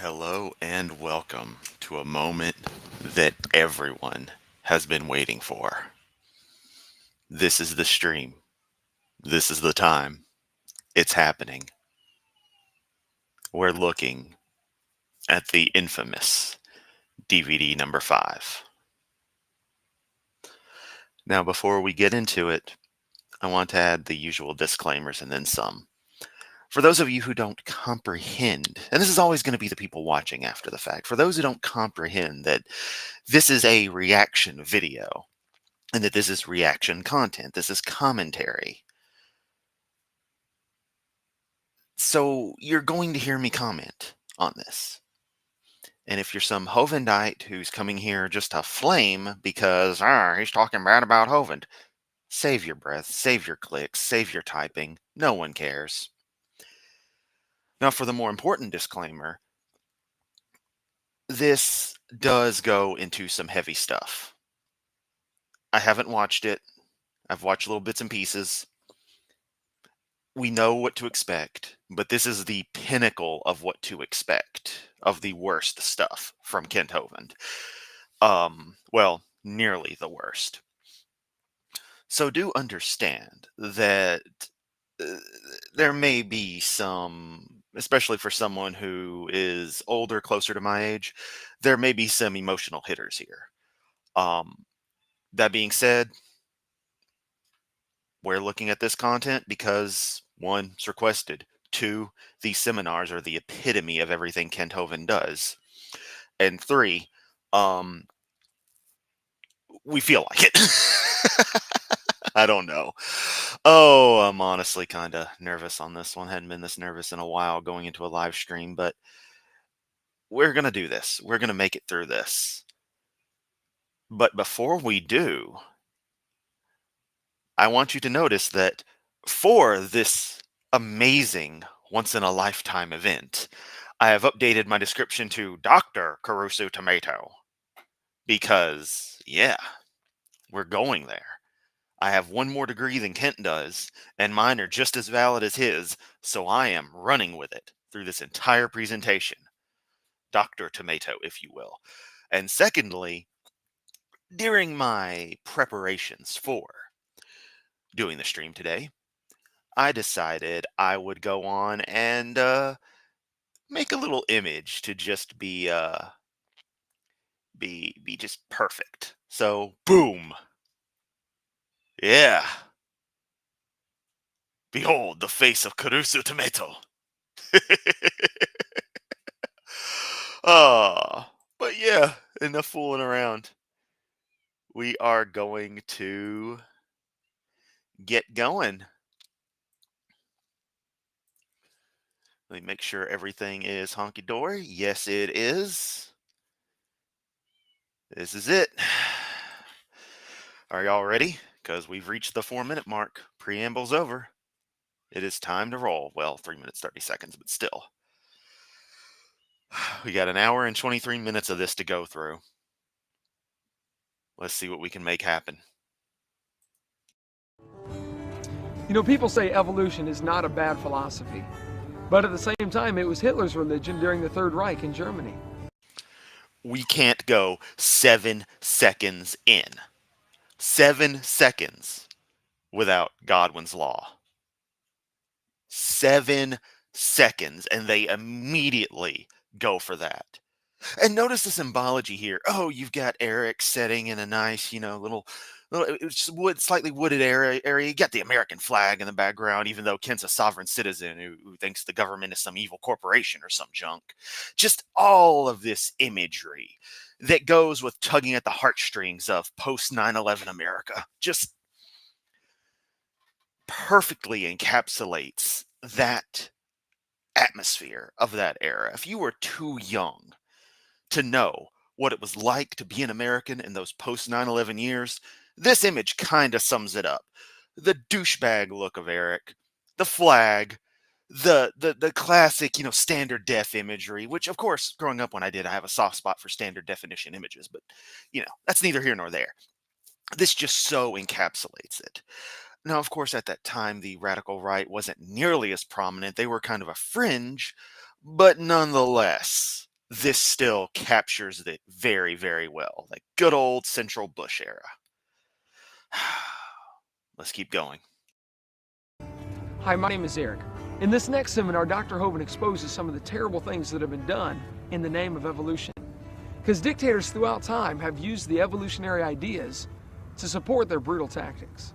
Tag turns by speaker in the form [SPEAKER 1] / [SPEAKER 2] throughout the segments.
[SPEAKER 1] Hello and welcome to a moment that everyone has been waiting for. This is the stream. This is the time. It's happening. We're looking at the infamous DVD number 5. Now, before we get into it, I want to add the usual disclaimers and then some. For those of you who don't comprehend, and this is always going to be the people watching after the fact, for those who don't comprehend that this is a reaction video, and that this is reaction content. This is commentary. So you're going to hear me comment on this. And if you're some Hovindite who's coming here just to flame because he's talking bad about Hovind, save your breath, save your clicks, save your typing. No one cares. Now, for the more important disclaimer, this does go into some heavy stuff. I haven't watched it. I've watched little bits and pieces. We know what to expect, but this is the pinnacle of what to expect of the worst stuff from Kent Hovind. Well, nearly the worst. So do understand that uh, there may be some, especially for someone who is older, closer to my age, there may be some emotional hitters here. That being said, we're looking at this content because one, it's requested. Two, these seminars are the epitome of everything Kent Hovind does. And three, um, we feel like it. I don't know. Oh, I'm honestly kind of nervous on this one. Hadn't been this nervous in a while going into a live stream, but we're going to do this. We're going to make it through this. But before we do, I want you to notice that for this amazing once in a lifetime event, I have updated my description to Dr. Caruso Tomato because, yeah, we're going there. I have one more degree than Kent does, and mine are just as valid as his, so I am running with it through this entire presentation. Dr. Tomato, if you will. And secondly, during my preparations for doing the stream today, I decided I would go on and make a little image to just be just perfect. So boom. Yeah. Behold the face of Caruso Tomato. But yeah, enough fooling around. We are going to get going. Let me make sure everything is honky-dory. Yes, it is. This is it. Are y'all ready? Because we've reached the 4-minute mark. Preamble's over. It is time to roll. Well, 3 minutes, 30 seconds, but still. We got an hour and 23 minutes of this to go through. Let's see what we can make happen.
[SPEAKER 2] You know, people say evolution is not a bad philosophy, but at the same time, it was Hitler's religion during the Third Reich in Germany.
[SPEAKER 1] We can't go 7 seconds in. 7 seconds without Godwin's law. 7 seconds, and they immediately go for that. And notice the symbology here. Oh, you've got Eric setting in a nice, little it's slightly wooded area. You got the American flag in the background, even though Kent's a sovereign citizen who thinks the government is some evil corporation or some junk. Just all of this imagery that goes with tugging at the heartstrings of post 9/11 America just perfectly encapsulates that atmosphere of that era. If you were too young to know what it was like to be an American in those post 9/11 years, this image kind of sums it up. The douchebag look of Eric, the flag, the classic, standard def imagery, which of course, growing up when I have a soft spot for standard definition images, but that's neither here nor there. This just so encapsulates it. Now, of course, at that time, the radical right wasn't nearly as prominent. They were kind of a fringe, but nonetheless, this still captures it very, very well. Like good old Central Bush era. Let's keep going.
[SPEAKER 2] Hi, my name is Eric. In this next seminar, Dr. Hovind exposes some of the terrible things that have been done in the name of evolution. Because dictators throughout time have used the evolutionary ideas to support their brutal tactics.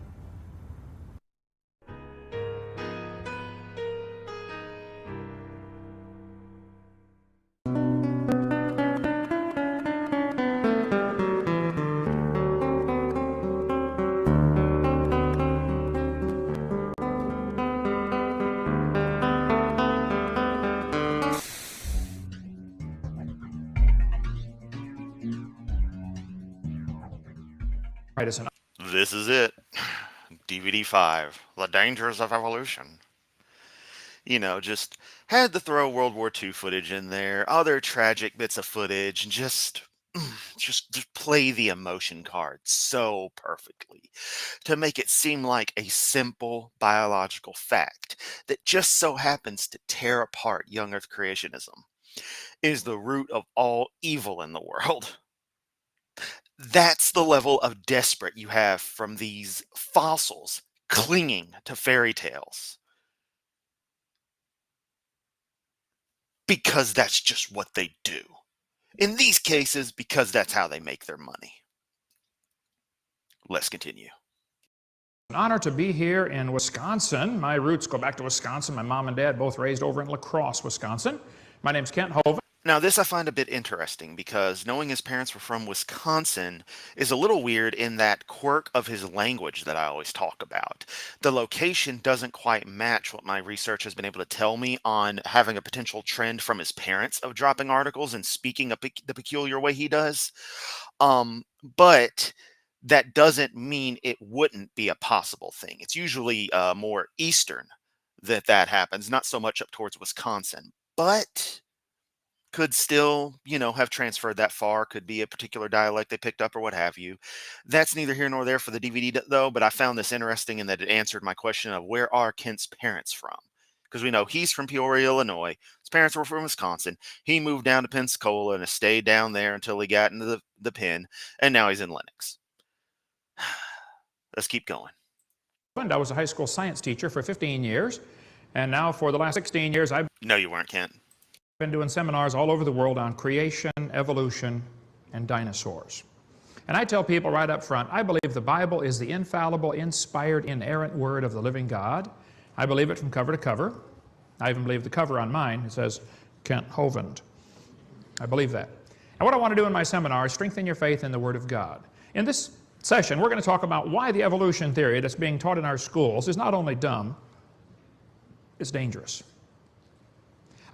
[SPEAKER 1] This is it. DVD 5, The Dangers of Evolution. You know, just had to throw World War II footage in there, other tragic bits of footage, and just play the emotion card so perfectly to make it seem like a simple biological fact that just so happens to tear apart young Earth creationism is the root of all evil in the world. That's the level of desperate you have from these fossils clinging to fairy tales. Because that's just what they do. In these cases, because that's how they make their money. Let's continue.
[SPEAKER 3] An honor to be here in Wisconsin. My roots go back to Wisconsin. My mom and dad both raised over in La Crosse, Wisconsin. My name's Kent Hovind.
[SPEAKER 1] Now, this I find a bit interesting because knowing his parents were from Wisconsin is a little weird in that quirk of his language that I always talk about. The location doesn't quite match what my research has been able to tell me on having a potential trend from his parents of dropping articles and speaking the peculiar way he does. But that doesn't mean it wouldn't be a possible thing. It's usually more Eastern that happens, not so much up towards Wisconsin. But could still, have transferred that far. Could be a particular dialect they picked up or what have you. That's neither here nor there for the DVD, though, but I found this interesting in that it answered my question of where are Kent's parents from? Because we know he's from Peoria, Illinois. His parents were from Wisconsin. He moved down to Pensacola and has stayed down there until he got into the pen, and now he's in Lennox. Let's keep going.
[SPEAKER 3] I was a high school science teacher for 15 years, and now for the last 16 years, I've
[SPEAKER 1] No, you weren't, Kent.
[SPEAKER 3] been doing seminars all over the world on creation, evolution, and dinosaurs. And I tell people right up front, I believe the Bible is the infallible, inspired, inerrant word of the living God. I believe it from cover to cover. I even believe the cover on mine. It says, Kent Hovind. I believe that. And what I want to do in my seminar is strengthen your faith in the Word of God. In this session, we're going to talk about why the evolution theory that's being taught in our schools is not only dumb, it's dangerous.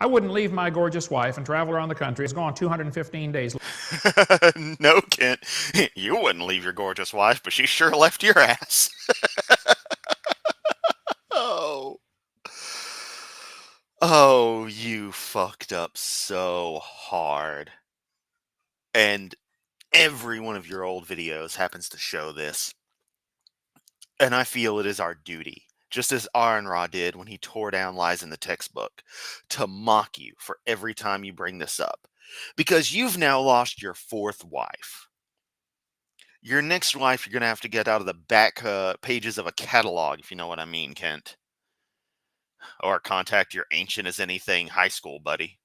[SPEAKER 3] I wouldn't leave my gorgeous wife and travel around the country. It's gone 215 days.
[SPEAKER 1] No, Kent, you wouldn't leave your gorgeous wife, but she sure left your ass. Oh, you fucked up so hard. And every one of your old videos happens to show this. And I feel it is our duty, just as Aaron Ra did when he tore down lies in the textbook, to mock you for every time you bring this up. Because you've now lost your fourth wife. Your next wife, you're going to have to get out of the back pages of a catalog, if you know what I mean, Kent. Or contact your ancient as anything high school buddy.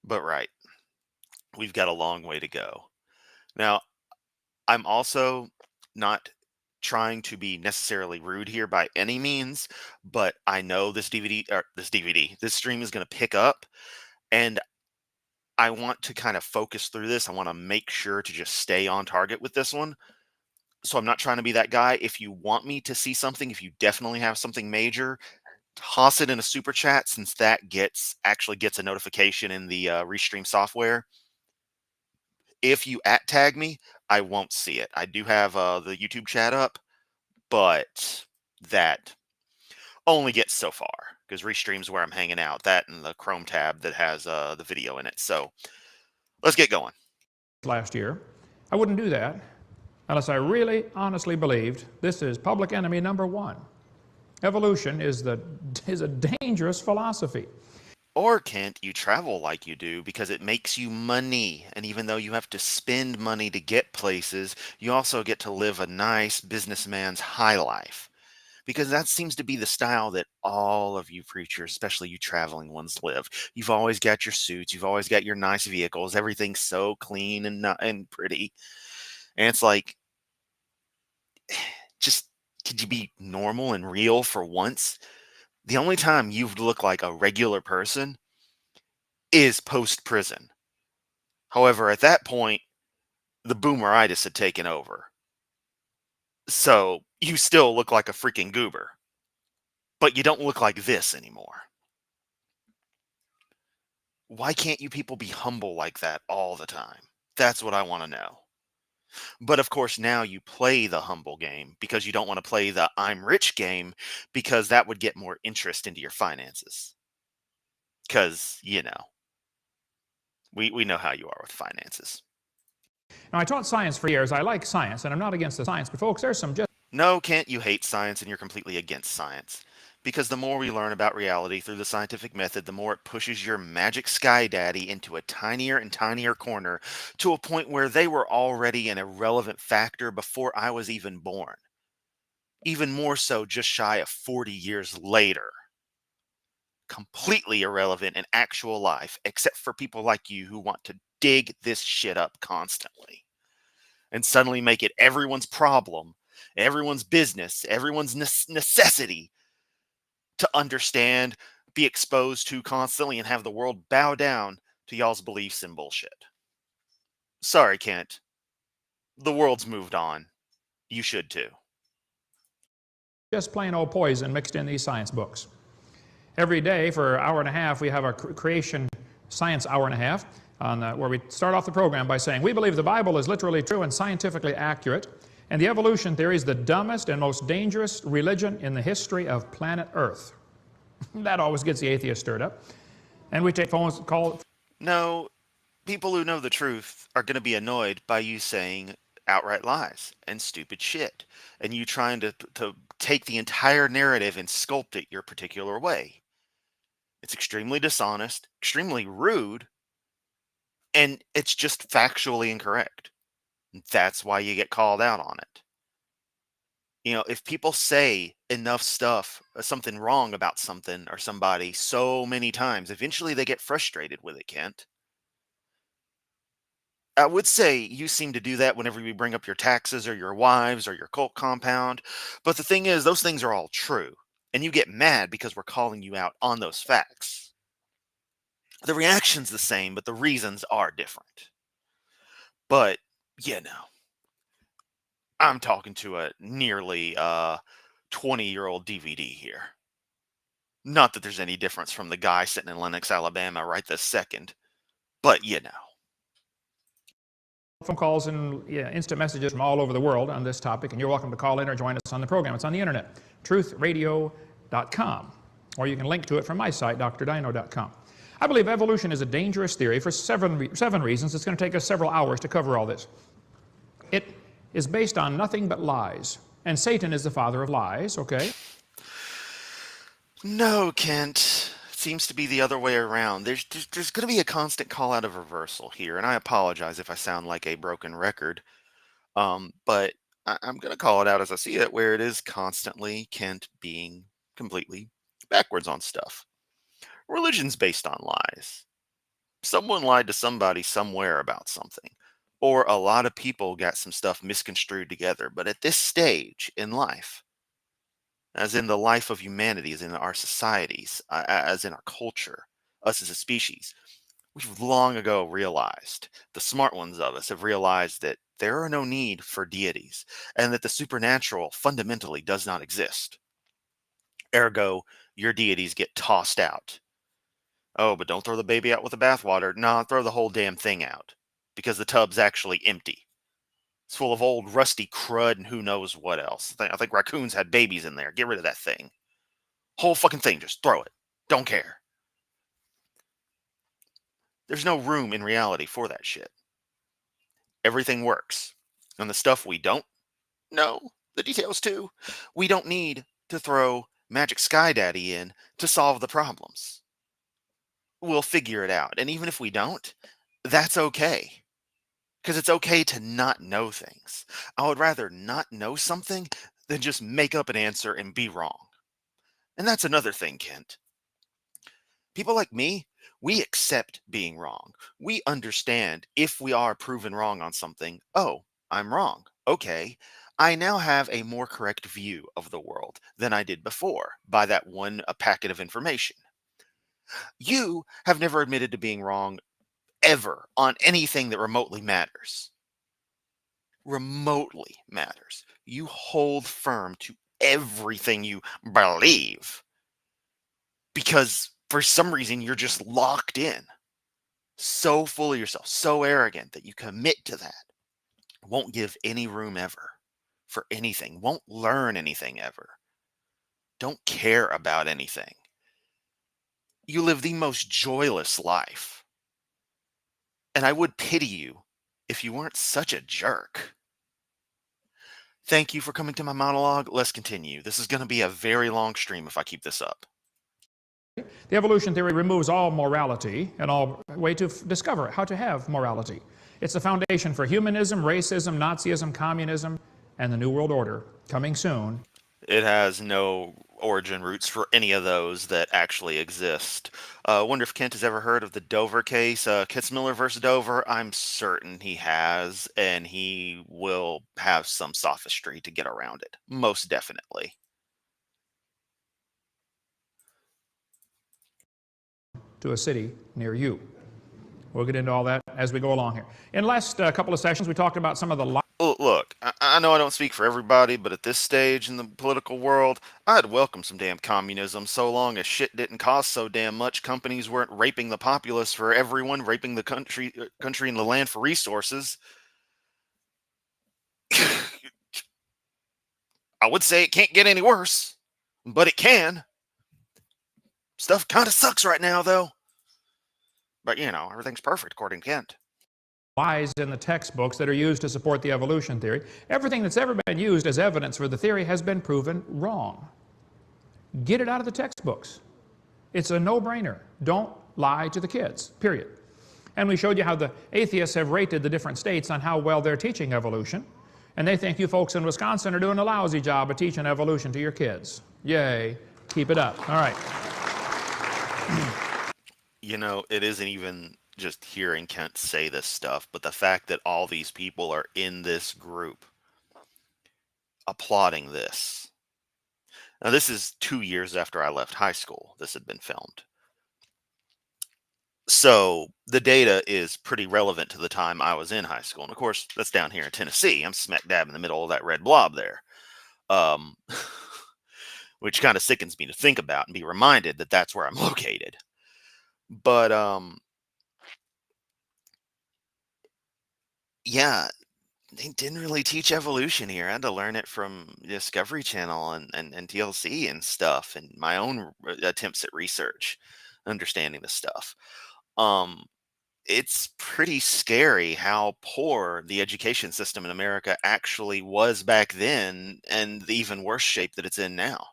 [SPEAKER 1] But right, we've got a long way to go. Now, I'm also not trying to be necessarily rude here by any means, but I know this stream is going to pick up, and I want to kind of focus through this. I want to make sure to just stay on target with this one. So I'm not trying to be that guy. If you want me to see something, if you definitely have something major, toss it in a super chat, since that actually gets a notification in the Restream software. If you @tag me, I won't see it. I do have the YouTube chat up, but that only gets so far because Restream's where I'm hanging out. That and the Chrome tab that has the video in it. So let's get going.
[SPEAKER 3] Last year, I wouldn't do that unless I really honestly believed this is public enemy number one. Evolution is a dangerous philosophy.
[SPEAKER 1] Or, Kent, you travel like you do because it makes you money. And even though you have to spend money to get places, you also get to live a nice businessman's high life. Because that seems to be the style that all of you preachers, especially you traveling ones, live. You've always got your suits, you've always got your nice vehicles, everything's so clean and pretty. And it's like, just could you be normal and real for once? The only time you look like a regular person is post prison. However, at that point, the boomeritis had taken over. So you still look like a freaking goober, but you don't look like this anymore. Why can't you people be humble like that all the time? That's what I want to know. But of course, now you play the humble game because you don't want to play the I'm rich game because that would get more interest into your finances. Because, we know how you are with finances.
[SPEAKER 3] Now, I taught science for years. I like science, and I'm not against the science, but folks, there's some just
[SPEAKER 1] No, Kent, you hate science and you're completely against science. Because the more we learn about reality through the scientific method, the more it pushes your magic sky daddy into a tinier and tinier corner to a point where they were already an irrelevant factor before I was even born. Even more so, just shy of 40 years later. Completely irrelevant in actual life, except for people like you who want to dig this shit up constantly and suddenly make it everyone's problem, everyone's business, everyone's necessity to understand, be exposed to constantly, and have the world bow down to y'all's beliefs and bullshit. Sorry, Kent. The world's moved on. You should too.
[SPEAKER 3] plain old poison mixed in these science books. Every day for an hour and a half, we have our creation science hour and a half, where we start off the program by saying, we believe the Bible is literally true and scientifically accurate, and the evolution theory is the dumbest and most dangerous religion in the history of planet Earth. That always gets the atheist stirred up. And we take phone calls.
[SPEAKER 1] No, people who know the truth are going to be annoyed by you saying outright lies and stupid shit, and you trying to take the entire narrative and sculpt it your particular way. It's extremely dishonest, extremely rude, and it's just factually incorrect. That's why you get called out on it. If people say enough stuff, something wrong about something or somebody so many times, eventually they get frustrated with it, Kent. I would say you seem to do that whenever we bring up your taxes or your wives or your cult compound. But the thing is, those things are all true. And you get mad because we're calling you out on those facts. The reaction's the same, but the reasons are different. But, I'm talking to a nearly 20-year-old DVD here. Not that there's any difference from the guy sitting in Lenox, Alabama right this second. But,
[SPEAKER 3] phone calls and instant messages from all over the world on this topic, and you're welcome to call in or join us on the program. It's on the internet, truthradio.com, or you can link to it from my site, drdino.com. I believe evolution is a dangerous theory for seven reasons. It's going to take us several hours to cover all this. It is based on nothing but lies, and Satan is the father of lies, okay?
[SPEAKER 1] No, Kent. It seems to be the other way around. There's going to be a constant call out of reversal here, and I apologize if I sound like a broken record. But I'm going to call it out as I see it, where it is constantly Kent being completely backwards on stuff. Religion's based on lies. Someone lied to somebody somewhere about something, or a lot of people got some stuff misconstrued together. But at this stage in life, as in the life of humanity, as in our societies, as in our culture, us as a species, we've long ago realized, the smart ones of us have realized that there are no need for deities, and that the supernatural fundamentally does not exist. Ergo, your deities get tossed out. Oh, but don't throw the baby out with the bathwater. Nah, throw the whole damn thing out, because the tub's actually empty. It's full of old rusty crud and who knows what else. I think raccoons had babies in there. Get rid of that thing. Whole fucking thing, just throw it. Don't care. There's no room in reality for that shit. Everything works. And the stuff we don't know, the details too, we don't need to throw Magic Sky Daddy in to solve the problems. We'll figure it out. And even if we don't, that's okay. Because it's okay to not know things. I would rather not know something than just make up an answer and be wrong. And that's another thing, Kent. People like me, we accept being wrong. We understand if we are proven wrong on something, oh, I'm wrong. Okay, I now have a more correct view of the world than I did before by that one packet of information. You have never admitted to being wrong ever on anything that remotely matters. Remotely matters. You hold firm to everything you believe because for some reason you're just locked in, so full of yourself, so arrogant that you commit to that. Won't give any room ever for anything, won't learn anything ever, don't care about anything. You live the most joyless life. And I would pity you if you weren't such a jerk. Thank you for coming to my monologue. Let's continue. This is going to be a very long stream if I keep this up.
[SPEAKER 3] The evolution theory removes all morality and all way to discover how to have morality. It's the foundation for humanism, racism, Nazism, communism, and the New World Order, coming soon.
[SPEAKER 1] It has no origin roots for any of those that actually exist. Wonder if Kent has ever heard of the Dover case, Kitzmiller versus Dover. I'm certain he has, and he will have some sophistry to get around it. Most definitely.
[SPEAKER 3] To a city near you. We'll get into all that as we go along here. In the last couple of sessions, we talked about some of the
[SPEAKER 1] Look, I know I don't speak for everybody, but at this stage in the political world, I'd welcome some damn communism so long as shit didn't cost so damn much. Companies weren't raping the populace for everyone, raping the country and the land for resources. I would say it can't get any worse, but it can. Stuff kind of sucks right now, though. But, you know, everything's perfect, according to Kent.
[SPEAKER 3] Lies in the textbooks that are used to support the evolution theory. Everything that's ever been used as evidence for the theory has been proven wrong. Get it out of the textbooks. It's a no-brainer. Don't lie to the kids, period. And we showed you how the atheists have rated the different states on how well they're teaching evolution. And they think you folks in Wisconsin are doing a lousy job of teaching evolution to your kids. Yay. Keep it up. All right.
[SPEAKER 1] You know, it isn't even just hearing Kent say this stuff, but the fact that all these people are in this group applauding this. Now, this is 2 years after I left high school. This had been filmed. So the data is pretty relevant to the time I was in high school. And of course, that's down here in Tennessee. I'm smack dab in the middle of that red blob there. Which kind of sickens me to think about and be reminded that that's where I'm located. But, yeah, they didn't really teach evolution here. I had to learn it from Discovery Channel and TLC and stuff, and my own attempts at research, understanding the stuff. It's pretty scary how poor the education system in America actually was back then, and the even worse shape that it's in now.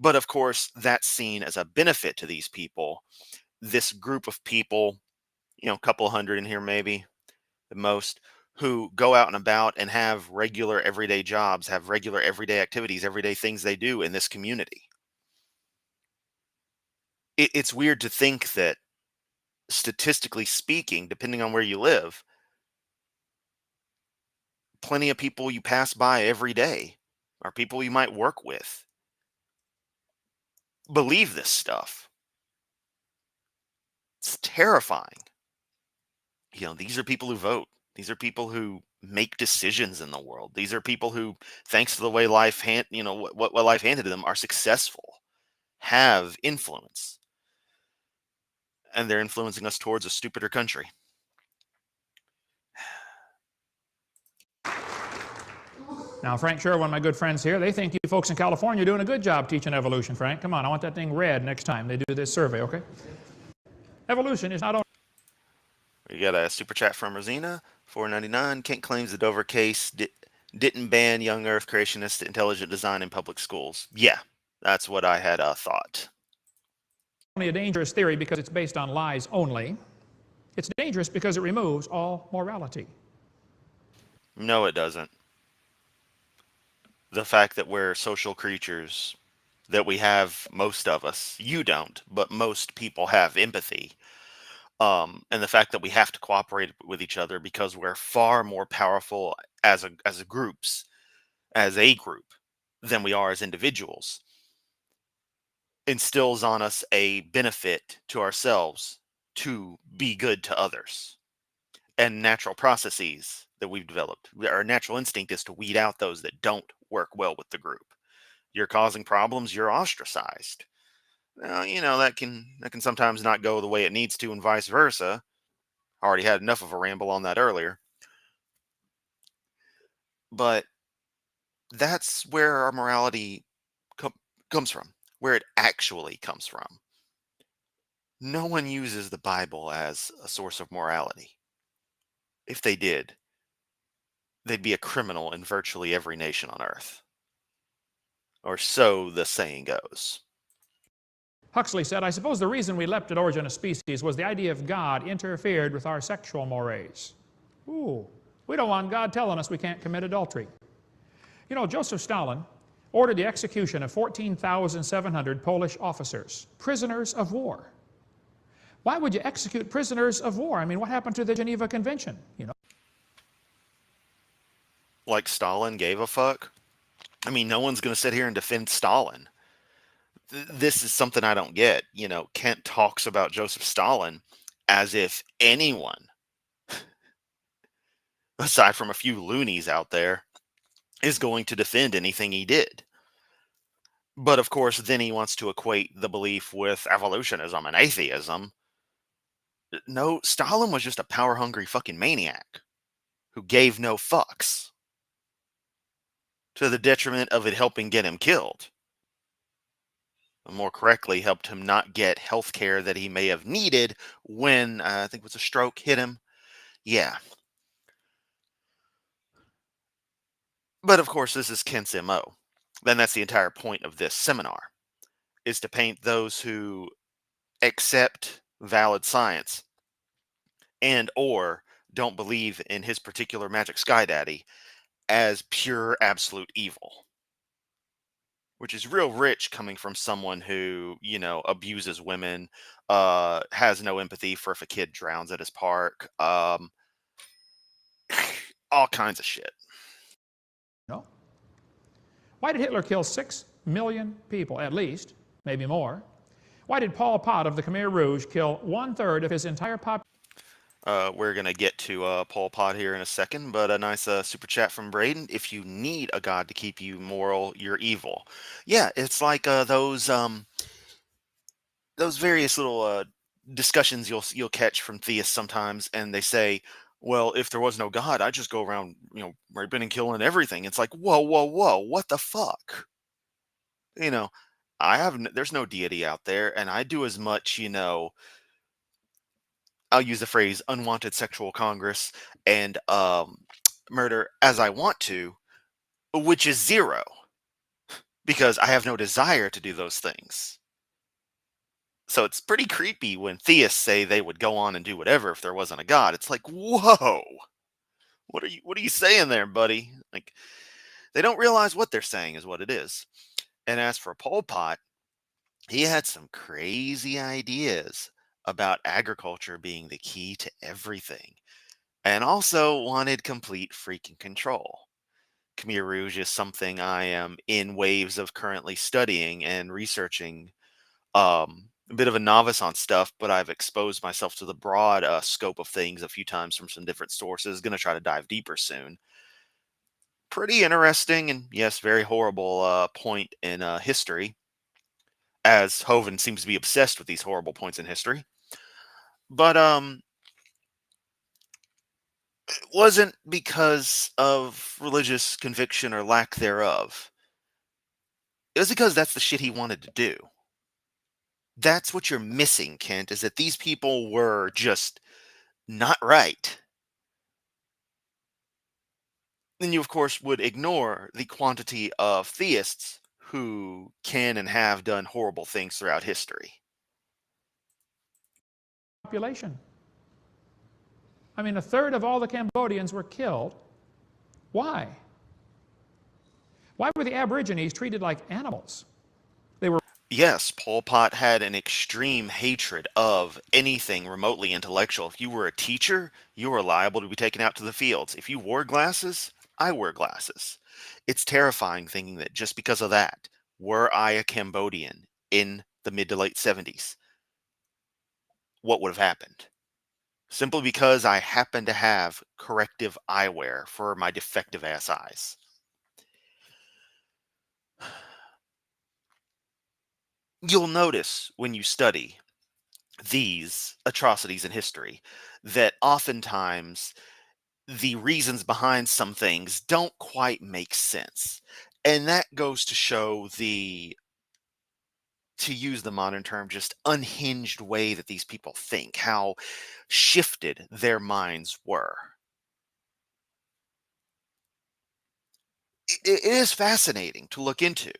[SPEAKER 1] But of course, that's seen as a benefit to these people. This group of people, you know, a couple hundred in here maybe, the most, who go out and about and have regular everyday jobs, have regular everyday activities, everyday things they do in this community. It's weird to think that, statistically speaking, depending on where you live, plenty of people you pass by every day or people you might work with believe this stuff. It's terrifying. You know, these are people who vote. These are people who make decisions in the world. These are people who, thanks to the way life what life handed to them, are successful, have influence, and they're influencing us towards a stupider country.
[SPEAKER 3] Now, Frank Sherwin, my good friends here, they think you folks in California are doing a good job teaching evolution, Frank. Come on, I want that thing red next time they do this survey, okay? Evolution is not only...
[SPEAKER 1] We got a super chat from Rosina, $4.99. Kent claims the Dover case didn't ban young Earth creationist intelligent design in public schools. Yeah, That's what I had thought.
[SPEAKER 3] Only a dangerous theory because it's based on lies only. It's dangerous because it removes all morality.
[SPEAKER 1] No, it doesn't. The fact that we're social creatures, that we have, most of us, you don't, but most people have empathy. And the fact that we have to cooperate with each other because we're far more powerful as a groups, as a group, than we are as individuals, instills on us a benefit to ourselves to be good to others. And natural processes that we've developed, our natural instinct is to weed out those that don't work well with the group. You're causing problems, you're ostracized. Well, that can sometimes not go the way it needs to, and vice versa. I already had enough of a ramble on that earlier. But that's where our morality comes from, where it actually comes from. No one uses the Bible as a source of morality. If they did, they'd be a criminal in virtually every nation on earth. Or so the saying goes.
[SPEAKER 3] Huxley said, I suppose the reason we leapt at origin of species was the idea of God interfered with our sexual mores. Ooh, we don't want God telling us we can't commit adultery. You know, Joseph Stalin ordered the execution of 14,700 Polish officers, prisoners of war. Why would you execute prisoners of war? I mean, what happened to the Geneva Convention, you know?
[SPEAKER 1] Like Stalin gave a fuck? I mean, no one's going to sit here and defend Stalin. This is something I don't get. Kent talks about Joseph Stalin as if anyone, aside from a few loonies out there, is going to defend anything he did. But of course, then he wants to equate the belief with evolutionism and atheism. No, Stalin was just a power-hungry fucking maniac who gave no fucks, to the detriment of it helping get him killed. Or more correctly, helped him not get health care that he may have needed when, I think it was a stroke hit him. Yeah. But of course, this is Kent's MO. Then that's the entire point of this seminar, is to paint those who accept valid science and or don't believe in his particular magic sky daddy as pure absolute evil, which is real rich coming from someone who abuses women, has no empathy for if a kid drowns at his park, all kinds of shit.
[SPEAKER 3] No. Why did Hitler kill 6 million people, at least, maybe more? Why did Pol Pot of the Khmer Rouge kill 1/3 of his entire population?
[SPEAKER 1] We're going to get to Pol Pot here in a second, but a nice super chat from Braden. If you need a god to keep you moral, you're evil. Yeah, it's like those various little discussions you'll catch from theists sometimes, and they say, well, if there was no god, I'd just go around, raping and killing everything. It's like, whoa, whoa, whoa, what the fuck? There's no deity out there, and I do as much, I'll use the phrase unwanted sexual congress and murder as I want to, which is zero, because I have no desire to do those things. So it's pretty creepy when theists say they would go on and do whatever if there wasn't a god. It's like, whoa, what are you saying there, buddy? Like, they don't realize what they're saying is what it is. And as for Pol Pot, he had some crazy ideas about agriculture being the key to everything, and also wanted complete freaking control. Khmer Rouge is something I am in waves of currently studying and researching. A bit of a novice on stuff, but I've exposed myself to the broad scope of things a few times from some different sources. Going to try to dive deeper soon. Pretty interesting, and yes, very horrible point in history, as Hovind seems to be obsessed with these horrible points in history. But it wasn't because of religious conviction or lack thereof. It was because that's the shit he wanted to do. That's what you're missing, Kent, is that these people were just not right. Then you, of course, would ignore the quantity of theists who can and have done horrible things throughout history.
[SPEAKER 3] Population. I mean, a third of all the Cambodians were killed. Why? Why were the Aborigines treated like animals? They were.
[SPEAKER 1] Yes, Pol Pot had an extreme hatred of anything remotely intellectual. If you were a teacher, you were liable to be taken out to the fields. If you wore glasses, I wear glasses. It's terrifying thinking that just because of that, were I a Cambodian in the mid to late 70s, what would have happened? Simply because I happen to have corrective eyewear for my defective ass eyes. You'll notice when you study these atrocities in history that oftentimes the reasons behind some things don't quite make sense. And that goes to show the, to use the modern term, just unhinged way that these people think, how shifted their minds were. It is fascinating to look into.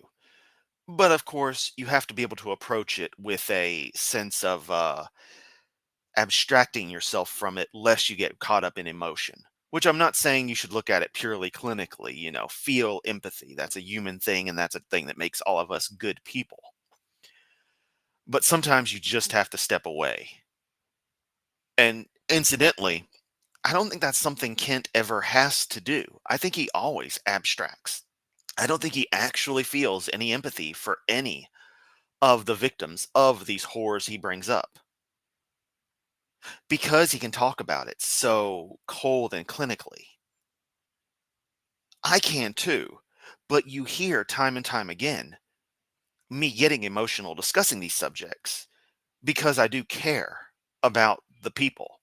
[SPEAKER 1] But of course, you have to be able to approach it with a sense of abstracting yourself from it, lest you get caught up in emotion. Which I'm not saying you should look at it purely clinically, feel empathy. That's a human thing, and that's a thing that makes all of us good people. But sometimes you just have to step away. And incidentally, I don't think that's something Kent ever has to do. I think he always abstracts. I don't think he actually feels any empathy for any of the victims of these horrors he brings up. Because he can talk about it so cold and clinically. I can too, but you hear time and time again me getting emotional discussing these subjects because I do care about the people,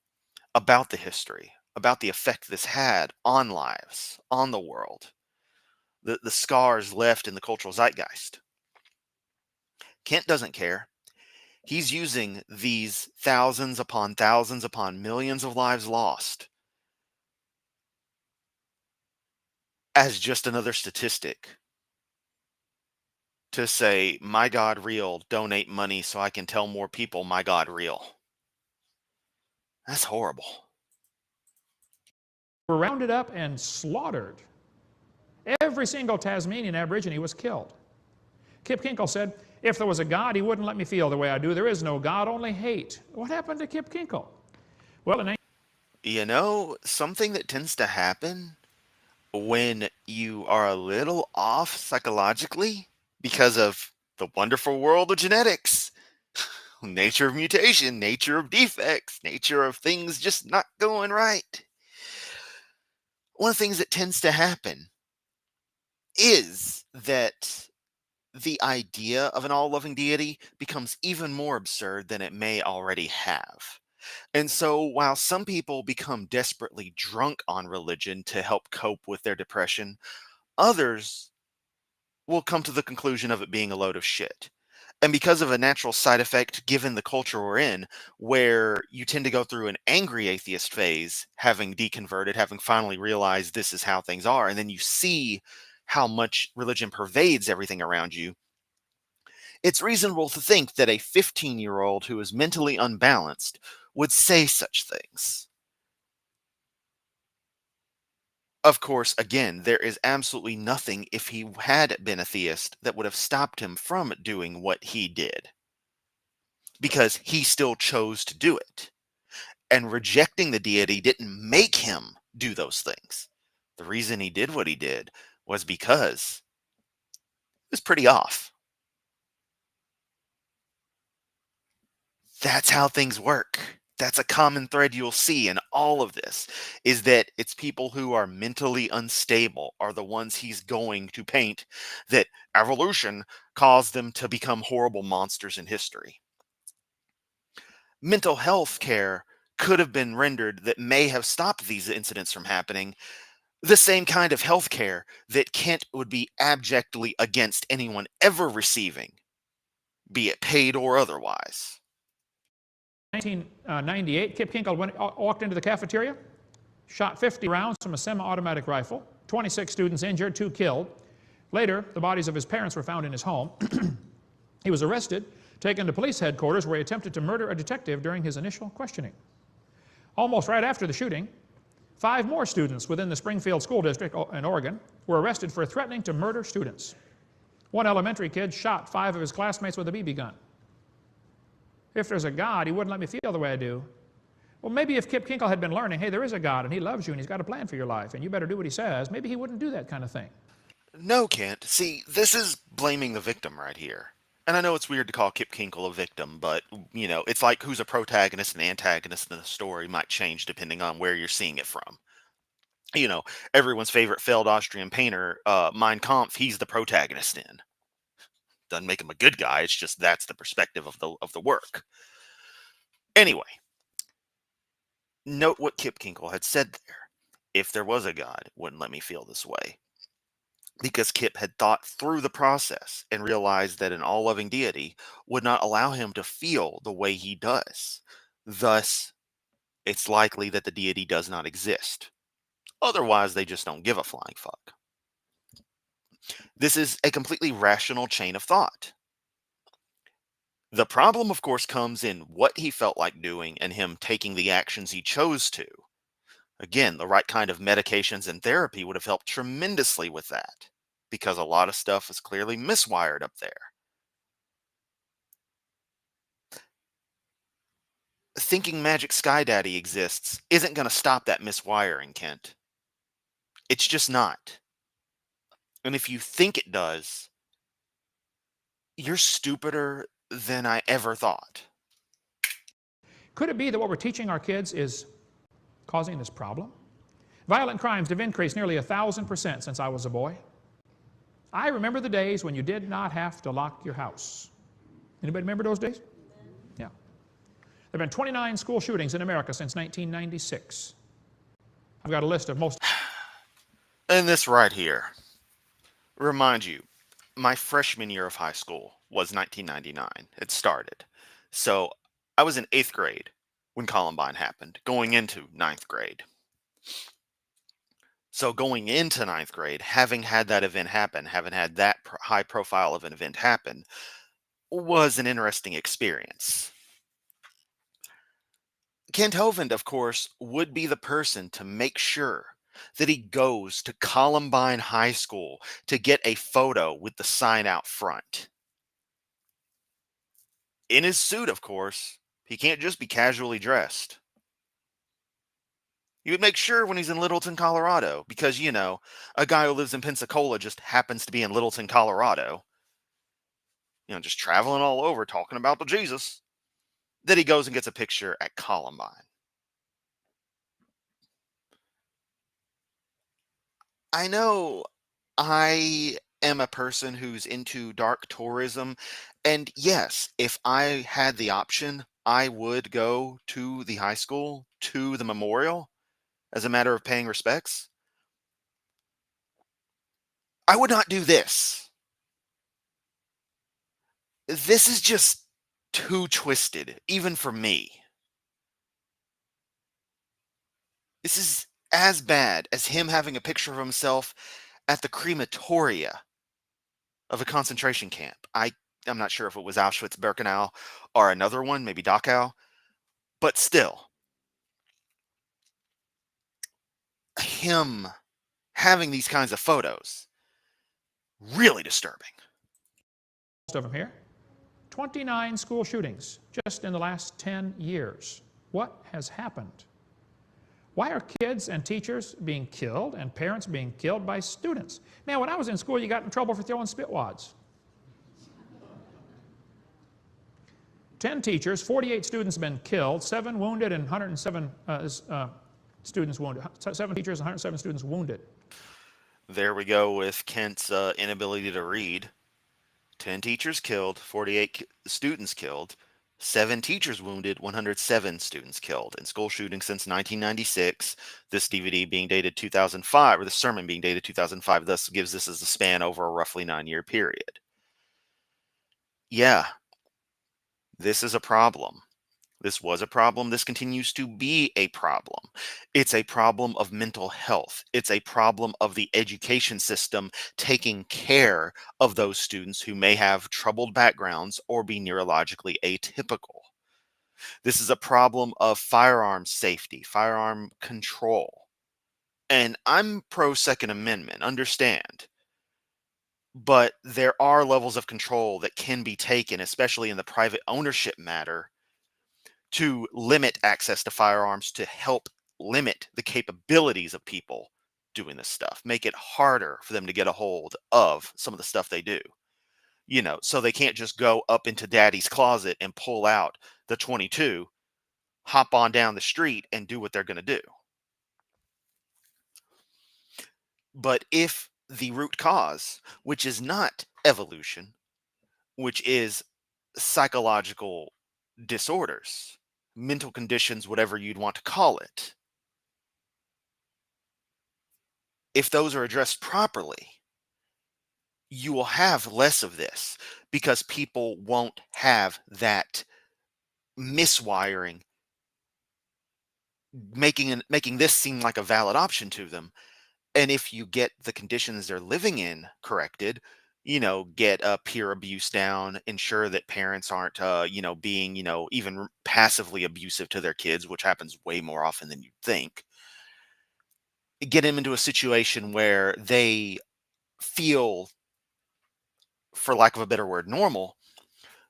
[SPEAKER 1] about the history, about the effect this had on lives, on the world, the scars left in the cultural zeitgeist. Kent doesn't care. He's using these thousands upon millions of lives lost as just another statistic to say, my God real, donate money so I can tell more people my God real. That's horrible.
[SPEAKER 3] Were rounded up and slaughtered. Every single Tasmanian Aborigine was killed. Kip Kinkle said, if there was a God, he wouldn't let me feel the way I do. There is no God, only hate. What happened to Kip Kinkle? Well,
[SPEAKER 1] something that tends to happen when you are a little off psychologically because of the wonderful world of genetics, nature of mutation, nature of defects, nature of things just not going right. One of the things that tends to happen is that the idea of an all-loving deity becomes even more absurd than it may already have. And so while some people become desperately drunk on religion to help cope with their depression, others will come to the conclusion of it being a load of shit. And because of a natural side effect given the culture we're in, where you tend to go through an angry atheist phase, having deconverted, having finally realized this is how things are, and then you see how much religion pervades everything around you, it's reasonable to think that a 15-year-old who is mentally unbalanced would say such things. Of course, again, there is absolutely nothing if he had been a theist that would have stopped him from doing what he did. Because he still chose to do it. And rejecting the deity didn't make him do those things. The reason he did what he did was because it was pretty off. That's how things work. That's a common thread you'll see in all of this, is that it's people who are mentally unstable are the ones he's going to paint that evolution caused them to become horrible monsters in history. Mental health care could have been rendered that may have stopped these incidents from happening, the same kind of health care that Kent would be abjectly against anyone ever receiving, be it paid or otherwise.
[SPEAKER 3] 1998, Kip Kinkle walked into the cafeteria, shot 50 rounds from a semi-automatic rifle, 26 students injured, 2 killed. Later, the bodies of his parents were found in his home. He was arrested, taken to police headquarters where he attempted to murder a detective during his initial questioning. Almost right after the shooting, 5 more students within the Springfield School District in Oregon were arrested for threatening to murder students. One elementary kid shot 5 of his classmates with a BB gun. If there's a God, he wouldn't let me feel the way I do. Well, maybe if Kip Kinkle had been learning, hey, there is a God and he loves you and he's got a plan for your life and you better do what he says, maybe he wouldn't do that kind of thing.
[SPEAKER 1] No, Kent. See, this is blaming the victim right here. And I know it's weird to call Kip Kinkle a victim, but, it's like who's a protagonist and antagonist in a story might change depending on where you're seeing it from. Everyone's favorite failed Austrian painter, Mein Kampf, he's the protagonist in. Doesn't make him a good guy, it's just that's the perspective of the work. Anyway, note what Kip Kinkle had said there. If there was a God, it wouldn't let me feel this way. Because Kip had thought through the process and realized that an all-loving deity would not allow him to feel the way he does. Thus, it's likely that the deity does not exist. Otherwise, they just don't give a flying fuck. This is a completely rational chain of thought. The problem, of course, comes in what he felt like doing and him taking the actions he chose to. Again, the right kind of medications and therapy would have helped tremendously with that, because a lot of stuff is clearly miswired up there. Thinking Magic Sky Daddy exists isn't going to stop that miswiring, Kent. It's just not. And if you think it does, you're stupider than I ever thought.
[SPEAKER 3] Could it be that what we're teaching our kids is causing this problem? Violent crimes have increased nearly 1,000% since I was a boy. I remember the days when you did not have to lock your house. Anybody remember those days? Yeah. There have been 29 school shootings in America since 1996. I've got a list of most.
[SPEAKER 1] And this right here. Remind you, my freshman year of high school was 1999. It started. So I was in 8th grade when Columbine happened, going into 9th grade. So going into 9th grade, having had that event happen, having had that high profile of an event happen, was an interesting experience. Kent Hovind, of course, would be the person to make sure that he goes to Columbine High School to get a photo with the sign out front. In his suit, of course. He can't just be casually dressed. He would make sure when he's in Littleton, Colorado, because, a guy who lives in Pensacola just happens to be in Littleton, Colorado, just traveling all over talking about the Jesus, that he goes and gets a picture at Columbine. I know I am a person who's into dark tourism, and yes, if I had the option, I would go to the high school, to the memorial, as a matter of paying respects. I would not do this. This is just too twisted, even for me. This is as bad as him having a picture of himself at the crematoria of a concentration camp. I'm not sure if it was Auschwitz-Birkenau or another one, maybe Dachau, but still, him having these kinds of photos, really disturbing.
[SPEAKER 3] Most of them here. 29 school shootings just in the last 10 years. What has happened? Why are kids and teachers being killed and parents being killed by students? Now, when I was in school, you got in trouble for throwing spitwads. 10 teachers, 48 students have been killed, 7 wounded, and 107 students wounded. 7 teachers, 107 students wounded.
[SPEAKER 1] There we go with Kent's inability to read. 10 teachers killed, 48 students killed, 7 teachers wounded, 107 students killed in school shootings since 1996. This DVD being dated 2005, or the sermon being dated 2005, thus gives this as a span over a roughly 9-year period. Yeah, this is a problem. This was a problem. This continues to be a problem. It's a problem of mental health. It's a problem of the education system taking care of those students who may have troubled backgrounds or be neurologically atypical. This is a problem of firearm safety, firearm control. And I'm pro Second Amendment, understand. But there are levels of control that can be taken, especially in the private ownership matter, to limit access to firearms to help limit the capabilities of people doing this stuff, make it harder for them to get a hold of some of the stuff they do. So they can't just go up into daddy's closet and pull out the 22, hop on down the street and do what they're going to do. But if the root cause, which is not evolution, which is psychological disorders, mental conditions, whatever you'd want to call it, if those are addressed properly, you will have less of this because people won't have that miswiring making this seem like a valid option to them. And if you get the conditions they're living in corrected, get peer abuse down, ensure that parents aren't being even passively abusive to their kids, which happens way more often than you'd think. Get them into a situation where they feel, for lack of a better word, normal.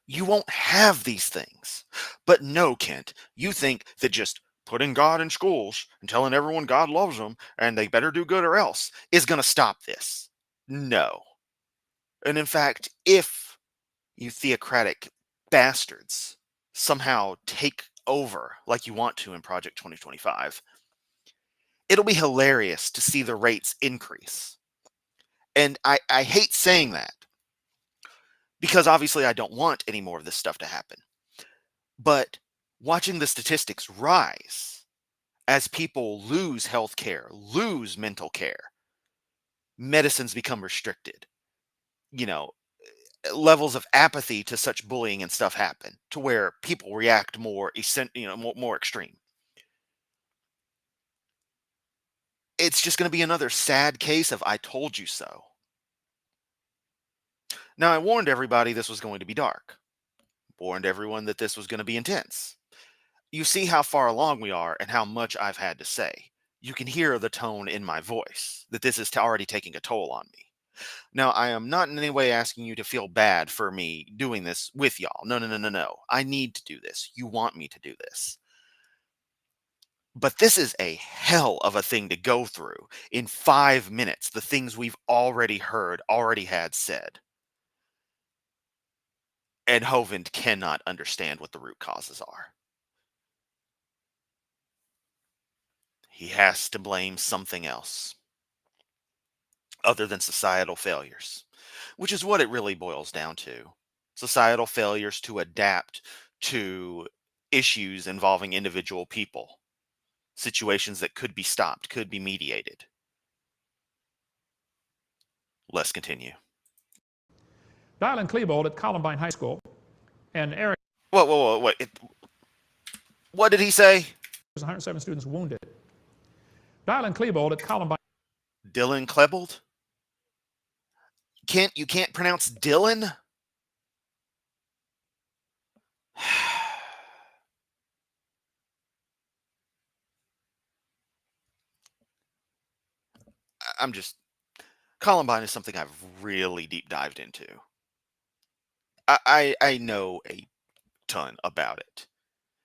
[SPEAKER 1] You won't have these things. But no, Kent, you think that just putting God in schools and telling everyone God loves them and they better do good or else is going to stop this. No. And in fact, if you theocratic bastards somehow take over like you want to in Project 2025, it'll be hilarious to see the rates increase. And I hate saying that because obviously I don't want any more of this stuff to happen. But watching the statistics rise as people lose health care, lose mental care, medicines become restricted, levels of apathy to such bullying and stuff happen to where people react more, more extreme. It's just going to be another sad case of I told you so. Now, I warned everybody this was going to be dark, warned everyone that this was going to be intense. You see how far along we are and how much I've had to say. You can hear the tone in my voice that this is already taking a toll on me. Now, I am not in any way asking you to feel bad for me doing this with y'all. No, no, no, no, no. I need to do this. You want me to do this. But this is a hell of a thing to go through in 5 minutes, the things we've already heard, already had said. And Hovind cannot understand what the root causes are. He has to blame something else other than societal failures, which is what it really boils down to. Societal failures to adapt to issues involving individual people, situations that could be stopped, could be mediated. Let's continue.
[SPEAKER 3] Dylan Klebold at Columbine High School, and Eric
[SPEAKER 1] Whoa, wait. What did he say?
[SPEAKER 3] 107 students wounded. Dylan Klebold at Columbine.
[SPEAKER 1] Dylan Klebold? You can't pronounce Dylan? Columbine is something I've really deep dived into. I know a ton about it.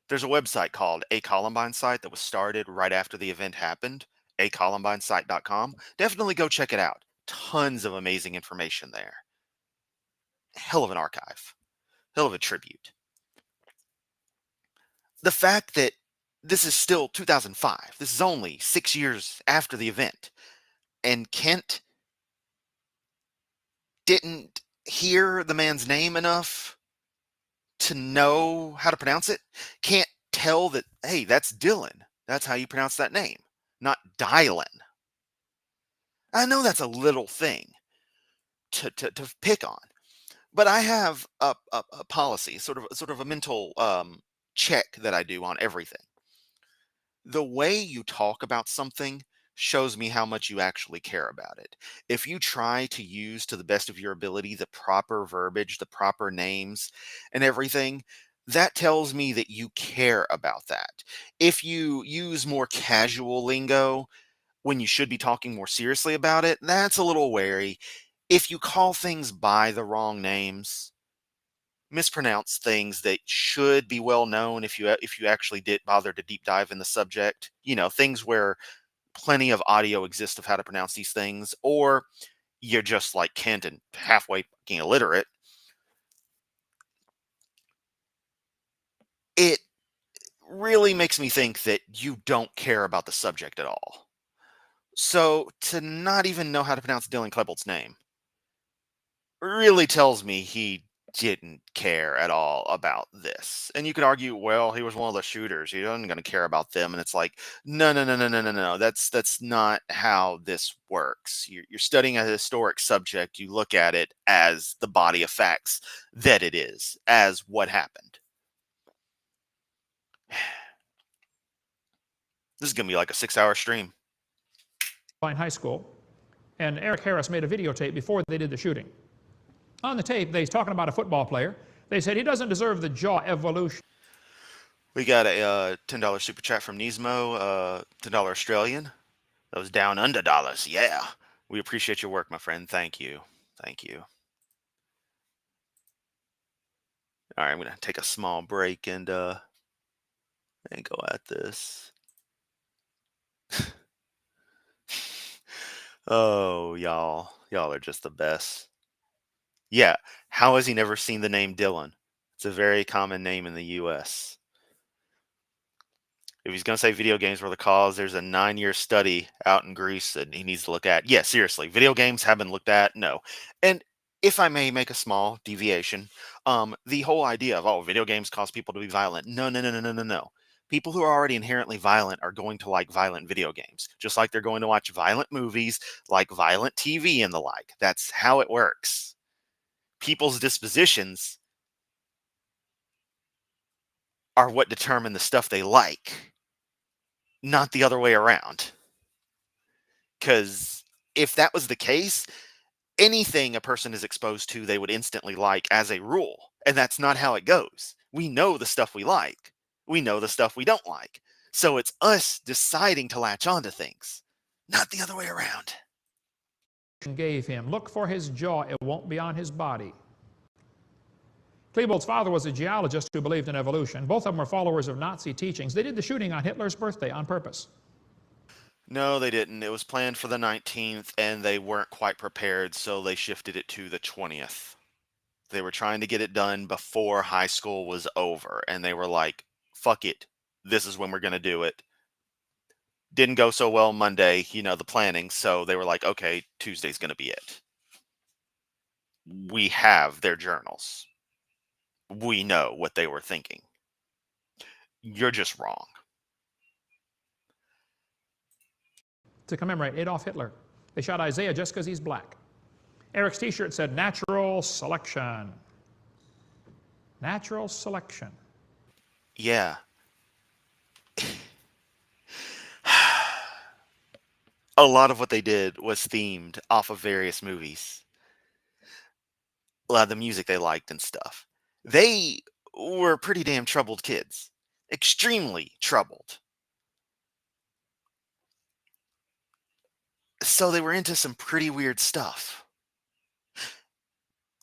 [SPEAKER 1] There's a website called A Columbine Site that was started right after the event happened, acolumbinesite.com. Definitely go check it out. Tons of amazing information there. Hell of an archive. Hell of a tribute. The fact that this is still 2005, this is only 6 years after the event, and Kent didn't hear the man's name enough to know how to pronounce it, can't tell that, hey, that's Dylan. That's how you pronounce that name, not Dylan. I know that's a little thing to pick on, but I have a policy, sort of a mental check that I do on everything. The way you talk about something shows me how much you actually care about it. If you try to use to the best of your ability the proper verbiage, the proper names, and everything, that tells me that you care about that. If you use more casual lingo when you should be talking more seriously about it, that's a little wary. If you call things by the wrong names, mispronounce things that should be well known if you actually did bother to deep dive in the subject, things where plenty of audio exists of how to pronounce these things, or you're just like Kent and halfway fucking illiterate, it really makes me think that you don't care about the subject at all. So to not even know how to pronounce Dylan Klebold's name really tells me he didn't care at all about this. And you could argue, well, he was one of the shooters. He wasn't going to care about them. And it's like, no, no, no, no, no, no, no. That's not how this works. You're studying a historic subject. You look at it as the body of facts that it is, as what happened. This is going to be like a 6-hour stream.
[SPEAKER 3] High school, and Eric Harris made a videotape before they did the shooting. On the tape, they's talking about a football player. They said he doesn't deserve the jaw evolution.
[SPEAKER 1] We got a $10 super chat from Nismo, $10 Australian. Those down under dollars, yeah. We appreciate your work, my friend. Thank you. Thank you. All right, I'm going to take a small break and go at this. Oh, y'all are just the best. Yeah, how has he never seen the name Dylan? It's a very common name in the U.S. If he's going to say video games were the cause, there's a 9-year study out in Greece that he needs to look at. Yeah, seriously, video games have been looked at? No. And if I may make a small deviation, the whole idea of, oh, video games cause people to be violent. No, no, no, no, no, no, no. People who are already inherently violent are going to like violent video games, just like they're going to watch violent movies, like violent TV and the like. That's how it works. People's dispositions are what determine the stuff they like, not the other way around. Because if that was the case, anything a person is exposed to, they would instantly like as a rule. And that's not how it goes. We know the stuff we like. We know the stuff we don't like. So it's us deciding to latch onto things, not the other way around.
[SPEAKER 3] Gave him. Look for his jaw. It won't be on his body. Klebold's father was a geologist who believed in evolution. Both of them were followers of Nazi teachings. They did the shooting on Hitler's birthday on purpose.
[SPEAKER 1] No, they didn't. It was planned for the 19th, and they weren't quite prepared, so they shifted it to the 20th. They were trying to get it done before high school was over, and they were like, fuck it. This is when we're going to do it. Didn't go so well Monday, the planning, so they were like, okay, Tuesday's going to be it. We have their journals. We know what they were thinking. You're just wrong.
[SPEAKER 3] To commemorate Adolf Hitler. They shot Isaiah just because he's black. Eric's t-shirt said, natural selection. Natural selection.
[SPEAKER 1] Yeah. A lot of what they did was themed off of various movies. A lot of the music they liked and stuff. They were pretty damn troubled kids. Extremely troubled. So they were into some pretty weird stuff.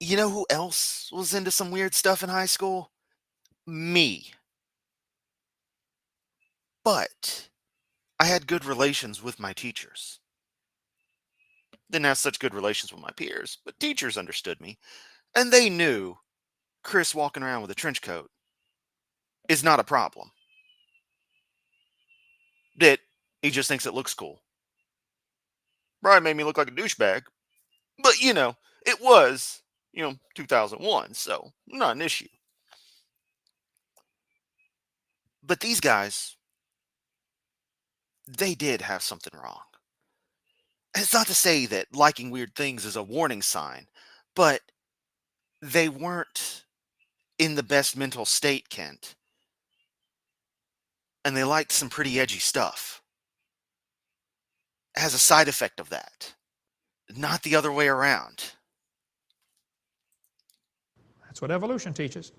[SPEAKER 1] You know who else was into some weird stuff in high school? Me. But I had good relations with my teachers. Didn't have such good relations with my peers, but teachers understood me. And they knew Chris walking around with a trench coat is not a problem. That he just thinks it looks cool. Brian made me look like a douchebag. But, it was, 2001, so not an issue. But these guys, they did have something wrong. It's not to say that liking weird things is a warning sign, but they weren't in the best mental state, Kent, and they liked some pretty edgy stuff. It has a side effect of that, not the other way around.
[SPEAKER 3] That's what evolution teaches.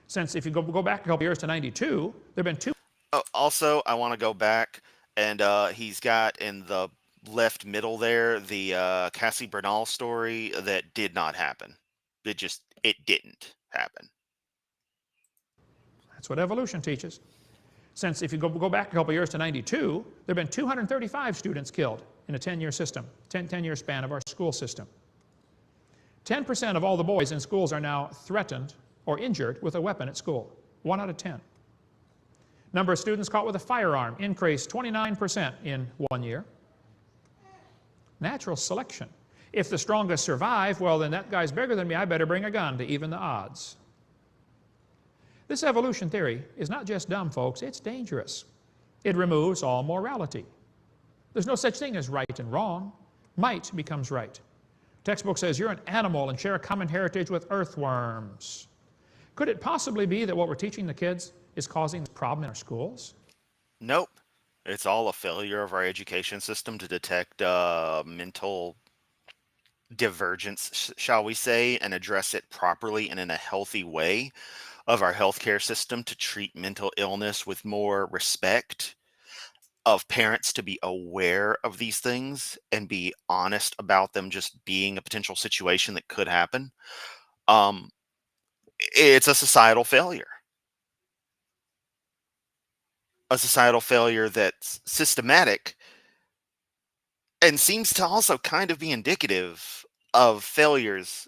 [SPEAKER 3] Since if you go back a couple years to 92, there have been two.
[SPEAKER 1] Oh, also, I want to go back, and he's got in the left middle there the Cassie Bernal story that did not happen. It didn't happen.
[SPEAKER 3] That's what evolution teaches. Since if you go back a couple years to 92, there have been 235 students killed in a 10-year system, 10-year span of our school system. 10% of all the boys in schools are now threatened or injured with a weapon at school. 1 out of 10. Number of students caught with a firearm increased 29% in 1 year. Natural selection. If the strongest survive, well, then that guy's bigger than me, I better bring a gun to even the odds. This evolution theory is not just dumb, folks, it's dangerous. It removes all morality. There's no such thing as right and wrong. Might becomes right. Textbook says you're an animal and share a common heritage with earthworms. Could it possibly be that what we're teaching the kids is causing the problem in our schools?
[SPEAKER 1] Nope. It's all a failure of our education system to detect mental divergence, shall we say, and address it properly and in a healthy way, of our healthcare system to treat mental illness with more respect, of parents to be aware of these things and be honest about them just being a potential situation that could happen. It's a societal failure. A societal failure that's systematic and seems to also kind of be indicative of failures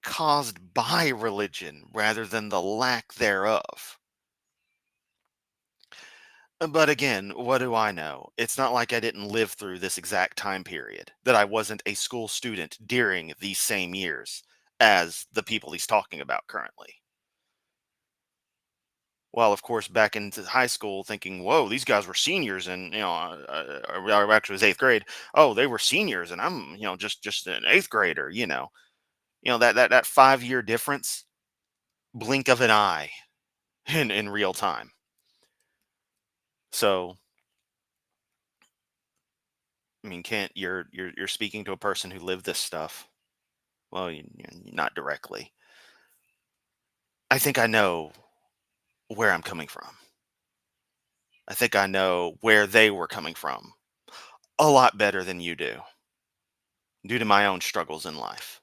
[SPEAKER 1] caused by religion rather than the lack thereof. But again, what do I know? It's not like I didn't live through this exact time period, that I wasn't a school student during these same years as the people he's talking about currently. Well, of course, back into high school thinking, whoa, these guys were seniors and, or actually it was eighth grade. Oh, they were seniors and I'm, just an eighth grader, that 5 year difference, blink of an eye in real time. So, I mean, Kent, you're speaking to a person who lived this stuff. Well, not directly. I think I know where I'm coming from. I think I know where they were coming from a lot better than you do, due to my own struggles in life.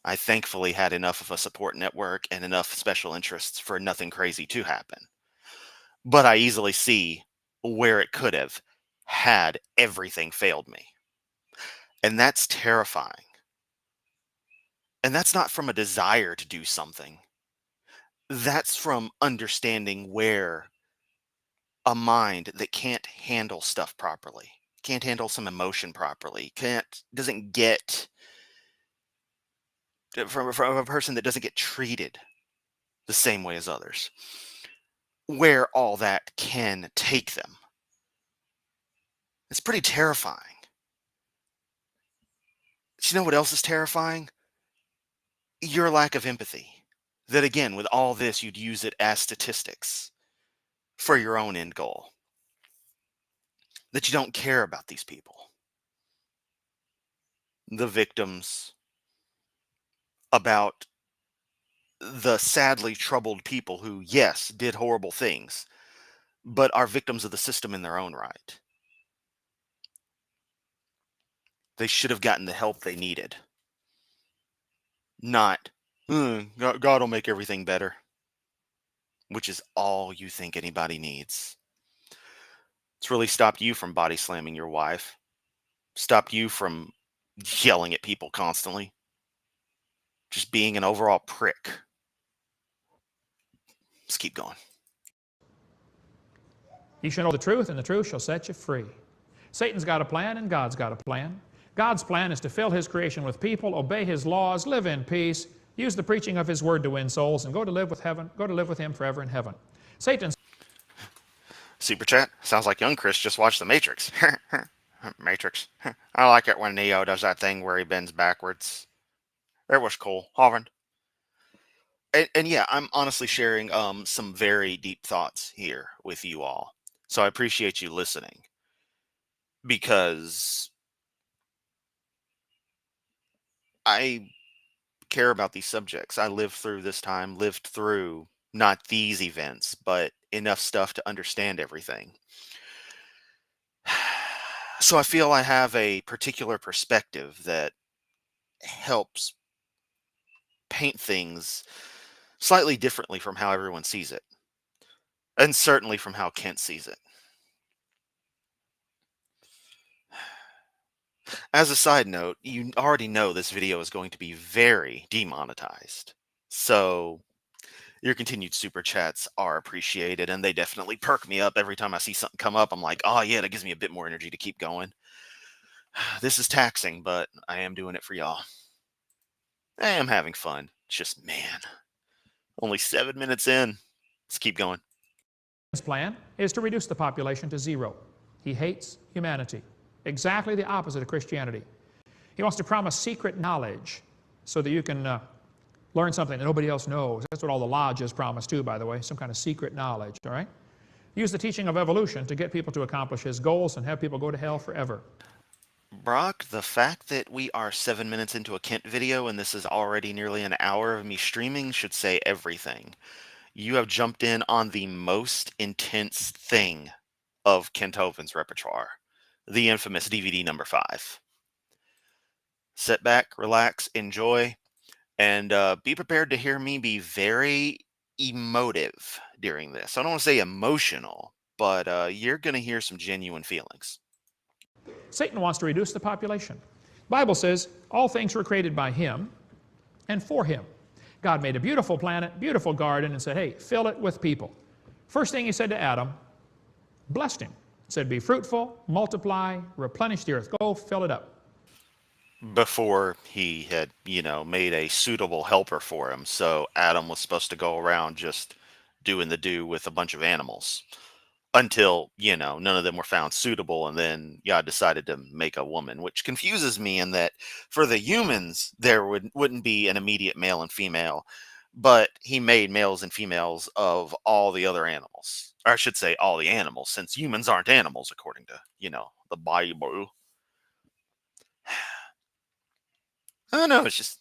[SPEAKER 1] I thankfully had enough of a support network and enough special interests for nothing crazy to happen. But I easily see where it could have had everything failed me. And that's terrifying. And that's not from a desire to do something. That's from understanding where a mind that can't handle stuff properly, can't handle some emotion properly, doesn't get from a person that doesn't get treated the same way as others, where all that can take them. It's pretty terrifying. But you know what else is terrifying? Your lack of empathy. That again, with all this, you'd use it as statistics for your own end goal. That you don't care about these people, the victims, about the sadly troubled people who, yes, did horrible things, but are victims of the system in their own right. They should have gotten the help they needed. Not, God will make everything better, which is all you think anybody needs. It's really stopped you from body slamming your wife, stopped you from yelling at people constantly, just being an overall prick. Let's keep going.
[SPEAKER 3] You shall know the truth, and the truth shall set you free. Satan's got a plan, and God's got a plan. God's plan is to fill his creation with people, obey his laws, live in peace, use the preaching of his word to win souls, and go to live with him forever in heaven. Satan's
[SPEAKER 1] Super chat. Sounds like young Chris just watched The Matrix. Matrix. I like it when Neo does that thing where he bends backwards. It was cool. Hovind. And yeah, I'm honestly sharing some very deep thoughts here with you all. So I appreciate you listening because I care about these subjects. I lived through this time, lived through not these events, but enough stuff to understand everything. So I feel I have a particular perspective that helps paint things slightly differently from how everyone sees it, and certainly from how Kent sees it. As a side note, you already know this video is going to be very demonetized. So your continued super chats are appreciated, and they definitely perk me up every time I see something come up. I'm like, oh yeah, that gives me a bit more energy to keep going. This is taxing, but I am doing it for y'all. I am having fun. It's just, man, only 7 minutes in. Let's keep going.
[SPEAKER 3] His plan is to reduce the population to zero. He hates humanity. Exactly the opposite of Christianity. He wants to promise secret knowledge so that you can learn something that nobody else knows. That's what all the lodges promise too, by the way, some kind of secret knowledge, all right? Use the teaching of evolution to get people to accomplish his goals and have people go to hell forever.
[SPEAKER 1] Brock, the fact that we are 7 minutes into a Kent video and this is already nearly an hour of me streaming should say everything. You have jumped in on the most intense thing of Kent Hovind's repertoire, the infamous DVD number 5. Sit back, relax, enjoy, and be prepared to hear me be very emotive during this. I don't want to say emotional, but you're going to hear some genuine feelings.
[SPEAKER 3] Satan wants to reduce the population. The Bible says all things were created by him and for him. God made a beautiful planet, beautiful garden, and said, hey, fill it with people. First thing he said to Adam, blessed him. He said, be fruitful, multiply, replenish the earth. Go fill it up.
[SPEAKER 1] Before he had, made a suitable helper for him. So Adam was supposed to go around just doing the do with a bunch of animals until, none of them were found suitable. And then God decided to make a woman, which confuses me in that for the humans, there wouldn't be an immediate male and female, but he made males and females of all the other animals. Or I should say all the animals, since humans aren't animals, according to, the Bible. I don't know, it's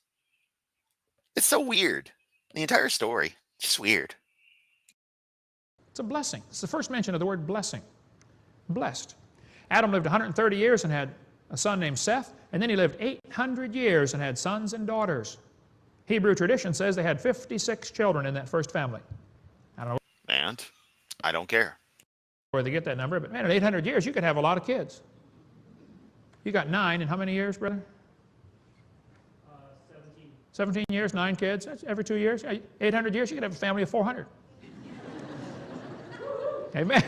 [SPEAKER 1] so weird. The entire story, just weird.
[SPEAKER 3] It's a blessing. It's the first mention of the word blessing. Blessed. Adam lived 130 years and had a son named Seth, and then he lived 800 years and had sons and daughters. Hebrew tradition says they had 56 children in that first family. I don't know
[SPEAKER 1] And I don't care.
[SPEAKER 3] where they get that number, but man, in 800 years, you could have a lot of kids. You got 9 in how many years, brother? 17 years, 9 kids. That's every 2 years. 800 years, you could have a family of 400. Amen.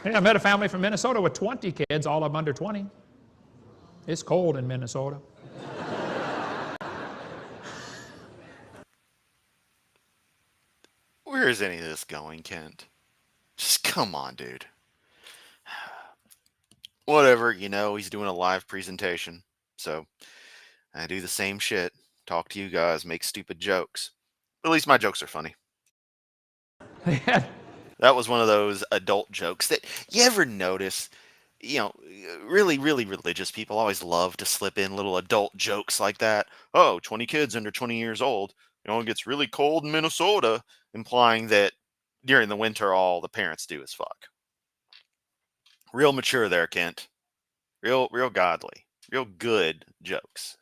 [SPEAKER 3] Hey, I met a family from Minnesota with 20 kids, all of them under 20. It's cold in Minnesota.
[SPEAKER 1] Where is any of this going, Kent? Just come on, dude. Whatever, he's doing a live presentation. So I do the same shit. Talk to you guys, make stupid jokes. At least my jokes are funny. That was one of those adult jokes that you ever notice, really, really religious people always love to slip in little adult jokes like that. Oh, 20 kids under 20 years old. It gets really cold in Minnesota, implying that during the winter, all the parents do is fuck. Real mature there, Kent. Real godly. Real good jokes.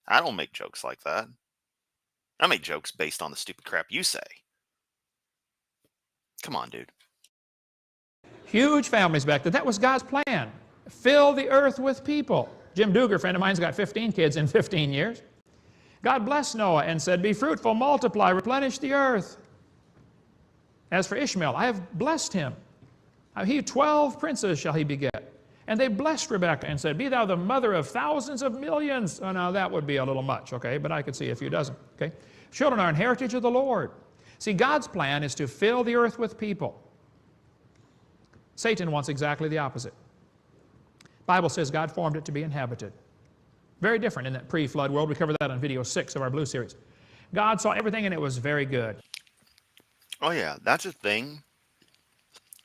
[SPEAKER 1] I don't make jokes like that. I make jokes based on the stupid crap you say. Come on, dude.
[SPEAKER 3] Huge families back then. That was God's plan. Fill the earth with people. Jim Duger, a friend of mine's got 15 kids in 15 years. God blessed Noah and said, be fruitful, multiply, replenish the earth. As for Ishmael, I have blessed him. 12 princes shall he beget. And they blessed Rebekah and said, be thou the mother of thousands of millions. Oh, now that would be a little much, okay? But I could see a few dozen, okay? Children are an heritage of the Lord. See, God's plan is to fill the earth with people. Satan wants exactly the opposite. The Bible says God formed it to be inhabited. Very different in that pre-flood world. We covered that on video 6 of our Blue series. God saw everything and it was very good.
[SPEAKER 1] Oh yeah, that's a thing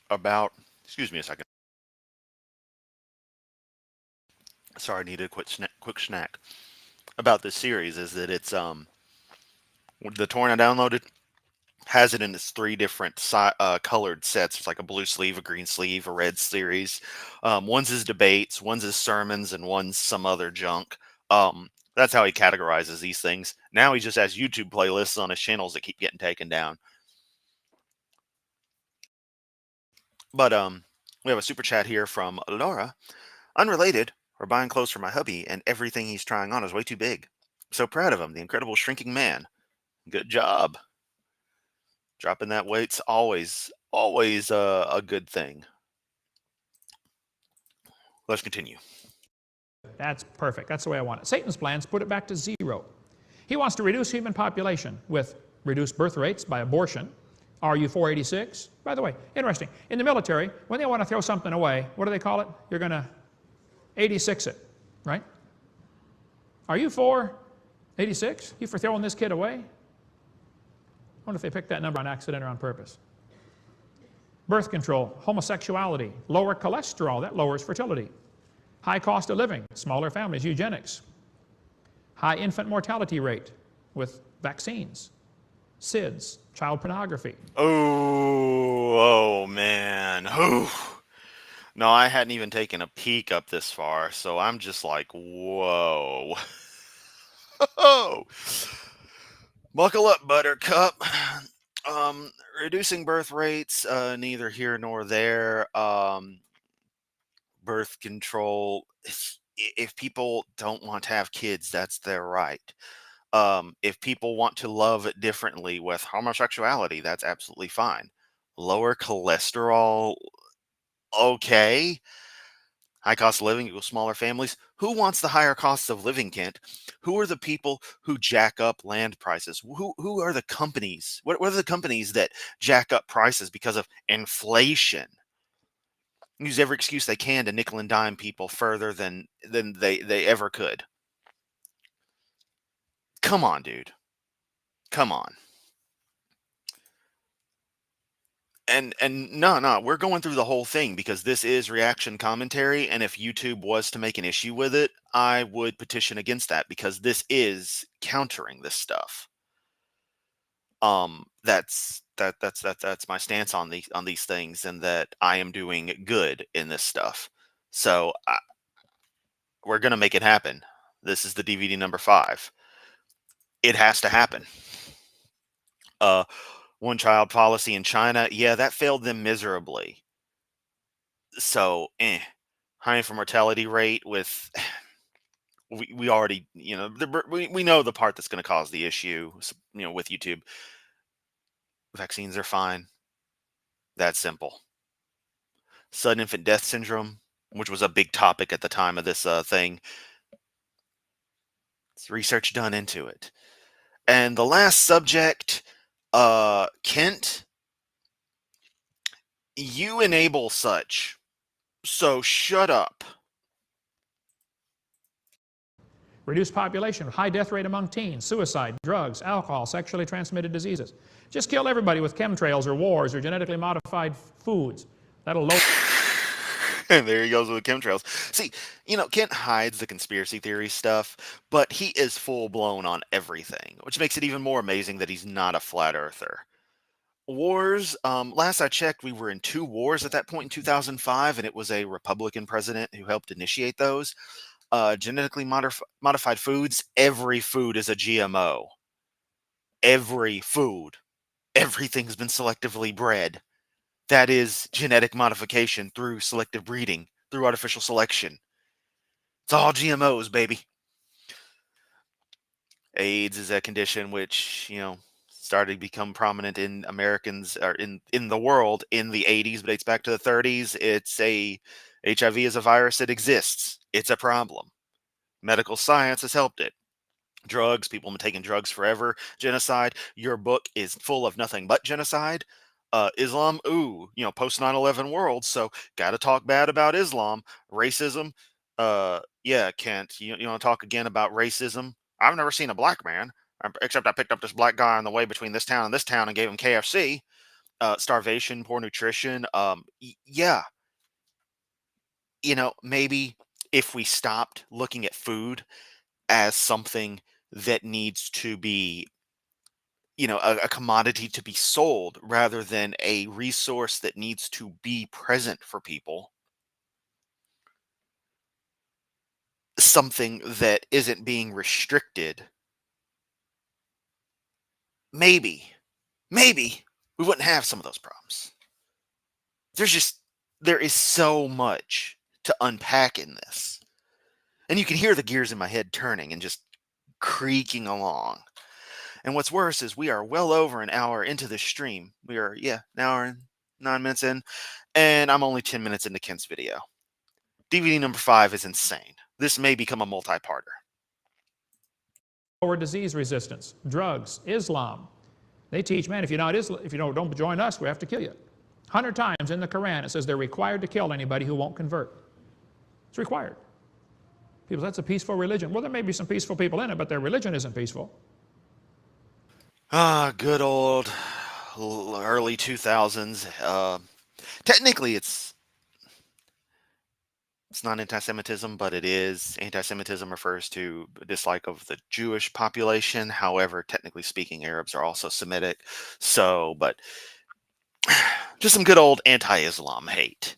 [SPEAKER 1] about. Excuse me a second. Sorry, I needed a quick snack. About this series is that it's the torn I downloaded has it in its three different colored sets. It's like a blue sleeve, a green sleeve, a red series. One's his debates, one's his sermons, and one's some other junk. That's how he categorizes these things. Now he just has YouTube playlists on his channels that keep getting taken down. But we have a super chat here from Laura. Unrelated, we're buying clothes for my hubby, and everything he's trying on is way too big. So proud of him, the incredible shrinking man. Good job. Dropping that weight's always a good thing. Let's continue.
[SPEAKER 3] That's perfect. That's the way I want it. Satan's plans put it back to 0. He wants to reduce human population with reduced birth rates by abortion. RU 486. By the way, interesting. In the military, when they want to throw something away, what do they call it? You're going to 86 it, right? Are you 486? You for throwing this kid away? I wonder if they picked that number on accident or on purpose. Birth control, homosexuality, lower cholesterol, that lowers fertility. High cost of living, smaller families, eugenics. High infant mortality rate with vaccines. SIDS, child pornography.
[SPEAKER 1] Oh man. Ooh. No, I hadn't even taken a peek up this far, so I'm just like, whoa. Oh. Buckle up, Buttercup. Reducing birth rates, neither here nor there. Birth control. If people don't want to have kids, that's their right. If people want to love differently with homosexuality, that's absolutely fine. Lower cholesterol, okay. High cost of living equals smaller families. Who wants the higher costs of living, Kent? Who are the people who jack up land prices? Who are the companies? What are the companies that jack up prices because of inflation? Use every excuse they can to nickel and dime people further than they ever could. Come on, dude. Come on. And no, we're going through the whole thing because this is reaction commentary, and if YouTube was to make an issue with it, I would petition against that because this is countering this stuff. That's my stance on these things, and that I am doing good in this stuff. So we're gonna make it happen. This is the DVD number 5. It has to happen. One child policy in China, yeah, that failed them miserably. So, high infant mortality rate with we already, we know the part that's going to cause the issue, with YouTube. Vaccines are fine. That's simple. Sudden infant death syndrome, which was a big topic at the time of this thing. It's research done into it. And the last subject, Kent, you enable such. So shut up.
[SPEAKER 3] Reduced population, high death rate among teens, suicide, drugs, alcohol, sexually transmitted diseases. Just kill everybody with chemtrails or wars or genetically modified foods. That'll lower.
[SPEAKER 1] And there he goes with the chemtrails. See, Kent hides the conspiracy theory stuff, but he is full blown on everything, which makes it even more amazing that he's not a flat earther. Wars, last I checked, we were in 2 wars at that point in 2005, and it was a Republican president who helped initiate those. Genetically modified foods, every food is a GMO. Every food. Everything's been selectively bred. That is genetic modification through selective breeding, through artificial selection. It's all GMOs, baby. AIDS is a condition which, started to become prominent in Americans, or in the world in the 80s, but dates back to the 30s. HIV is a virus that exists. It's a problem. Medical science has helped it. Drugs, people have been taking drugs forever. Genocide, your book is full of nothing but genocide. Islam, post 9/11 world, so gotta talk bad about Islam. Racism, yeah, Kent, you want to talk again about racism? I've never seen a black man. except I picked up this black guy on the way between this town and this town and gave him KFC. Starvation, poor nutrition. Yeah, maybe if we stopped looking at food as something that needs to be, a commodity to be sold rather than a resource that needs to be present for people, something that isn't being restricted, maybe we wouldn't have some of those problems. There is so much to unpack in this. And you can hear the gears in my head turning and just creaking along. And what's worse is we are well over an hour into this stream. We are, an hour and 9 minutes in, and I'm only 10 minutes into Kent's video. DVD number 5 is insane. This may become a multi-parter.
[SPEAKER 3] Lower disease resistance, drugs, Islam. They teach, man, if you don't join us, we have to kill you. 100 times in the Quran it says they're required to kill anybody who won't convert. It's required. People say, that's a peaceful religion. Well, there may be some peaceful people in it, but their religion isn't peaceful.
[SPEAKER 1] Good old early 2000s. Technically, it's not anti-Semitism, but it is. Anti-Semitism refers to dislike of the Jewish population. However, technically speaking, Arabs are also Semitic. So, but just some good old anti-Islam hate.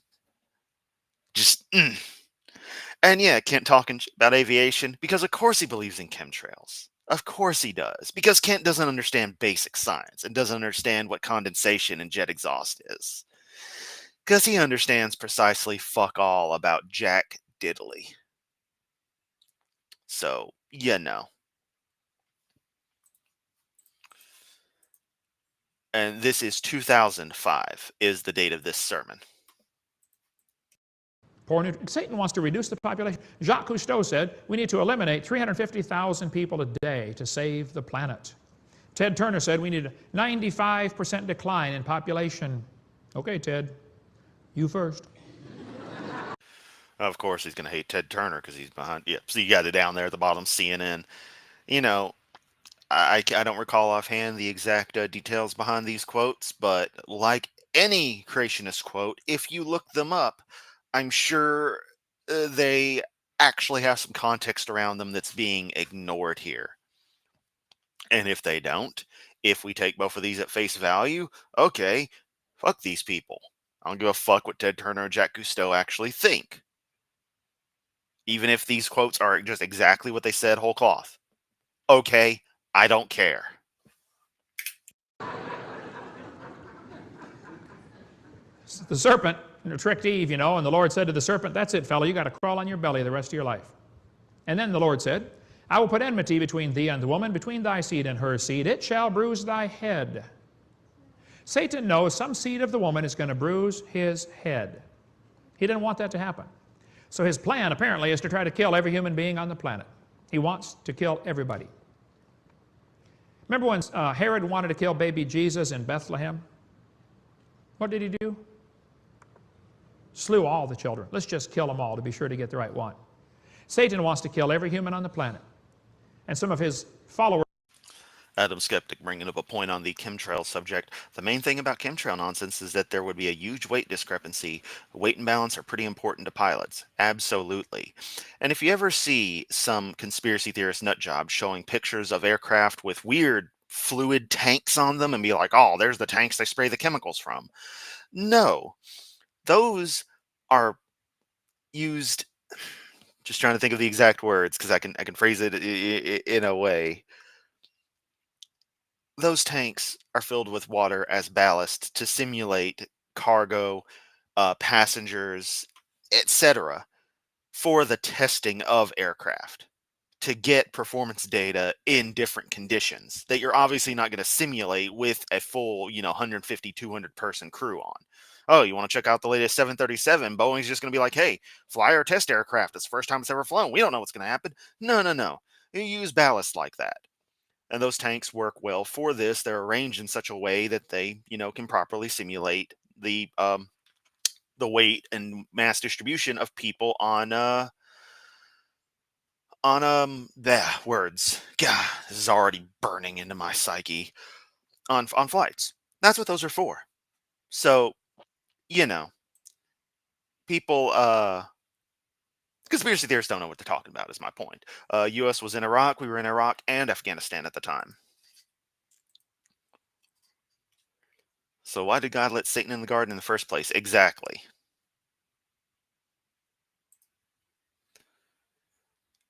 [SPEAKER 1] And yeah, Kent talking about aviation because of course he believes in chemtrails. Of course he does. Because Kent doesn't understand basic science and doesn't understand what condensation and jet exhaust is. Because he understands precisely fuck all about Jack Diddley. So, And this is 2005 is the date of this sermon.
[SPEAKER 3] Satan wants to reduce the population. Jacques Cousteau said we need to eliminate 350,000 people a day to save the planet. Ted Turner said we need a 95% decline in population. Okay, Ted, you first.
[SPEAKER 1] Of course, he's going to hate Ted Turner because he's behind. Yeah, so you got it down there at the bottom, CNN. I don't recall offhand the exact details behind these quotes, but like any creationist quote, if you look them up, I'm sure they actually have some context around them that's being ignored here. And if they don't, if we take both of these at face value, okay, fuck these people. I don't give a fuck what Ted Turner or Jack Cousteau actually think. Even if these quotes are just exactly what they said whole cloth. Okay, I don't care.
[SPEAKER 3] The serpent tricked Eve, and the Lord said to the serpent, that's it, fella, you got to crawl on your belly the rest of your life. And then the Lord said, I will put enmity between thee and the woman, between thy seed and her seed. It shall bruise thy head. Satan knows some seed of the woman is going to bruise his head. He didn't want that to happen. So his plan, apparently, is to try to kill every human being on the planet. He wants to kill everybody. Remember when Herod wanted to kill baby Jesus in Bethlehem? What did he do? Slew all the children. Let's just kill them all to be sure to get the right one. Satan wants to kill every human on the planet. And some of his followers...
[SPEAKER 1] Adam Skeptic bringing up a point on the chemtrail subject. The main thing about chemtrail nonsense is that there would be a huge weight discrepancy. Weight and balance are pretty important to pilots. Absolutely. And if you ever see some conspiracy theorist nut job showing pictures of aircraft with weird fluid tanks on them and be like, oh, there's the tanks they spray the chemicals from. No. Those are used... Just trying to think of the exact words because I can phrase it in a way. Those tanks are filled with water as ballast to simulate cargo, passengers, etc. for the testing of aircraft to get performance data in different conditions that you're obviously not going to simulate with a full, 150, 200 person crew on. Oh, you want to check out the latest 737? Boeing's just going to be like, hey, fly our test aircraft. It's the first time it's ever flown. We don't know what's going to happen. No. You use ballast like that. And those tanks work well for this. They're arranged in such a way that they, can properly simulate the weight and mass distribution of people on On words. God, this is already burning into my psyche. On flights. That's what those are for. So, you know, people conspiracy theorists don't know what they're talking about, is my point. US was in Iraq, we were in Iraq and Afghanistan at the time. So why did God let Satan in the garden in the first place? Exactly.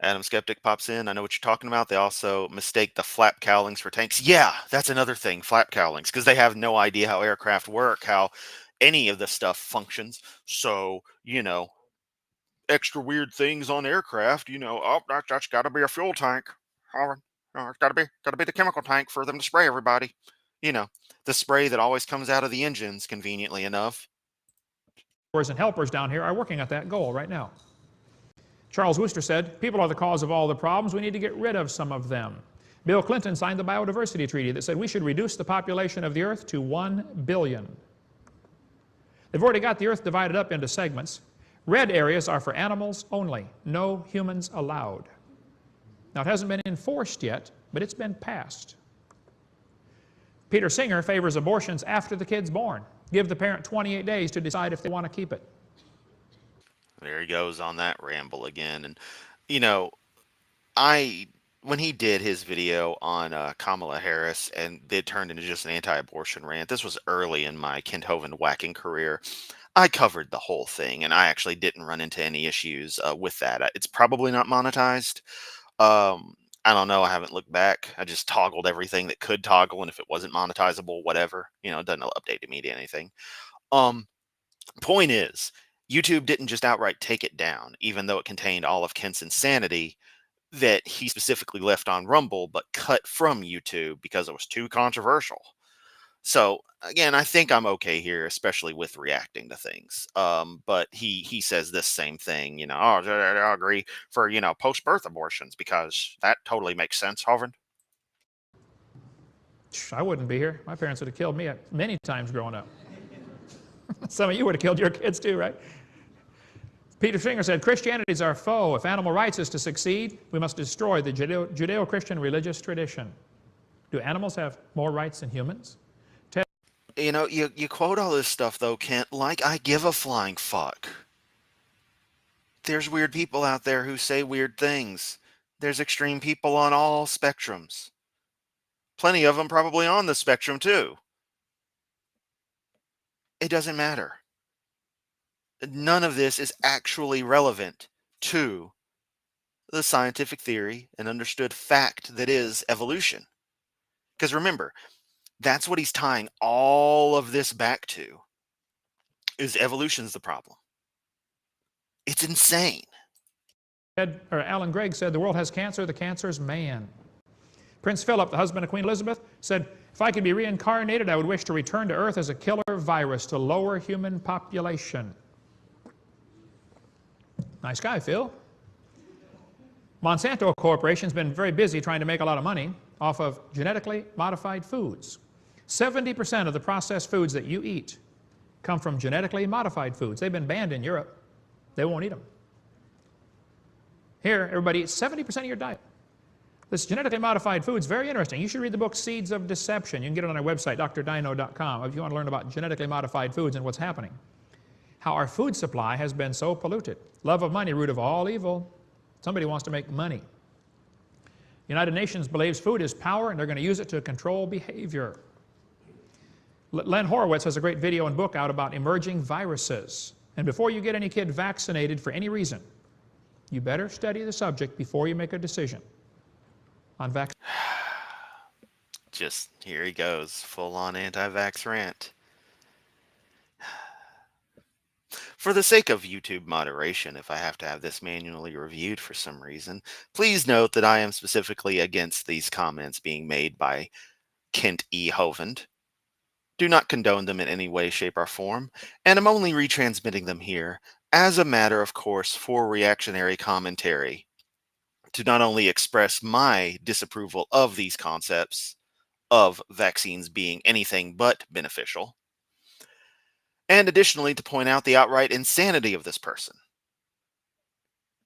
[SPEAKER 1] Adam Skeptic pops in. I know what you're talking about. They also mistake the flap cowlings for tanks. Yeah, that's another thing, flap cowlings, because they have no idea how aircraft work, how any of this stuff functions. So, extra weird things on aircraft, oh, that's got to be a fuel tank. Oh, it's got to be the chemical tank for them to spray everybody. The spray that always comes out of the engines, conveniently enough.
[SPEAKER 3] And helpers down here are working at that goal right now. Charles Worcester said, people are the cause of all the problems. We need to get rid of some of them. Bill Clinton signed the biodiversity treaty that said we should reduce the population of the earth to 1 billion. They've already got the earth divided up into segments. Red areas are for animals only, no humans allowed. Now, it hasn't been enforced yet, but it's been passed. Peter Singer favors abortions after the kid's born. Give the parent 28 days to decide if they want to keep it.
[SPEAKER 1] There he goes on that ramble again. And, when he did his video on Kamala Harris and it turned into just an anti-abortion rant, this was early in my Kent Hovind whacking career. I covered the whole thing, and I actually didn't run into any issues with that. It's probably not monetized. I don't know. I haven't looked back. I just toggled everything that could toggle, and if it wasn't monetizable, whatever. It doesn't update immediately anything. Point is, YouTube didn't just outright take it down, even though it contained all of Kent's insanity that he specifically left on Rumble, but cut from YouTube because it was too controversial. So again, I think I'm okay here, especially with reacting to things. But he says this same thing, oh, I agree for, post-birth abortions because that totally makes sense, Hovind.
[SPEAKER 3] I wouldn't be here. My parents would have killed me many times growing up. Some of you would have killed your kids too, right? Peter Singer said, Christianity is our foe. If animal rights is to succeed, we must destroy the Judeo-Christian religious tradition. Do animals have more rights than humans?
[SPEAKER 1] You quote all this stuff, though, Kent, like I give a flying fuck. There's weird people out there who say weird things. There's extreme people on all spectrums. Plenty of them probably on the spectrum, too. It doesn't matter. None of this is actually relevant to the scientific theory and understood fact that is evolution. Because remember, that's what he's tying all of this back to, is evolution's the problem. It's insane.
[SPEAKER 3] Alan Gregg said, the world has cancer, the cancer is man. Prince Philip, the husband of Queen Elizabeth, said, if I could be reincarnated, I would wish to return to Earth as a killer virus to lower human population. Nice guy, Phil. Monsanto Corporation has been very busy trying to make a lot of money off of genetically modified foods. 70% of the processed foods that you eat come from genetically modified foods. They've been banned in Europe. They won't eat them. Here, everybody eats 70% of your diet. This genetically modified food is very interesting. You should read the book Seeds of Deception. You can get it on our website, drdino.com, if you want to learn about genetically modified foods and what's happening. How our food supply has been so polluted. Love of money, root of all evil. Somebody wants to make money. United Nations believes food is power, and they're going to use it to control behavior. Len Horowitz has a great video and book out about emerging viruses. And before you get any kid vaccinated for any reason, you better study the subject before you make a decision on vaccine.
[SPEAKER 1] Just here he goes, full-on anti-vax rant. For the sake of YouTube moderation, if I have to have this manually reviewed for some reason, please note that I am specifically against these comments being made by Kent E. Hovind. Do not condone them in any way, shape, or form, and I'm only retransmitting them here as a matter of course for reactionary commentary to not only express my disapproval of these concepts of vaccines being anything but beneficial, and additionally to point out the outright insanity of this person.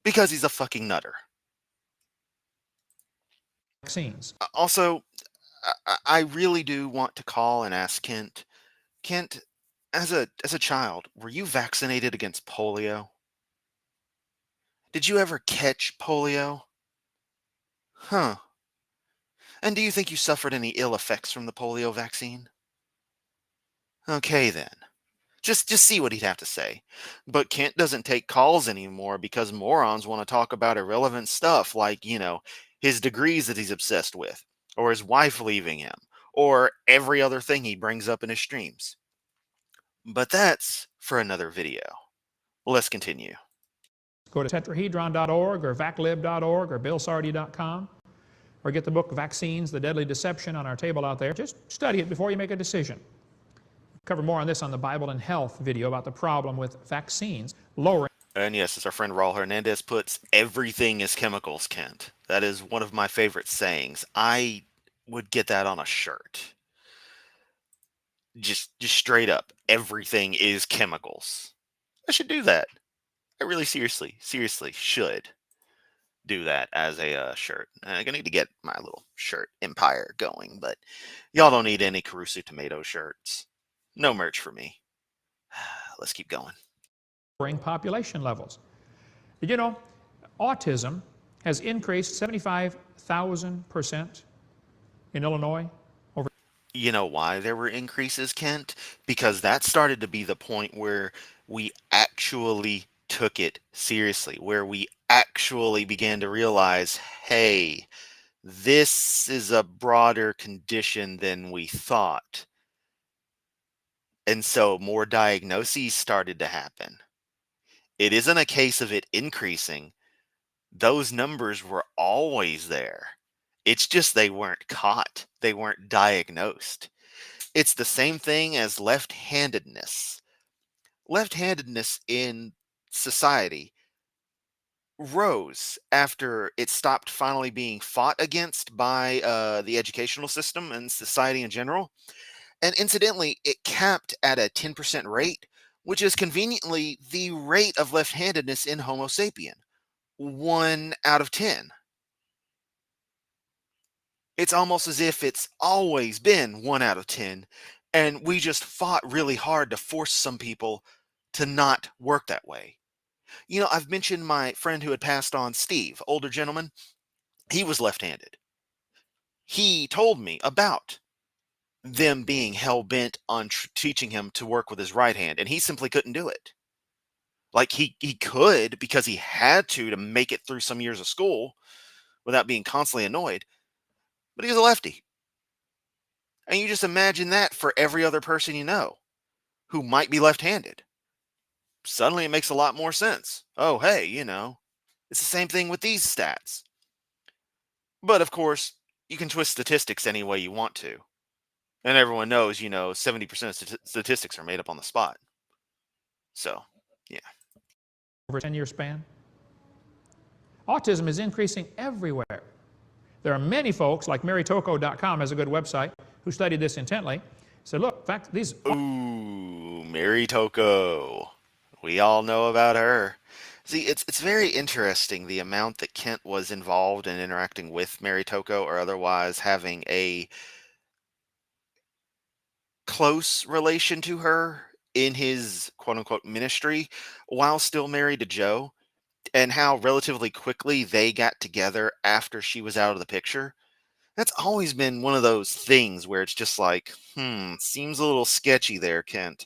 [SPEAKER 1] Because he's a fucking nutter.
[SPEAKER 3] vaccines.
[SPEAKER 1] Also, I really do want to call and ask Kent. Kent, as a child, were you vaccinated against polio? Did you ever catch polio? Huh. And do you think you suffered any ill effects from the polio vaccine? Okay then. Just see what he'd have to say. But Kent doesn't take calls anymore because morons want to talk about irrelevant stuff like, his degrees that he's obsessed with, or his wife leaving him, or every other thing he brings up in his streams. But that's for another video. Let's continue.
[SPEAKER 3] Go to tetrahedron.org or vaclib.org or billsardi.com or get the book Vaccines, The Deadly Deception on our table out there. Just study it before you make a decision. Cover more on this on the Bible and Health video about the problem with vaccines lowering.
[SPEAKER 1] And yes, as our friend Raul Hernandez puts, everything is chemicals, Kent. That is one of my favorite sayings. I would get that on a shirt. Just straight up, everything is chemicals. I should do that. I really seriously should do that as a shirt. I'm gonna need to get my little shirt empire going, but y'all don't need any Caruso Tomato shirts. No merch for me. Let's keep going.
[SPEAKER 3] Population levels. Did you know autism has increased 75,000% in Illinois over?
[SPEAKER 1] You know why there were increases, Kent? Because that started to be the point where we actually took it seriously, where we actually began to realize, hey, this is a broader condition than we thought. And so more diagnoses started to happen. It isn't a case of it increasing. Those numbers were always there. It's just they weren't caught. They weren't diagnosed. It's the same thing as left-handedness. Left-handedness in society rose after it stopped finally being fought against by the educational system and society in general. And incidentally, it capped at a 10% rate, which is conveniently the rate of left-handedness in Homo sapien. 1 out of 10. It's almost as if it's always been 1 out of 10, and we just fought really hard to force some people to not work that way. I've mentioned my friend who had passed on, Steve, older gentleman. He was left-handed. He told me about them being hell-bent on teaching him to work with his right hand, and he simply couldn't do it. Like, he could because he had to make it through some years of school without being constantly annoyed, but he was a lefty. And you just imagine that for every other person you know who might be left-handed. Suddenly it makes a lot more sense. Oh, hey, it's the same thing with these stats. But of course, you can twist statistics any way you want to. And everyone knows, 70% of statistics are made up on the spot. So, yeah.
[SPEAKER 3] Over a 10-year span. Autism is increasing everywhere. There are many folks, like marytoko.com has a good website, who studied this intently. Said, look, in fact, these...
[SPEAKER 1] Ooh, Mary Toko. We all know about her. See, it's very interesting the amount that Kent was involved in interacting with Mary Toko or otherwise having a close relation to her in his quote-unquote ministry while still married to Joe, and how relatively quickly they got together after she was out of the picture. That's always been one of those things where it's just like, seems a little sketchy there, Kent.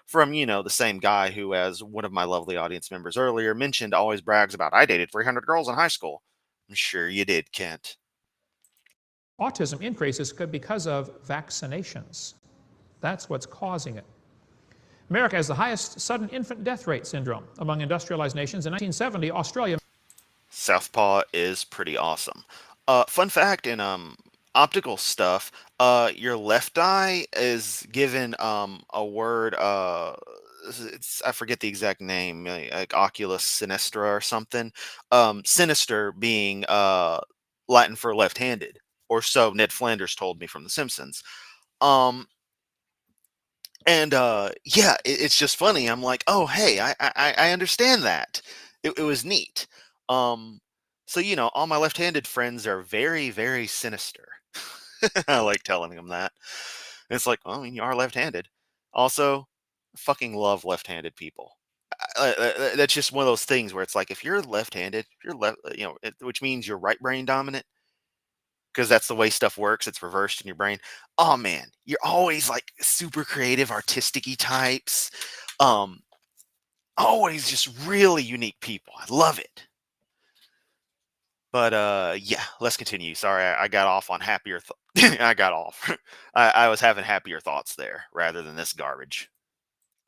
[SPEAKER 1] From, the same guy who, as one of my lovely audience members earlier mentioned, always brags about, I dated 300 girls in high school. I'm sure you did, Kent.
[SPEAKER 3] Autism increases because of vaccinations. That's what's causing it. America has the highest sudden infant death rate syndrome among industrialized nations. In 1970, Australia...
[SPEAKER 1] Southpaw is pretty awesome. Fun fact in optical stuff, your left eye is given a word, I forget the exact name, like oculus sinistra or something. Sinister being Latin for left-handed, or so Ned Flanders told me from The Simpsons. And yeah, it's just funny. I'm like, oh hey, I understand that. It was neat. So, all my left-handed friends are very, very sinister. I like telling them that. It's like, well, I mean, you are left-handed. Also, I fucking love left-handed people. That's just one of those things where it's like, if you're left-handed, if you're left, which means you're right brain dominant, because that's the way stuff works. It's reversed in your brain. Oh man, you're always like super creative, artistic-y types. Um, Always just really unique people. I love it. But yeah, let's continue. Sorry, I got off on happier. I got off. I was having happier thoughts there rather than this garbage.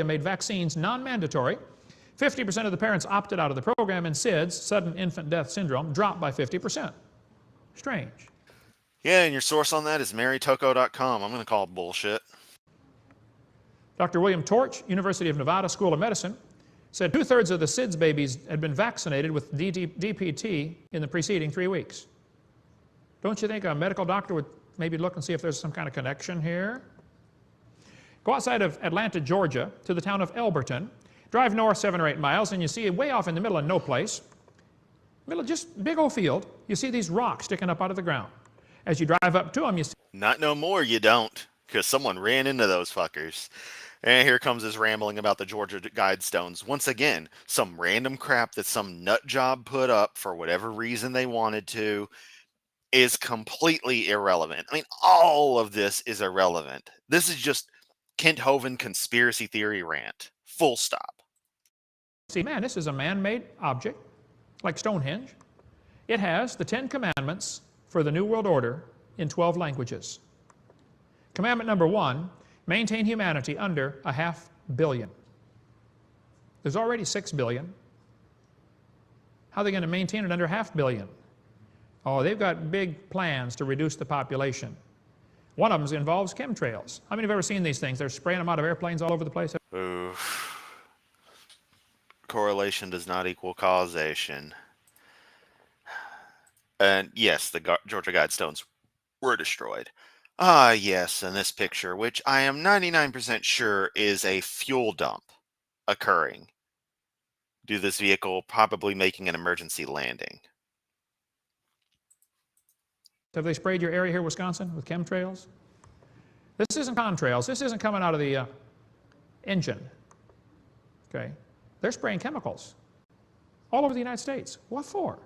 [SPEAKER 3] Made vaccines non-mandatory. 50% of the parents opted out of the program, and SIDS, sudden infant death syndrome, dropped by 50%. Strange.
[SPEAKER 1] Yeah, and your source on that is marytoko.com. I'm going to call it bullshit.
[SPEAKER 3] Dr. William Torch, University of Nevada School of Medicine, said 2/3 of the SIDS babies had been vaccinated with DPT in the preceding 3 weeks. Don't you think a medical doctor would maybe look and see if there's some kind of connection here? Go outside of Atlanta, Georgia, to the town of Elberton. Drive north 7 or 8 miles, and you see way off in the middle of no place, middle of just big old field, you see these rocks sticking up out of the ground. As you drive up to them, you see...
[SPEAKER 1] Not no more, you don't, because someone ran into those fuckers. And here comes his rambling about the Georgia Guidestones. Once again, some random crap that some nut job put up for whatever reason they wanted to is completely irrelevant. I mean, all of this is irrelevant. This is just Kent Hovind conspiracy theory rant. Full stop.
[SPEAKER 3] See, man, this is a man-made object, like Stonehenge. It has the 10 commandments for the New World Order in 12 languages. Commandment number 1, maintain humanity under 500 million. There's already 6 billion. How are they going to maintain it under 500 million? Oh, they've got big plans to reduce the population. One of them involves chemtrails. How many have ever seen these things? They're spraying them out of airplanes all over the place.
[SPEAKER 1] Oof. Correlation does not equal causation. And yes, the Georgia Guidestones were destroyed. Ah, yes, in this picture, which I am 99% sure is a fuel dump occurring due to this vehicle probably making an emergency landing.
[SPEAKER 3] Have they sprayed your area here, Wisconsin, with chemtrails? This isn't contrails. This isn't coming out of the engine. Okay? They're spraying chemicals all over the United States. What for?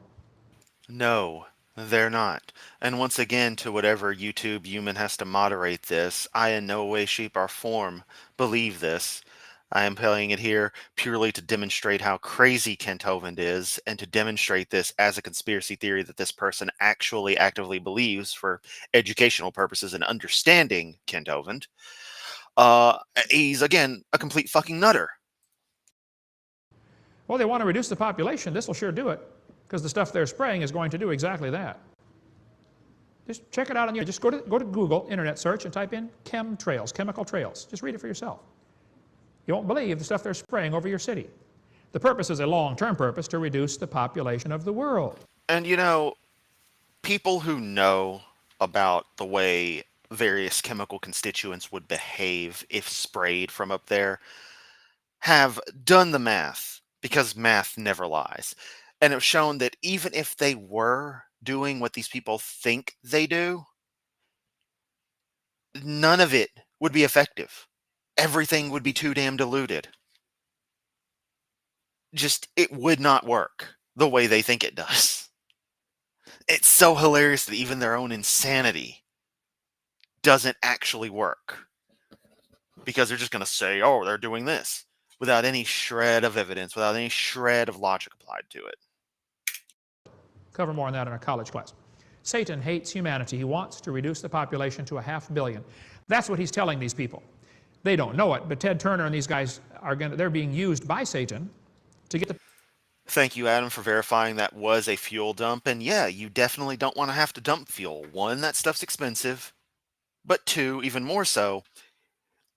[SPEAKER 1] No, they're not. And once again, to whatever YouTube human has to moderate this, I in no way, shape, or form believe this. I am playing it here purely to demonstrate how crazy Kent Hovind is, and to demonstrate this as a conspiracy theory that this person actually actively believes for educational purposes and understanding Kent Hovind. He's, again, a complete fucking nutter.
[SPEAKER 3] Well, they want to reduce the population. This will sure do it, because the stuff they're spraying is going to do exactly that. Just check it out on your... Just go to Google, internet search, and type in chemtrails, chemical trails. Just read it for yourself. You won't believe the stuff they're spraying over your city. The purpose is a long-term purpose to reduce the population of the world.
[SPEAKER 1] And people who know about the way various chemical constituents would behave if sprayed from up there have done the math, because math never lies. And it's shown that even if they were doing what these people think they do, none of it would be effective. Everything would be too damn diluted. It would not work the way they think it does. It's so hilarious that even their own insanity doesn't actually work. Because they're just going to say, oh, they're doing this, without any shred of evidence, without any shred of logic applied to it.
[SPEAKER 3] Cover more on that in our college class. Satan hates humanity. He wants to reduce the population to 500 million. That's what he's telling these people. They don't know it, but Ted Turner and these guys they're being used by Satan to get the...
[SPEAKER 1] Thank you, Adam, for verifying that was a fuel dump. And yeah, you definitely don't want to have to dump fuel. 1, that stuff's expensive. But 2, even more so,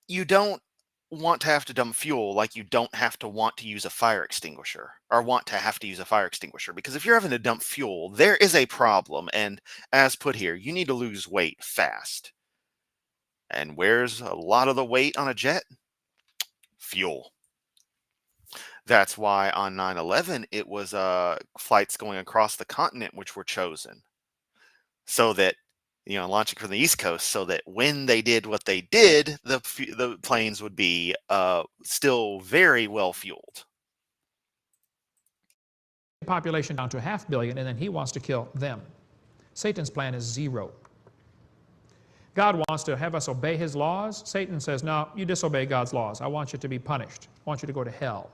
[SPEAKER 1] you don't want to have to dump fuel like you don't have to want to use a fire extinguisher, or want to have to use a fire extinguisher. Because if you're having to dump fuel, there is a problem. And as put here, you need to lose weight fast. And where's a lot of the weight on a jet? Fuel. That's why on 9/11 it was flights going across the continent which were chosen, so that launching from the East Coast, so that when they did what they did, the planes would be still very well fueled.
[SPEAKER 3] Population down to 500 million, and then he wants to kill them. Satan's plan is 0. God wants to have us obey his laws. Satan says, no, you disobey God's laws. I want you to be punished. I want you to go to hell.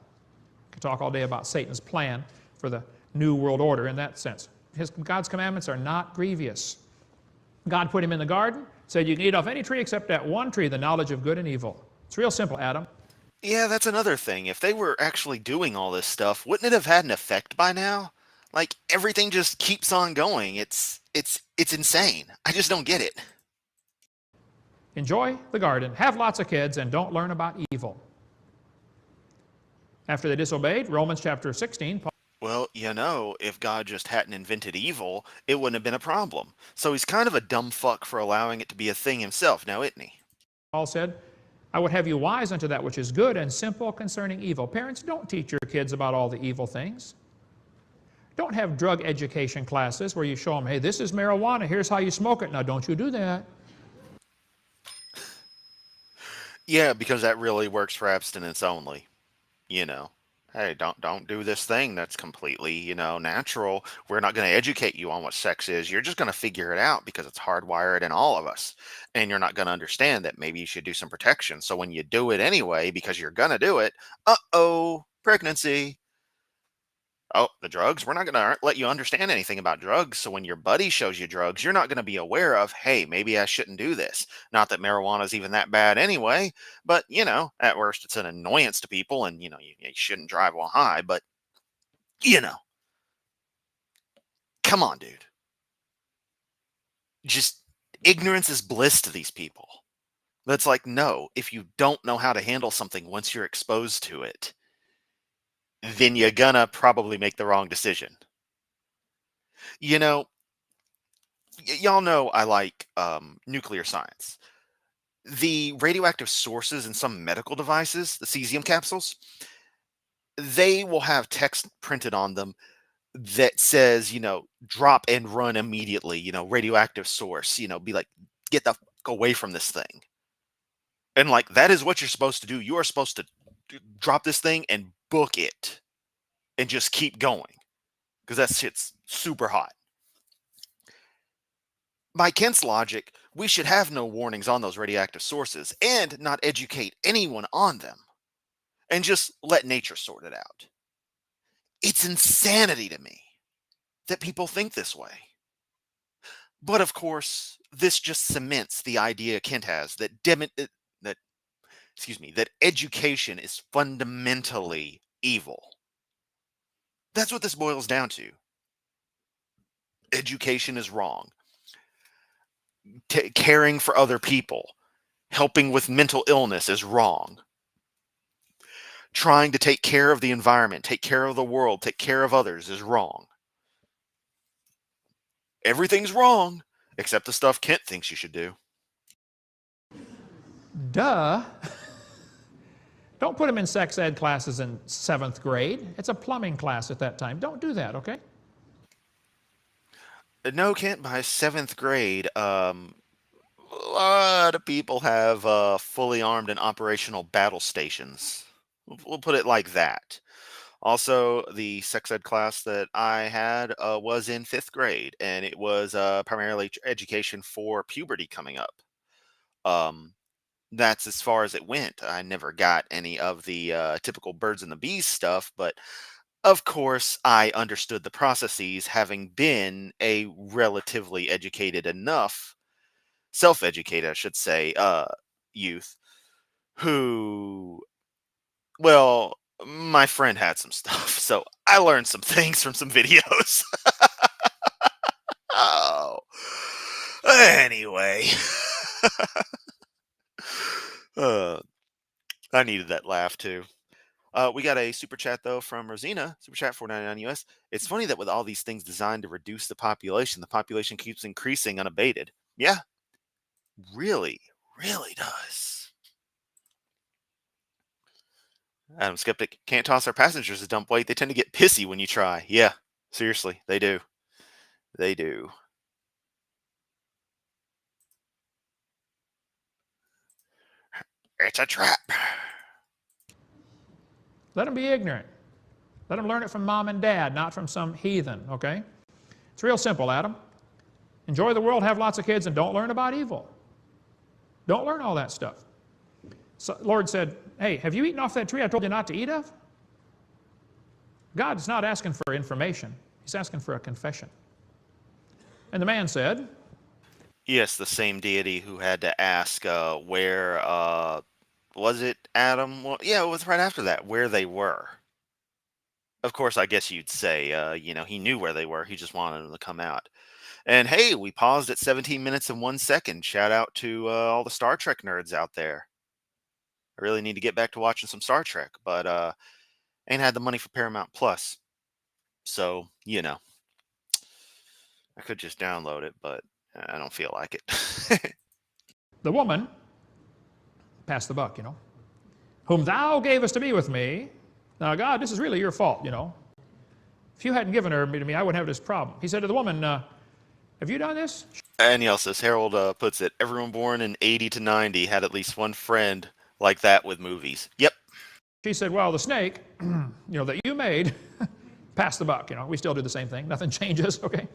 [SPEAKER 3] We could talk all day about Satan's plan for the new world order in that sense. God's commandments are not grievous. God put him in the garden, said you can eat off any tree except that one tree, the knowledge of good and evil. It's real simple, Adam.
[SPEAKER 1] Yeah, that's another thing. If they were actually doing all this stuff, wouldn't it have had an effect by now? Like everything just keeps on going. It's insane. I just don't get it.
[SPEAKER 3] Enjoy the garden, have lots of kids, and don't learn about evil. After they disobeyed, Romans chapter 16,
[SPEAKER 1] Well, if God just hadn't invented evil, it wouldn't have been a problem. So he's kind of a dumb fuck for allowing it to be a thing himself, now isn't he?
[SPEAKER 3] Paul said, I would have you wise unto that which is good and simple concerning evil. Parents, don't teach your kids about all the evil things. Don't have drug education classes where you show them, hey, this is marijuana, here's how you smoke it. Now, don't you do that.
[SPEAKER 1] Yeah, because that really works for abstinence only. Hey, don't do this thing that's completely, natural. We're not going to educate you on what sex is. You're just going to figure it out because it's hardwired in all of us. And you're not going to understand that maybe you should do some protection. So when you do it anyway, because you're going to do it, uh-oh, pregnancy. Oh, the drugs? We're not going to let you understand anything about drugs. So when your buddy shows you drugs, you're not going to be aware of, hey, maybe I shouldn't do this. Not that marijuana is even that bad anyway, but, at worst, it's an annoyance to people and, you shouldn't drive while high. But, come on, dude. Just ignorance is bliss to these people. That's like, no, if you don't know how to handle something once you're exposed to it, then you're gonna probably make the wrong decision. Y'all know I like nuclear science. The radioactive sources in some medical devices, the cesium capsules, they will have text printed on them that says, drop and run immediately, radioactive source, be like, get the fuck away from this thing. And like, that is what you're supposed to do. You are supposed to drop this thing and book it and just keep going because that shit's super hot. By Kent's logic, we should have no warnings on those radioactive sources and not educate anyone on them and just let nature sort it out. It's insanity to me that people think this way. But of course, this just cements the idea Kent has that that education is fundamentally evil. That's what this boils down to. Education is wrong. Caring for other people, helping with mental illness is wrong. Trying to take care of the environment, take care of the world, take care of others is wrong. Everything's wrong except the stuff Kent thinks you should do.
[SPEAKER 3] Duh. Don't put them in sex ed classes in 7th grade. It's a plumbing class at that time. Don't do that, okay?
[SPEAKER 1] No, Kent, by 7th grade, a lot of people have fully armed and operational battle stations. We'll put it like that. Also, the sex ed class that I had was in 5th grade, and it was primarily education for puberty coming up. That's as far as it went. I never got any of the typical birds and the bees stuff, but of course, I understood the processes, having been a relatively educated enough, self-educated, I should say, youth, who, well, my friend had some stuff, so I learned some things from some videos. Oh, anyway. I needed that laugh too. We got a super chat though from Rosina, super chat 4.99 US. It's funny that with all these things designed to reduce the population keeps increasing unabated. Yeah, really, really does. Adam Skeptic, can't toss our passengers a dump weight. They tend to get pissy when you try. Yeah, seriously, they do. They do. It's a trap.
[SPEAKER 3] Let them be ignorant. Let them learn it from mom and dad, not from some heathen, okay? It's real simple, Adam. Enjoy the world, have lots of kids, and don't learn about evil. Don't learn all that stuff. So Lord said, hey, have you eaten off that tree I told you not to eat of? God's not asking for information. He's asking for a confession. And the man said,
[SPEAKER 1] Yes, the same deity who had to ask where, was it Adam? Well, yeah, it was right after that, where they were. Of course, I guess you'd say, he knew where they were. He just wanted them to come out. And hey, we paused at 17 minutes and 1 second. Shout out to all the Star Trek nerds out there. I really need to get back to watching some Star Trek, but ain't had the money for Paramount Plus. So, I could just download it, but I don't feel like it.
[SPEAKER 3] the woman, pass the buck, whom thou gavest to be with me. Now, God, this is really your fault, If you hadn't given her to me, I wouldn't have this problem. He said to the woman, have you done this?
[SPEAKER 1] And Yells, as Harold puts it, everyone born in 80 to 90 had at least one friend like that with movies. Yep.
[SPEAKER 3] She said, well, the snake, that you made, pass the buck, we still do the same thing. Nothing changes, okay?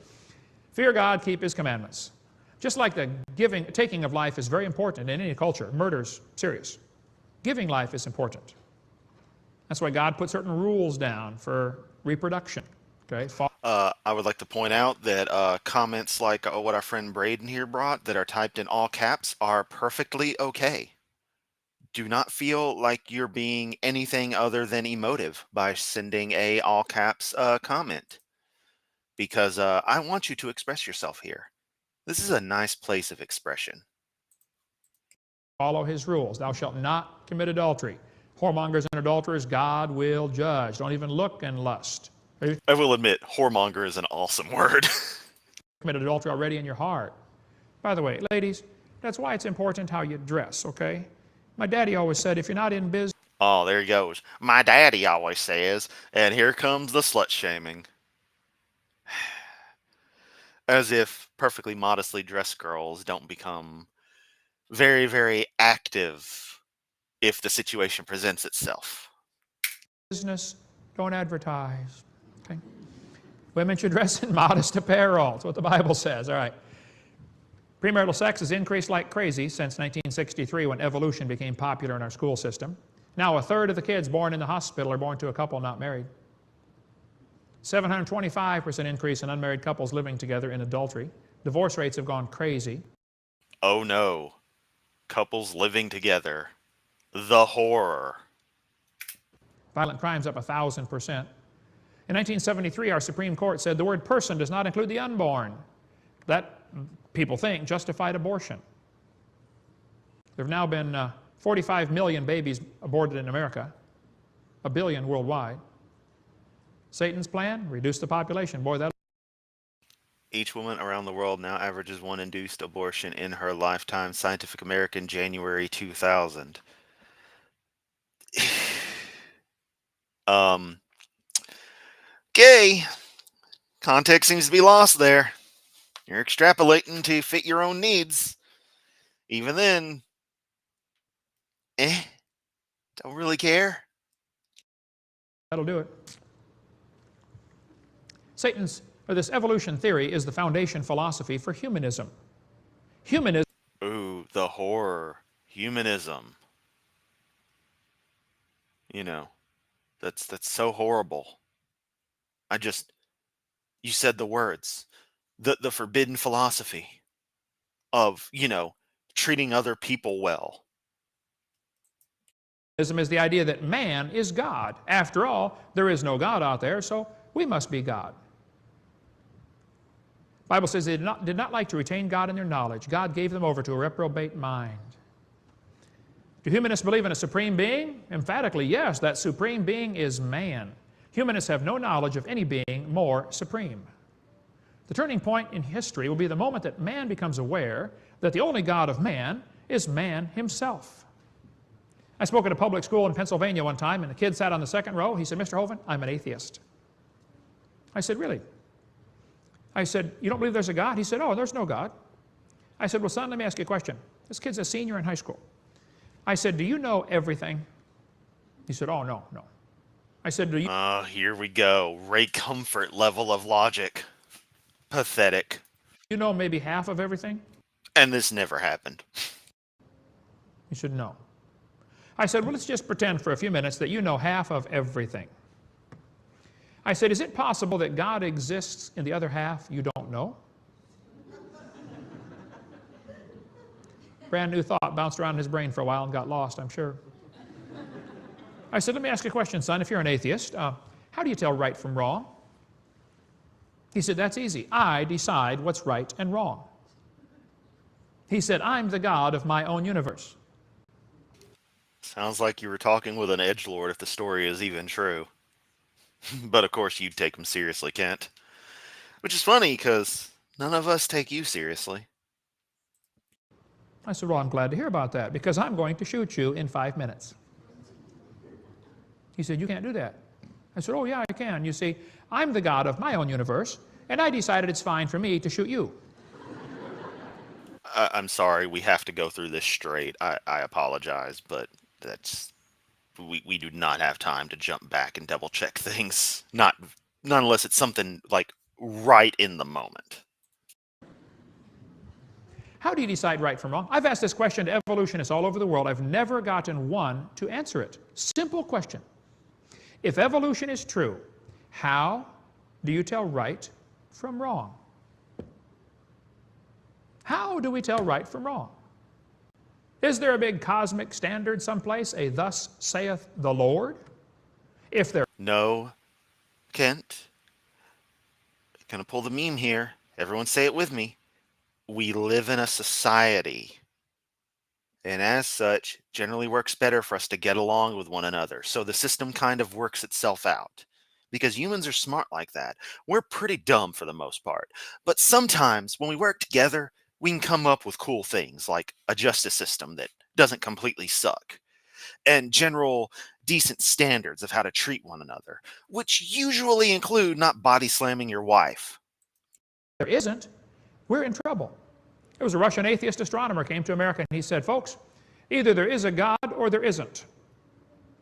[SPEAKER 3] Fear God, keep his commandments. Just like the taking of life is very important in any culture. Murder's serious. Giving life is important. That's why God put certain rules down for reproduction, okay?
[SPEAKER 1] I would like to point out that comments like what our friend Braden here brought that are typed in all caps are perfectly okay. Do not feel like you're being anything other than emotive by sending a all caps comment, because I want you to express yourself here. This is a nice place of expression.
[SPEAKER 3] Follow his rules. Thou shalt not commit adultery. Whoremongers and adulterers God will judge. Don't even look and lust.
[SPEAKER 1] I will admit, whoremonger is an awesome word.
[SPEAKER 3] Committed adultery already in your heart. By the way, ladies, that's why it's important how you dress, okay? My daddy always said, if you're not in business...
[SPEAKER 1] Oh, there he goes. My daddy always says, and here comes the slut shaming. As if perfectly modestly dressed girls don't become very, very active if the situation presents itself.
[SPEAKER 3] Business, don't advertise, okay? Women should dress in modest apparel. That's what the Bible says, all right. Premarital sex has increased like crazy since 1963 when evolution became popular in our school system. Now a third of the kids born in the hospital are born to a couple not married. 725% increase in unmarried couples living together in adultery. Divorce rates have gone crazy.
[SPEAKER 1] Oh no. Couples living together. The horror.
[SPEAKER 3] Violent crimes up 1,000%. In 1973, our Supreme Court said the word person does not include the unborn. That, people think, justified abortion. There have now been 45 million babies aborted in America, 1 billion worldwide. Satan's plan, reduce the population. Boy, that...
[SPEAKER 1] Each woman around the world now averages one induced abortion in her lifetime. Scientific American, January 2000. Okay. Context seems to be lost there. You're extrapolating to fit your own needs. Even then, don't really care.
[SPEAKER 3] That'll do it. This evolution theory is the foundation philosophy for humanism. Humanism.
[SPEAKER 1] Ooh, the horror. Humanism. That's so horrible. You said the words. The forbidden philosophy of, treating other people well.
[SPEAKER 3] Humanism is the idea that man is God. After all, there is no God out there, so we must be God. The Bible says they did not like to retain God in their knowledge. God gave them over to a reprobate mind. Do humanists believe in a supreme being? Emphatically, yes. That supreme being is man. Humanists have no knowledge of any being more supreme. The turning point in history will be the moment that man becomes aware that the only God of man is man himself. I spoke at a public school in Pennsylvania one time, and the kid sat on the second row. He said, Mr. Hovind, I'm an atheist. I said, really? I said, you don't believe there's a God? He said, oh, there's no God. I said, well, son, let me ask you a question. This kid's a senior in high school. I said, do you know everything? He said, oh, no, no. I said, do you...
[SPEAKER 1] Here we go. Ray Comfort level of logic. Pathetic.
[SPEAKER 3] You know maybe half of everything?
[SPEAKER 1] And this never happened.
[SPEAKER 3] He said, no. I said, well, let's just pretend for a few minutes that you know half of everything. I said, is it possible that God exists in the other half you don't know? Brand new thought bounced around in his brain for a while and got lost, I'm sure. I said, let me ask you a question, son. If you're an atheist, how do you tell right from wrong? He said, that's easy. I decide what's right and wrong. He said, I'm the God of my own universe.
[SPEAKER 1] Sounds like you were talking with an edgelord if the story is even true. But of course you'd take him seriously, Kent. Which is funny, because none of us take you seriously.
[SPEAKER 3] I said, well, I'm glad to hear about that, because I'm going to shoot you in 5 minutes. He said, you can't do that. I said, oh, yeah, I can. You see, I'm the God of my own universe, and I decided it's fine for me to shoot you.
[SPEAKER 1] I'm sorry, we have to go through this straight. I apologize, but that's... We do not have time to jump back and double check things. Not unless it's something like right in the moment.
[SPEAKER 3] How do you decide right from wrong? I've asked this question to evolutionists all over the world. I've never gotten one to answer it. Simple question. If evolution is true, how do you tell right from wrong? How do we tell right from wrong? Is there a big cosmic standard someplace, a thus saith the Lord? If there...
[SPEAKER 1] No, Kent. Gonna pull the meme here. Everyone say it with me. We live in a society. And as such, generally works better for us to get along with one another. So the system kind of works itself out. Because humans are smart like that. We're pretty dumb for the most part. But sometimes when we work together, we can come up with cool things like a justice system that doesn't completely suck, and general decent standards of how to treat one another, which usually include not body slamming your wife.
[SPEAKER 3] There isn't, we're in trouble. There was a Russian atheist astronomer came to America and he said, folks, either there is a God or there isn't.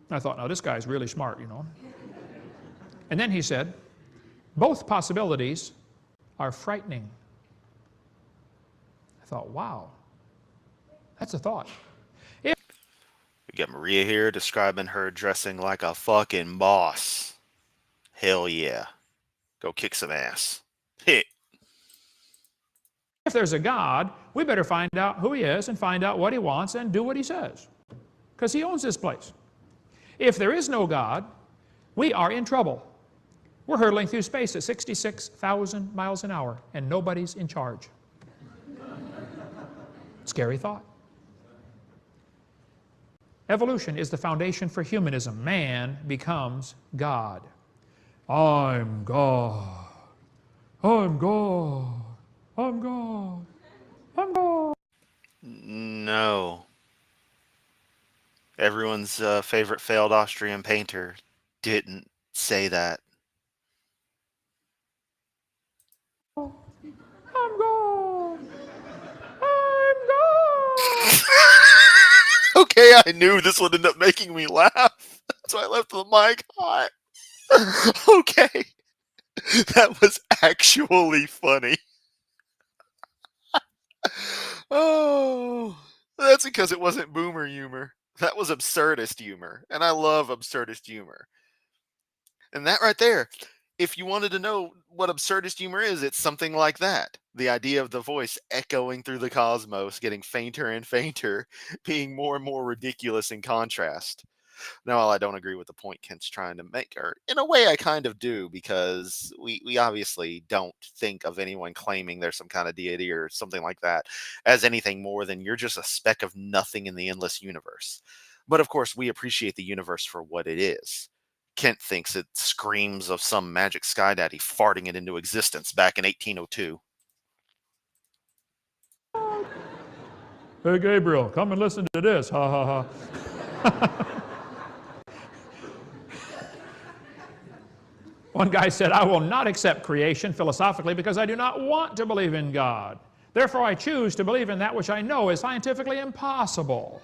[SPEAKER 3] And I thought, now this guy's really smart, you know. And then he said, both possibilities are frightening. I thought, wow, that's a thought.
[SPEAKER 1] We got Maria here describing her dressing like a fucking boss. Hell yeah. Go kick some ass. Hit.
[SPEAKER 3] If there's a God, we better find out who he is and find out what he wants and do what he says, because he owns this place. If there is no God, we are in trouble. We're hurtling through space at 66,000 miles an hour, and nobody's in charge. Scary thought. Evolution is the foundation for humanism. Man becomes God. I'm God. I'm God. I'm God. I'm God.
[SPEAKER 1] No. Everyone's favorite failed Austrian painter didn't say that.
[SPEAKER 3] I'm God. I'm God.
[SPEAKER 1] Okay, I knew this would end up making me laugh. So I left the mic hot. Okay. That was actually funny. Oh, that's because it wasn't boomer humor. That was absurdist humor. And I love absurdist humor. And that right there, if you wanted to know what absurdist humor is, it's something like that. The idea of the voice echoing through the cosmos, getting fainter and fainter, being more and more ridiculous in contrast. Now, while I don't agree with the point Kent's trying to make, or in a way I kind of do, because we obviously don't think of anyone claiming there's some kind of deity or something like that as anything more than you're just a speck of nothing in the endless universe. But of course, we appreciate the universe for what it is. Kent thinks it screams of some magic sky daddy farting it into existence back in 1802.
[SPEAKER 3] Hey, Gabriel, come and listen to this. Ha, ha, ha. One guy said, I will not accept creation philosophically because I do not want to believe in God. Therefore, I choose to believe in that which I know is scientifically impossible.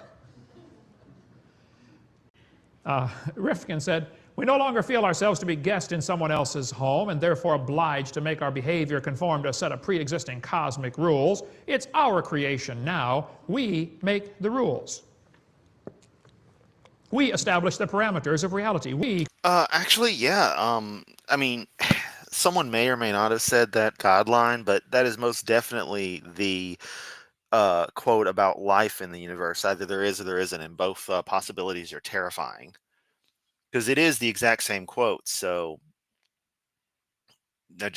[SPEAKER 3] Rifkin said, we no longer feel ourselves to be guests in someone else's home and therefore obliged to make our behavior conform to a set of pre-existing cosmic rules. It's our creation now. We make the rules. We establish the parameters of reality.
[SPEAKER 1] Actually, yeah. I mean, someone may or may not have said that God line, but that is most definitely the quote about life in the universe. Either there is or there isn't, and both possibilities are terrifying. Because it is the exact same quote, so I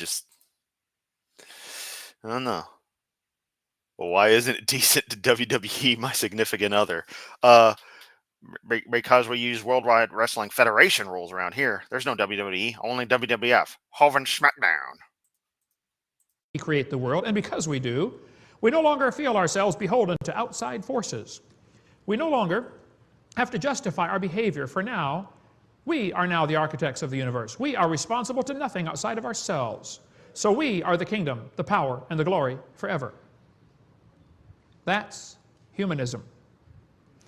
[SPEAKER 1] don't know. Well, why isn't it decent to WWE, my significant other? Because we use Worldwide Wrestling Federation rules around here. There's no WWE, only WWF. Hovind SmackDown.
[SPEAKER 3] We create the world, and because we do, we no longer feel ourselves beholden to outside forces. We no longer have to justify our behavior, for now, we are now the architects of the universe. We are responsible to nothing outside of ourselves. So we are the kingdom, the power, and the glory forever. That's humanism.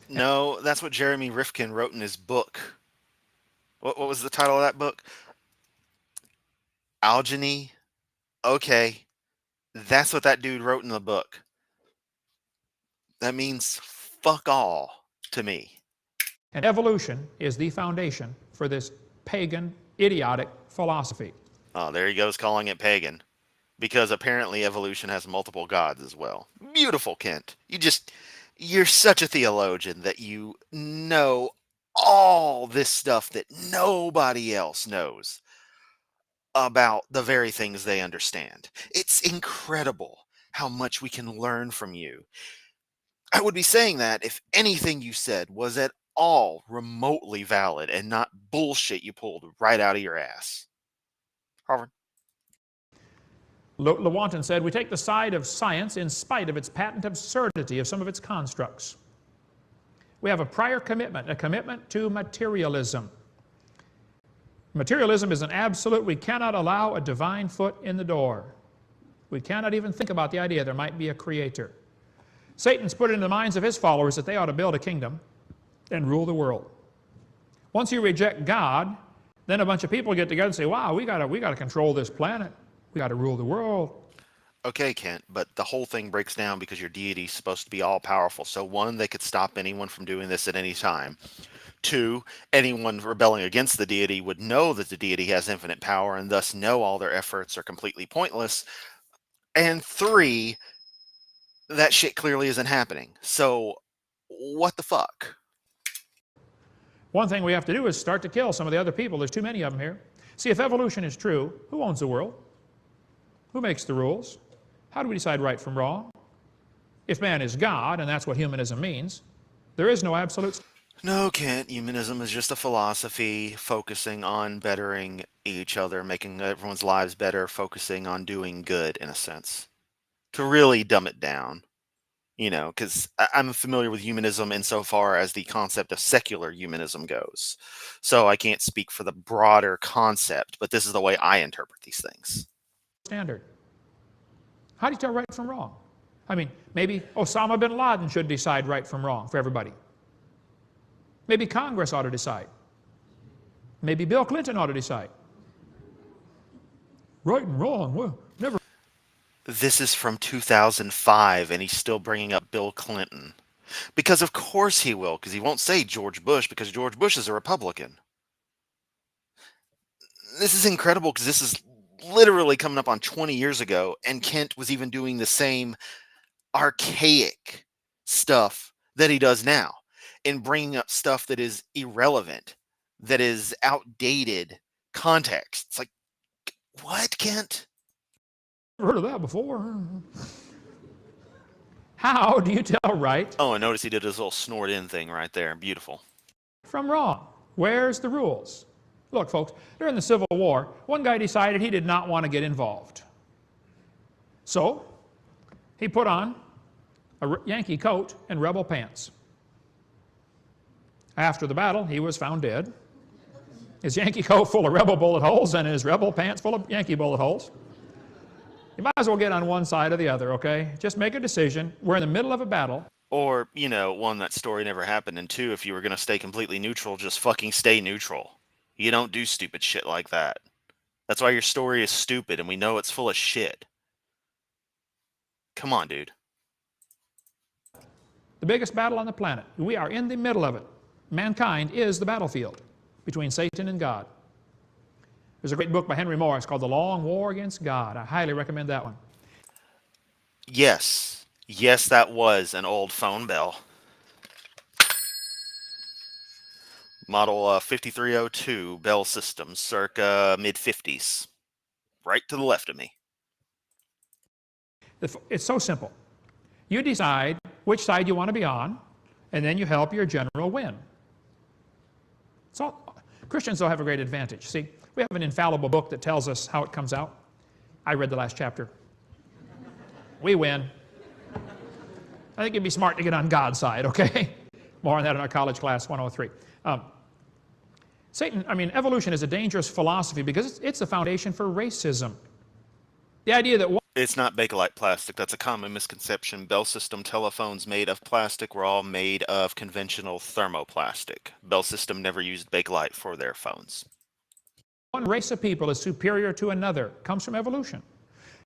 [SPEAKER 1] No, that's what Jeremy Rifkin wrote in his book. What was the title of that book? Algeny? Okay. That's what that dude wrote in the book. That means fuck all to me.
[SPEAKER 3] And evolution is the foundation for this pagan, idiotic philosophy.
[SPEAKER 1] Oh, there he goes calling it pagan. Because apparently evolution has multiple gods as well. Beautiful, Kent. You're such a theologian that you know all this stuff that nobody else knows about the very things they understand. It's incredible how much we can learn from you. I would be saying that if anything you said was at all remotely valid and not bullshit you pulled right out of your ass. Harvard.
[SPEAKER 3] Lewontin said, we take the side of science in spite of its patent absurdity of some of its constructs. We have a prior commitment, a commitment to materialism. Materialism is an absolute. We cannot allow a divine foot in the door. We cannot even think about the idea there might be a creator. Satan's put it in the minds of his followers that they ought to build a kingdom and rule the world. Once you reject God, then a bunch of people get together and say, wow, we gotta control this planet. We gotta rule the world.
[SPEAKER 1] Okay, Kent, but the whole thing breaks down because your deity is supposed to be all-powerful. So one, they could stop anyone from doing this at any time. Two, anyone rebelling against the deity would know that the deity has infinite power and thus know all their efforts are completely pointless. And three, that shit clearly isn't happening. So what the fuck?
[SPEAKER 3] One thing we have to do is start to kill some of the other people. There's too many of them here. See, if evolution is true, who owns the world? Who makes the rules? How do we decide right from wrong? If man is God, and that's what humanism means, there is no absolute.
[SPEAKER 1] No, Kent, humanism is just a philosophy focusing on bettering each other, making everyone's lives better, focusing on doing good, in a sense. To really dumb it down. You know, because I'm familiar with humanism insofar as the concept of secular humanism goes. So I can't speak for the broader concept, but this is the way I interpret these things.
[SPEAKER 3] Standard. How do you tell right from wrong? I mean, maybe Osama bin Laden should decide right from wrong for everybody. Maybe Congress ought to decide. Maybe Bill Clinton ought to decide. Right and wrong, well, never.
[SPEAKER 1] This is from 2005, and he's still bringing up Bill Clinton. Because of course he will, because he won't say George Bush, because George Bush is a Republican. This is incredible, because this is literally coming up on 20 years ago, and Kent was even doing the same archaic stuff that he does now, in bringing up stuff that is irrelevant, that is outdated context. It's like, what, Kent?
[SPEAKER 3] Never heard of that before. How do you tell right?
[SPEAKER 1] Oh, and notice he did his little snort in thing right there. Beautiful.
[SPEAKER 3] From wrong. Where's the rules? Look, folks, during the Civil War, one guy decided he did not want to get involved. So, he put on a Yankee coat and rebel pants. After the battle, he was found dead. His Yankee coat full of rebel bullet holes and his rebel pants full of Yankee bullet holes. You might as well get on one side or the other, okay? Just make a decision. We're in the middle of a battle.
[SPEAKER 1] Or, one, that story never happened, and two, if you were going to stay completely neutral, just fucking stay neutral. You don't do stupid shit like that. That's why your story is stupid, and we know it's full of shit. Come on, dude.
[SPEAKER 3] The biggest battle on the planet. We are in the middle of it. Mankind is the battlefield between Satan and God. There's a great book by Henry Morris called The Long War Against God. I highly recommend that one.
[SPEAKER 1] Yes. Yes, that was an old phone bell. Model 5302 Bell System, circa mid-50s. Right to the left of me.
[SPEAKER 3] It's so simple. You decide which side you want to be on, and then you help your general win. So Christians, though, have a great advantage. See, we have an infallible book that tells us how it comes out. I read the last chapter. We win. I think it'd be smart to get on God's side, okay? More on that in our college class 103. Evolution is a dangerous philosophy because it's the foundation for racism. The idea that
[SPEAKER 1] It's not Bakelite plastic. That's a common misconception. Bell System telephones made of plastic were all made of conventional thermoplastic. Bell System never used Bakelite for their phones.
[SPEAKER 3] one race of people is superior to another comes from evolution.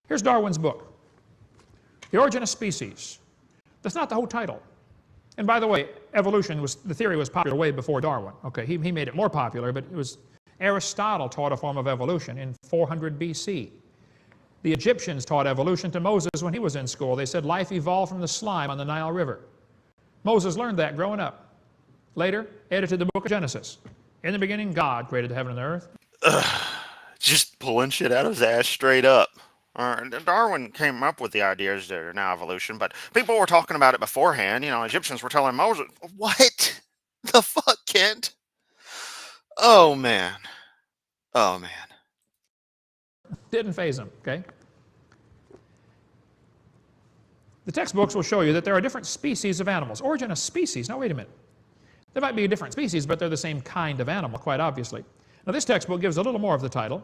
[SPEAKER 3] Here's Darwin's book, The Origin of Species. That's not the whole title. And by the way, the theory was popular way before Darwin. Okay, he made it more popular, but Aristotle taught a form of evolution in 400 BC. The Egyptians taught evolution to Moses when he was in school. They said life evolved from the slime on the Nile River. Moses learned that growing up. Later, edited the book of Genesis. In the beginning, God created the heaven and the earth.
[SPEAKER 1] Just pulling shit out of his ass straight up. Darwin came up with the ideas that are now evolution, but people were talking about it beforehand. Egyptians were telling Moses, what the fuck, Kent? Oh, man. Oh, man.
[SPEAKER 3] Didn't faze them, okay? The textbooks will show you that there are different species of animals. Origin of species. Now, wait a minute. There might be different species, but they're the same kind of animal, quite obviously. Now, this textbook gives a little more of the title.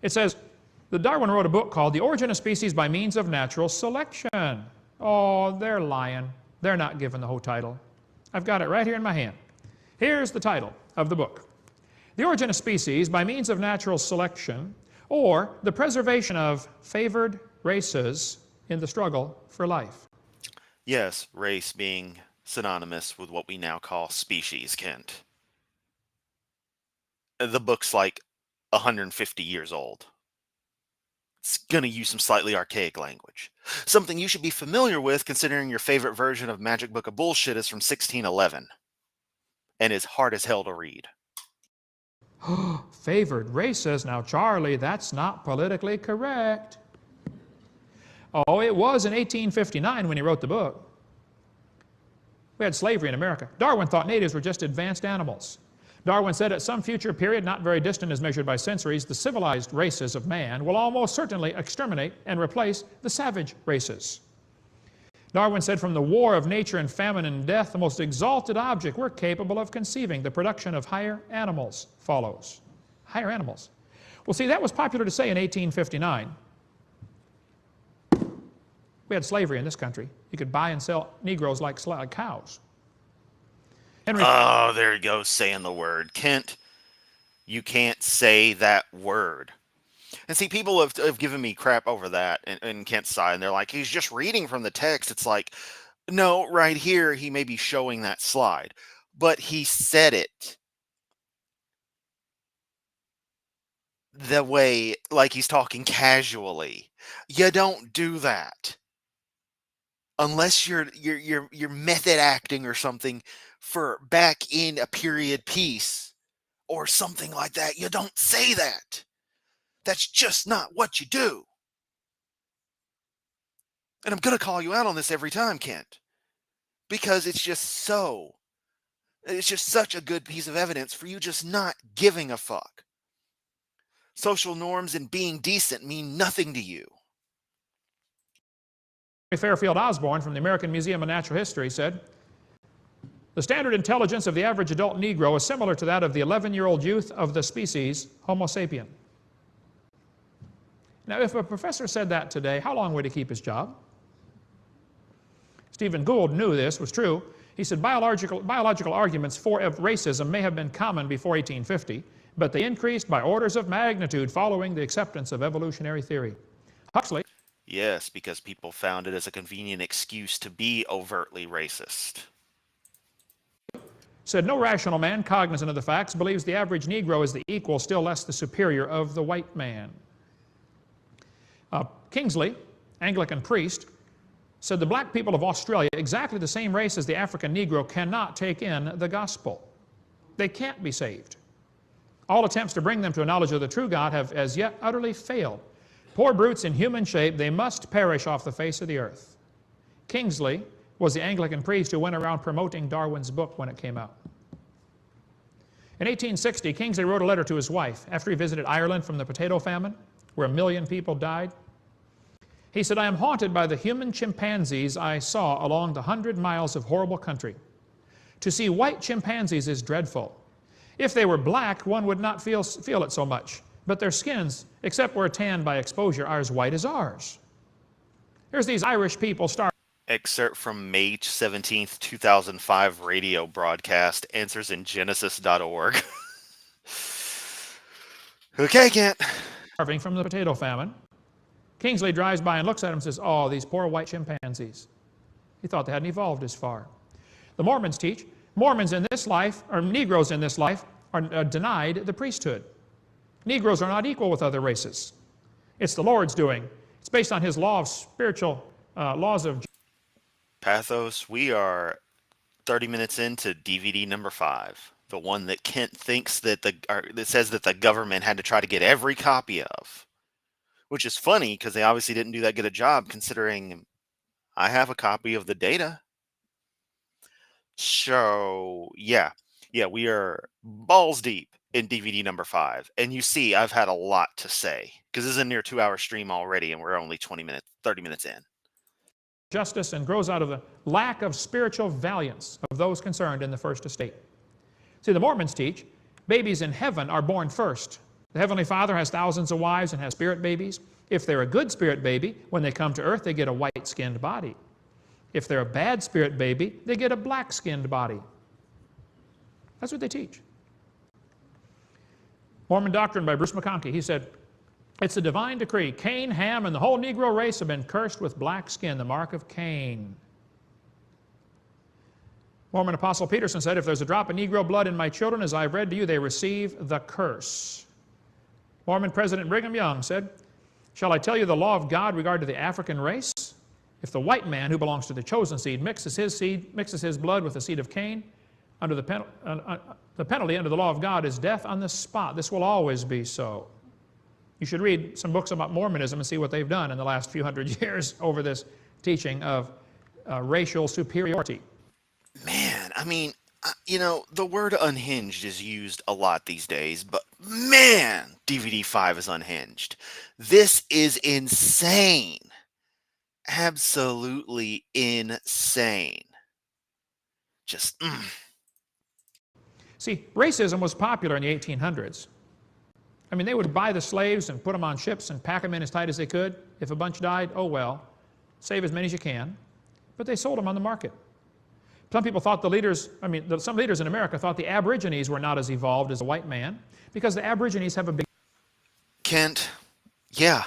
[SPEAKER 3] It says, Darwin wrote a book called The Origin of Species by Means of Natural Selection. Oh, they're lying. They're not giving the whole title. I've got it right here in my hand. Here's the title of the book. The Origin of Species by Means of Natural Selection, or the preservation of favored races in the struggle for life.
[SPEAKER 1] Yes, race being synonymous with what we now call species, Kent. The book's like 150 years old. It's going to use some slightly archaic language. Something you should be familiar with considering your favorite version of Magic Book of Bullshit is from 1611 and is hard as hell to read.
[SPEAKER 3] Favored races. Now, Charlie, that's not politically correct. Oh, it was in 1859 when he wrote the book. We had slavery in America. Darwin thought natives were just advanced animals. Darwin said at some future period, not very distant as measured by centuries, the civilized races of man will almost certainly exterminate and replace the savage races. Darwin said from the war of nature and famine and death, the most exalted object we're capable of conceiving, the production of higher animals, follows. Higher animals. Well, see, that was popular to say in 1859. We had slavery in this country. You could buy and sell Negroes like cows.
[SPEAKER 1] Oh, there he goes saying the word. Kent, you can't say that word. And see, people have given me crap over that in Kent's side, and they're like, he's just reading from the text. It's like, no, right here, he may be showing that slide. But he said it the way, like he's talking casually. You don't do that. Unless you're method acting or something for back in a period piece or something like that. You don't say that. That's just not what you do. And I'm going to call you out on this every time, Kent. Because it's just such a good piece of evidence for you just not giving a fuck. Social norms and being decent mean nothing to you.
[SPEAKER 3] Fairfield Osborne from the American Museum of Natural History said, The standard intelligence of the average adult Negro is similar to that of the 11-year-old youth of the species Homo sapien. Now, if a professor said that today, how long would he keep his job? Stephen Gould knew this was true. He said biological arguments for racism may have been common before 1850, but they increased by orders of magnitude following the acceptance of evolutionary theory. Huxley
[SPEAKER 1] Yes, because people found it as a convenient excuse to be overtly racist.
[SPEAKER 3] said, no rational man, cognizant of the facts, believes the average Negro is the equal, still less the superior, of the white man. Kingsley, Anglican priest, said the black people of Australia, exactly the same race as the African Negro, cannot take in the gospel. They can't be saved. All attempts to bring them to a knowledge of the true God have as yet utterly failed. Poor brutes in human shape, they must perish off the face of the earth. Kingsley was the Anglican priest who went around promoting Darwin's book when it came out. In 1860, Kingsley wrote a letter to his wife after he visited Ireland from the potato famine, where 1 million people died. He said, I am haunted by the human chimpanzees I saw along the 100 miles of horrible country. To see white chimpanzees is dreadful. If they were black, one would not feel it so much. But their skins, except where tanned by exposure, are as white as ours. Here's these Irish people starving.
[SPEAKER 1] Excerpt from May 17th, 2005 radio broadcast, answers in Genesis.org. Okay, Kent.
[SPEAKER 3] Starving from the potato famine. Kingsley drives by and looks at him and says, oh, these poor white chimpanzees. He thought they hadn't evolved as far. The Mormons teach, Mormons in this life, or Negroes in this life, are denied the priesthood. Negroes are not equal with other races. It's the Lord's doing. It's based on his law of spiritual laws of
[SPEAKER 1] Pathos, we are 30 minutes into DVD number 5. The one that Kent thinks that that says that the government had to try to get every copy of. Which is funny because they obviously didn't do that good a job, considering I have a copy of the data. So, yeah, we are balls deep in DVD number 5. And you see, I've had a lot to say because this is a near 2-hour stream already and we're only 30 minutes in.
[SPEAKER 3] Justice, and grows out of the lack of spiritual valiance of those concerned in the first estate. See, the Mormons teach babies in heaven are born first. The Heavenly Father has thousands of wives and has spirit babies. If they're a good spirit baby, when they come to earth, they get a white-skinned body. If they're a bad spirit baby, they get a black-skinned body. That's what they teach. Mormon Doctrine by Bruce McConkie. He said, it's a divine decree. Cain, Ham, and the whole Negro race have been cursed with black skin, the mark of Cain. Mormon Apostle Peterson said, if there's a drop of Negro blood in my children, as I've read to you, they receive the curse. Mormon President Brigham Young said, shall I tell you the law of God regarding the African race? If the white man who belongs to the chosen seed mixes his blood with the seed of Cain, under the penalty under the law of God is death on the spot. This will always be so. You should read some books about Mormonism and see what they've done in the last few hundred years over this teaching of racial superiority.
[SPEAKER 1] Man, I mean, you know, the word unhinged is used a lot these days, but man, DVD 5 is unhinged. This is insane. Absolutely insane. Just,
[SPEAKER 3] See, racism was popular in the 1800s. I mean, they would buy the slaves and put them on ships and pack them in as tight as they could. If a bunch died, oh well, save as many as you can. But they sold them on the market. Some people thought some leaders in America thought the Aborigines were not as evolved as the white man because the Aborigines have a big...
[SPEAKER 1] Kent, yeah,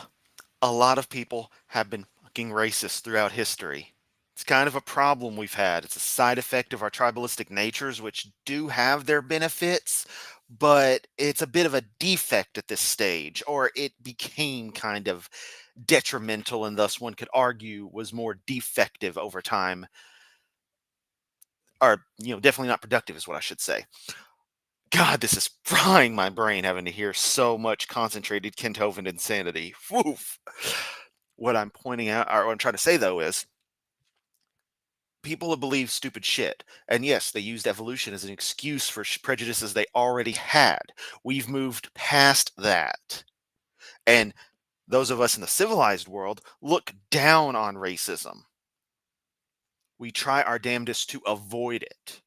[SPEAKER 1] a lot of people have been fucking racist throughout history. It's kind of a problem we've had. It's a side effect of our tribalistic natures, which do have their benefits, but it's a bit of a defect at this stage, or it became kind of detrimental and thus one could argue was more defective over time. Or, definitely not productive is what I should say. God, this is frying my brain having to hear so much concentrated Kent Hovind insanity. Woof. What I'm pointing out, or what I'm trying to say though, is people have believed stupid shit. And yes, they used evolution as an excuse for prejudices they already had. We've moved past that. And those of us in the civilized world look down on racism. We try our damnedest to avoid it.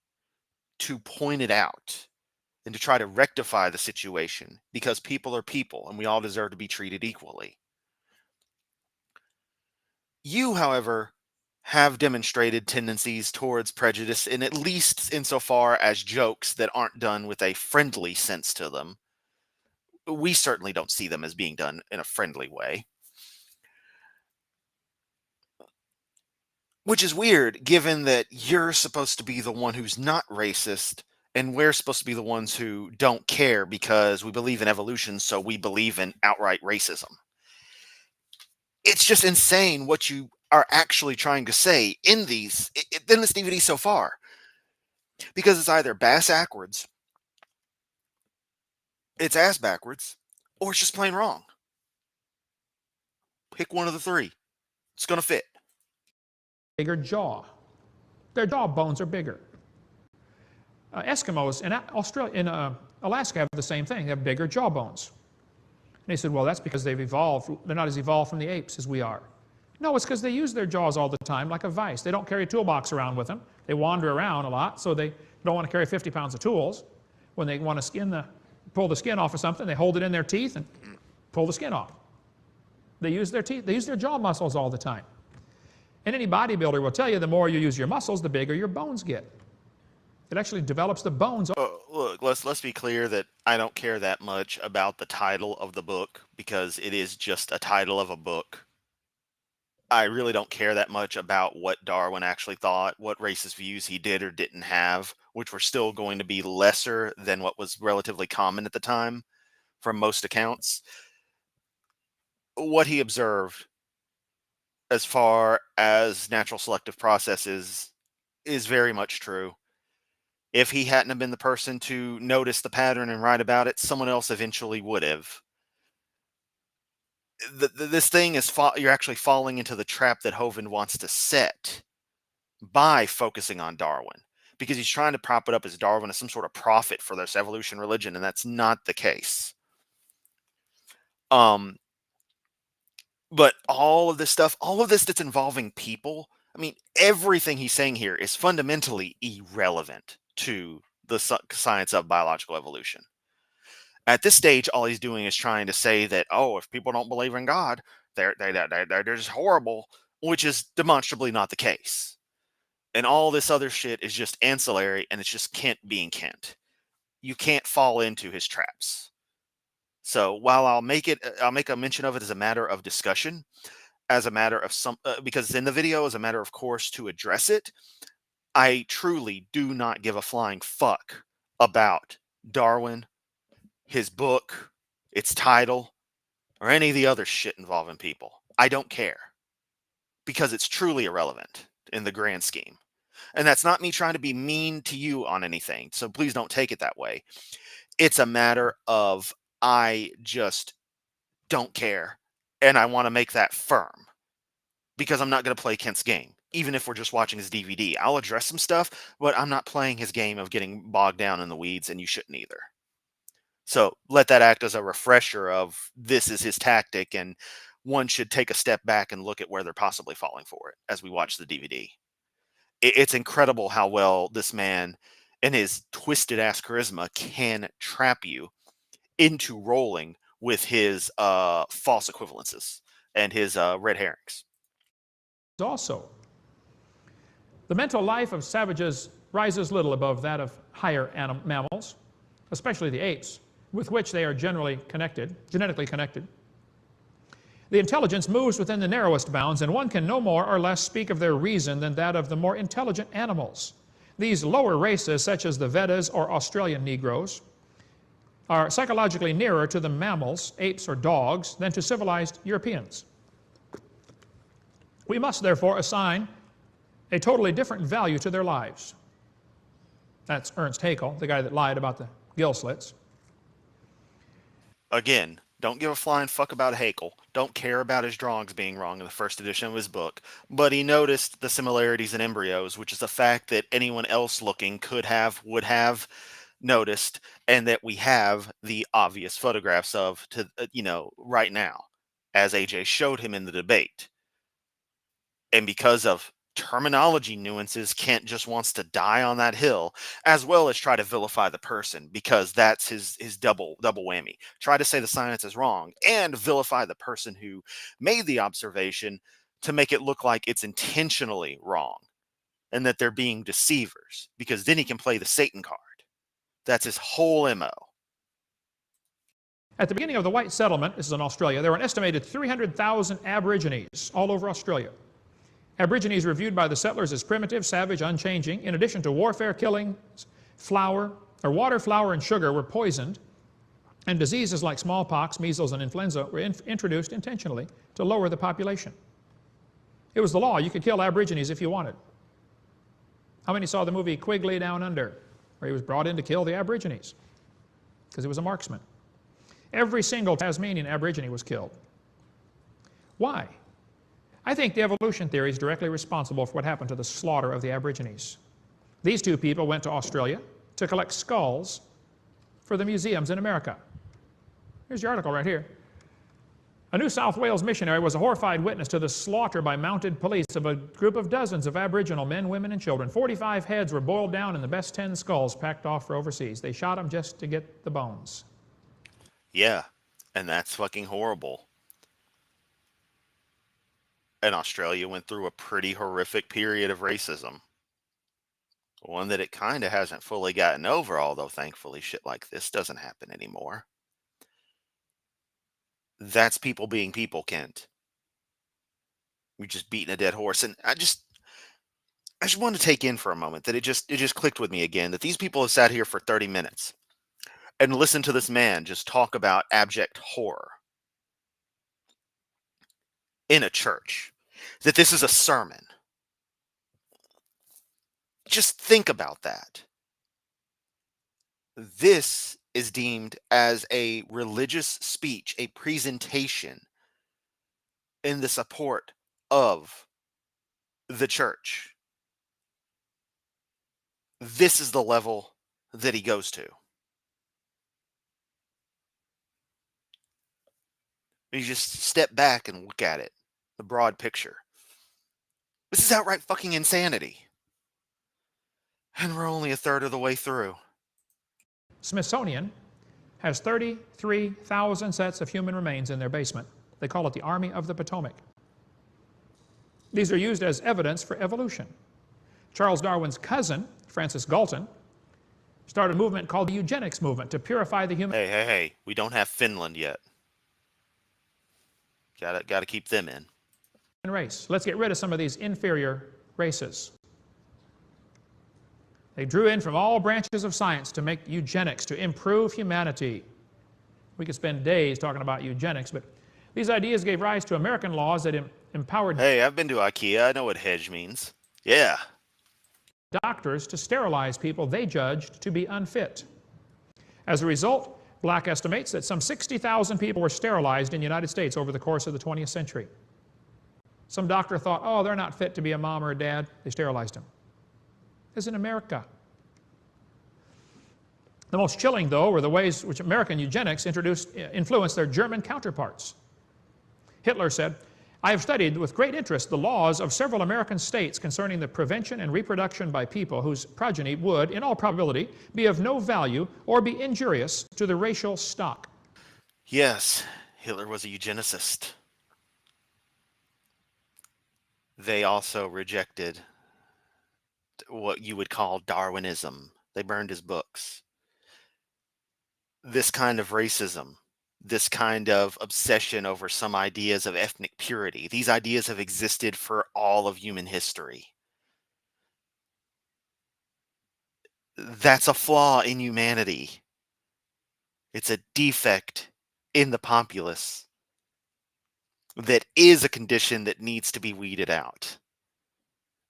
[SPEAKER 1] to point it out and to try to rectify the situation, because people are people and we all deserve to be treated equally. You, however, have demonstrated tendencies towards prejudice, in at least insofar as jokes that aren't done with a friendly sense to them. We certainly don't see them as being done in a friendly way. Which is weird, given that you're supposed to be the one who's not racist, and we're supposed to be the ones who don't care because we believe in evolution, so we believe in outright racism. It's just insane what you are actually trying to say in this DVD so far. Because it's either bass backwards, it's ass backwards, or it's just plain wrong. Pick one of the three. It's going to fit.
[SPEAKER 3] Bigger jaw. Their jaw bones are bigger. Eskimos in Alaska have the same thing. They have bigger jaw bones. And they said, well, that's because they've evolved. They're not as evolved from the apes as we are. No, it's because they use their jaws all the time like a vice. They don't carry a toolbox around with them. They wander around a lot, so they don't want to carry 50 pounds of tools. When they want to pull the skin off of something, they hold it in their teeth and pull the skin off. They use their teeth. They use their jaw muscles all the time. And any bodybuilder will tell you the more you use your muscles, the bigger your bones get. It actually develops the bones.
[SPEAKER 1] Look, let's be clear that I don't care that much about the title of the book, because it is just a title of a book. I really don't care that much about what Darwin actually thought, what racist views he did or didn't have, which were still going to be lesser than what was relatively common at the time from most accounts. What he observed as far as natural selective processes is very much true. If he hadn't have been the person to notice the pattern and write about it, someone else eventually would have. This thing is you're actually falling into the trap that Hovind wants to set by focusing on Darwin, because he's trying to prop it up as Darwin as some sort of prophet for this evolution religion, and that's not the case. But all of this stuff, all of this that's involving people, I mean, everything he's saying here is fundamentally irrelevant to the science of biological evolution. At this stage, all he's doing is trying to say that, oh, if people don't believe in God, they're just horrible, which is demonstrably not the case. And all this other shit is just ancillary, and it's just Kent being Kent. You can't fall into his traps. So while I'll make a mention of it as a matter of discussion, as a matter of because it's in the video, as a matter of course to address it, I truly do not give a flying fuck about Darwin, his book, its title, or any of the other shit involving people. I don't care, because it's truly irrelevant in the grand scheme. And that's not me trying to be mean to you on anything, so please don't take it that way. It's a matter of I just don't care, and I want to make that firm, because I'm not going to play Kent's game. Even if we're just watching his DVD, I'll address some stuff, but I'm not playing his game of getting bogged down in the weeds, and you shouldn't either. So let that act as a refresher of this is his tactic, and one should take a step back and look at where they're possibly falling for it as we watch the DVD. It's incredible how well this man and his twisted ass charisma can trap you into rolling with his false equivalences and his red herrings.
[SPEAKER 3] Also, the mental life of savages rises little above that of higher mammals, especially the apes, with which they are genetically connected. The intelligence moves within the narrowest bounds, and one can no more or less speak of their reason than that of the more intelligent animals. These lower races, such as the Vedas or Australian Negroes, are psychologically nearer to the mammals, apes or dogs, than to civilized Europeans. We must therefore assign a totally different value to their lives. That's Ernst Haeckel, the guy that lied about the gill slits.
[SPEAKER 1] Again, don't give a flying fuck about Haeckel. Don't care about his drawings being wrong in the first edition of his book. But he noticed the similarities in embryos, which is a fact that anyone else looking would have noticed, and that we have the obvious photographs of right now, as AJ showed him in the debate. And because of terminology nuances, Kent just wants to die on that hill, as well as try to vilify the person, because that's his double whammy. Try to say the science is wrong and vilify the person who made the observation to make it look like it's intentionally wrong and that they're being deceivers, because then he can play the Satan card. That's his whole MO.
[SPEAKER 3] At the beginning of the white settlement, this is in Australia, there were an estimated 300,000 Aborigines all over Australia. Aborigines were viewed by the settlers as primitive, savage, unchanging. In addition to warfare, killings, water, flour, and sugar were poisoned, and diseases like smallpox, measles, and influenza were introduced intentionally to lower the population. It was the law. You could kill Aborigines if you wanted. How many saw the movie Quigley Down Under, where he was brought in to kill the Aborigines? Because he was a marksman. Every single Tasmanian Aborigine was killed. Why? I think the evolution theory is directly responsible for what happened to the slaughter of the Aborigines. These two people went to Australia to collect skulls for the museums in America. Here's your article right here. A New South Wales missionary was a horrified witness to the slaughter by mounted police of a group of dozens of Aboriginal men, women, and children. 45 heads were boiled down and the best 10 skulls packed off for overseas. They shot them just to get the bones.
[SPEAKER 1] Yeah, and that's fucking horrible. And Australia went through a pretty horrific period of racism. One that it kind of hasn't fully gotten over, although thankfully shit like this doesn't happen anymore. That's people being people, Kent. We're just beating a dead horse. And I just want to take in for a moment that it just clicked with me again that these people have sat here for 30 minutes and listened to this man just talk about abject horror in a church, that this is a sermon. Just think about that. This is deemed as a religious speech, a presentation in the support of the church. This is the level that he goes to. You just step back and look at it, the broad picture. This is outright fucking insanity. And we're only a third of the way through.
[SPEAKER 3] Smithsonian has 33,000 sets of human remains in their basement. They call it the Army of the Potomac. These are used as evidence for evolution. Charles Darwin's cousin, Francis Galton, started a movement called the eugenics movement to purify the human...
[SPEAKER 1] Hey, we don't have Finland yet. Gotta keep them in.
[SPEAKER 3] Race. Let's get rid of some of these inferior races. They drew in from all branches of science to make eugenics, to improve humanity. We could spend days talking about eugenics, but these ideas gave rise to American laws that empowered...
[SPEAKER 1] Hey, I've been to IKEA. I know what hedge means. Yeah.
[SPEAKER 3] ...doctors to sterilize people they judged to be unfit. As a result, Black estimates that some 60,000 people were sterilized in the United States over the course of the 20th century. Some doctor thought, oh, they're not fit to be a mom or a dad. They sterilized them. As in America. The most chilling, though, were the ways which American eugenics influenced their German counterparts. Hitler said, I have studied with great interest the laws of several American states concerning the prevention and reproduction by people whose progeny would, in all probability, be of no value or be injurious to the racial stock.
[SPEAKER 1] Yes, Hitler was a eugenicist. They also rejected what you would call Darwinism. They burned his books. This kind of racism, this kind of obsession over some ideas of ethnic purity, these ideas have existed for all of human history. That's a flaw in humanity. It's a defect in the populace that is a condition that needs to be weeded out.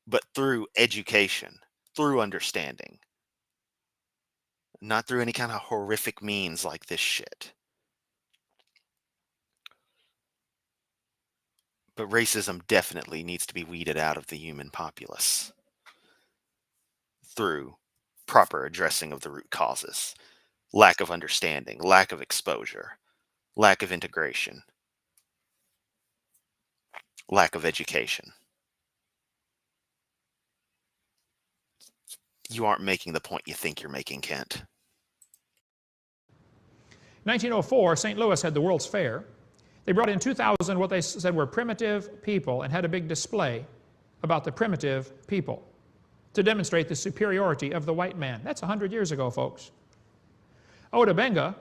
[SPEAKER 1] But through education, through understanding, not through any kind of horrific means like this shit. But racism definitely needs to be weeded out of the human populace through proper addressing of the root causes. Lack of understanding, lack of exposure, lack of integration, lack of education. You aren't making the point you think you're making, Kent.
[SPEAKER 3] 1904, St. Louis had the World's Fair. They brought in 2,000 what they said were primitive people and had a big display about the primitive people to demonstrate the superiority of the white man. That's 100 years ago, folks. Oda Benga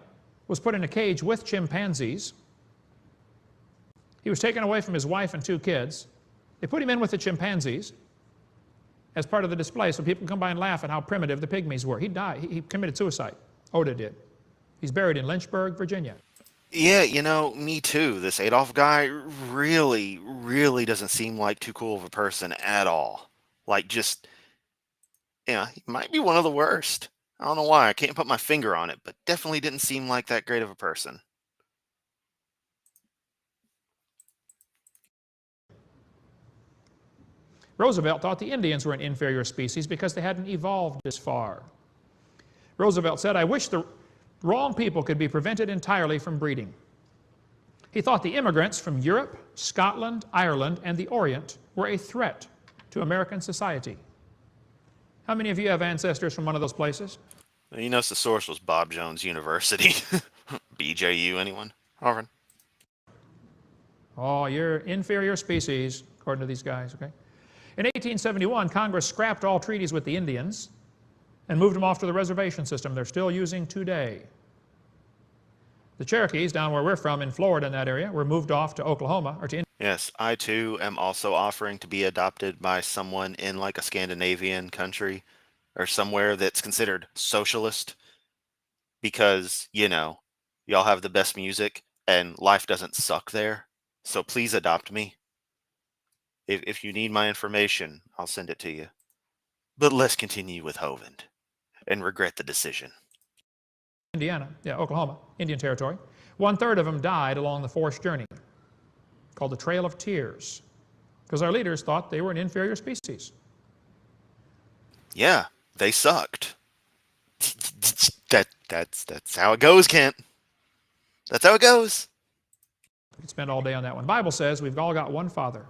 [SPEAKER 3] was put in a cage with chimpanzees. He was taken away from his wife and 2 kids. They put him in with the chimpanzees as part of the display so people can come by and laugh at how primitive the pygmies were. He died. He committed suicide. Oda did. He's buried in Lynchburg, Virginia.
[SPEAKER 1] Yeah, you know, me too. This Adolf guy really, really doesn't seem like too cool of a person at all. Like, just, yeah, he might be one of the worst. I don't know why. I can't put my finger on it, but definitely didn't seem like that great of a person.
[SPEAKER 3] Roosevelt thought the Indians were an inferior species because they hadn't evolved as far. Roosevelt said, "I wish the wrong people could be prevented entirely from breeding." He thought the immigrants from Europe, Scotland, Ireland, and the Orient were a threat to American society. How many of you have ancestors from one of those places?
[SPEAKER 1] You notice the source was Bob Jones University. BJU, anyone? Harvard?
[SPEAKER 3] Oh, you're inferior species, according to these guys, okay? In 1871, Congress scrapped all treaties with the Indians and moved them off to the reservation system they're still using today. The Cherokees, down where we're from in Florida in that area, were moved off to Oklahoma or to India.
[SPEAKER 1] Yes, I too am also offering to be adopted by someone in like a Scandinavian country or somewhere that's considered socialist because, you know, y'all have the best music and life doesn't suck there. So please adopt me. If you need my information, I'll send it to you. But let's continue with Hovind and regret the decision.
[SPEAKER 3] Oklahoma, Indian Territory. 1/3 of them died along the forced journey, called the Trail of Tears, because our leaders thought they were an inferior species.
[SPEAKER 1] Yeah, they sucked. That's how it goes, Kent. That's how it goes.
[SPEAKER 3] We could spend all day on that one. The Bible says we've all got one Father.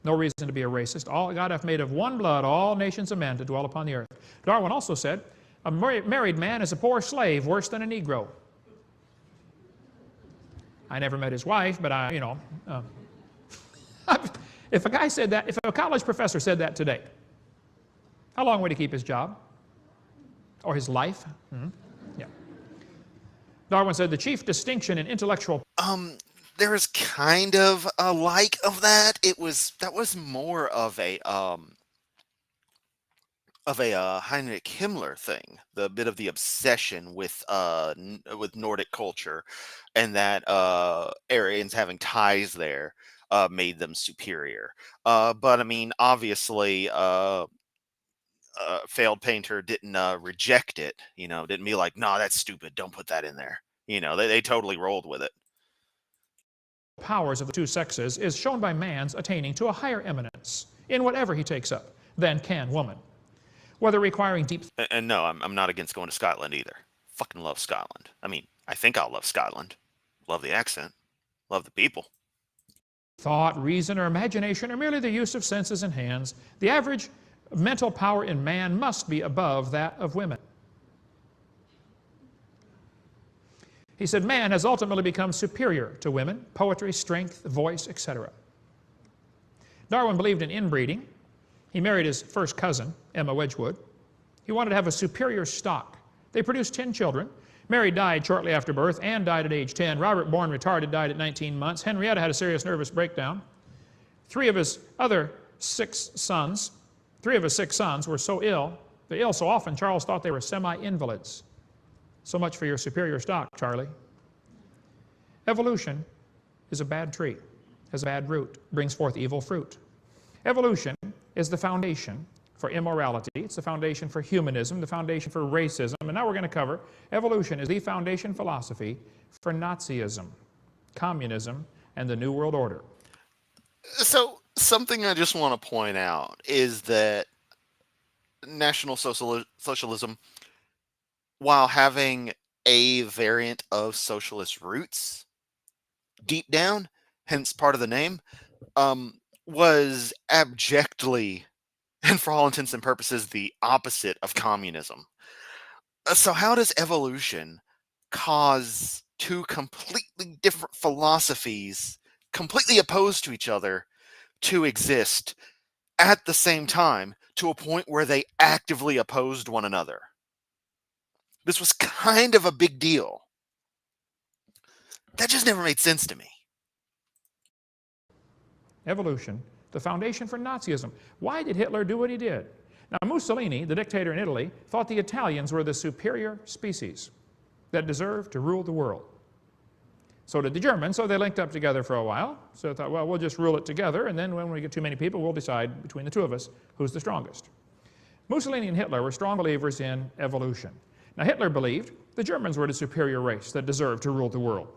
[SPEAKER 3] No reason to be a racist. All God hath made of one blood all nations of men to dwell upon the earth. Darwin also said, a married man is a poor slave, worse than a Negro. I never met his wife, but if a guy said that, if a college professor said that today, how long would he keep his job? Or his life? Yeah. Darwin said the chief distinction in intellectual...
[SPEAKER 1] There was kind of a like of that. That was more of a Heinrich Himmler thing, the bit of the obsession with Nordic culture, and that Aryans having ties there made them superior. But I mean, obviously, failed painter didn't reject it. You know, didn't be like, "Nah, that's stupid. Don't put that in there." You know, they totally rolled with it.
[SPEAKER 3] Powers of the 2 sexes is shown by man's attaining to a higher eminence in whatever he takes up than can woman, whether requiring deep...
[SPEAKER 1] And no, I'm not against going to Scotland either. Fucking love Scotland. I mean, I think I'll love Scotland. Love the accent. Love the people.
[SPEAKER 3] Thought, reason, or imagination are merely the use of senses and hands. The average mental power in man must be above that of women. He said man has ultimately become superior to women, poetry, strength, voice, etc. Darwin believed in inbreeding. He married his first cousin, Emma Wedgwood. He wanted to have a superior stock. They produced 10 children. Mary died shortly after birth. Anne died at age 10. Robert, born retarded, died at 19 months. Henrietta had a serious nervous breakdown. 3 of his 6 sons were so ill, they're ill so often, Charles thought they were semi-invalids. So much for your superior stock, Charlie. Evolution is a bad tree, has a bad root, brings forth evil fruit. Evolution is the foundation for immorality. It's the foundation for humanism, the foundation for racism. And now we're going to cover evolution is the foundation philosophy for Nazism, communism, and the New World Order.
[SPEAKER 1] So something I just want to point out is that National Socialism, while having a variant of socialist roots deep down, hence part of the name, was abjectly and for all intents and purposes, the opposite of communism. So, how does evolution cause two completely different philosophies, completely opposed to each other, to exist at the same time to a point where they actively opposed one another? This was kind of a big deal. That just never made sense to me.
[SPEAKER 3] Evolution, the foundation for Nazism. Why did Hitler do what he did? Now, Mussolini, the dictator in Italy, thought the Italians were the superior species that deserved to rule the world. So did the Germans, so they linked up together for a while. So they thought, well, we'll just rule it together, and then when we get too many people, we'll decide between the two of us who's the strongest. Mussolini and Hitler were strong believers in evolution. Now, Hitler believed the Germans were the superior race that deserved to rule the world.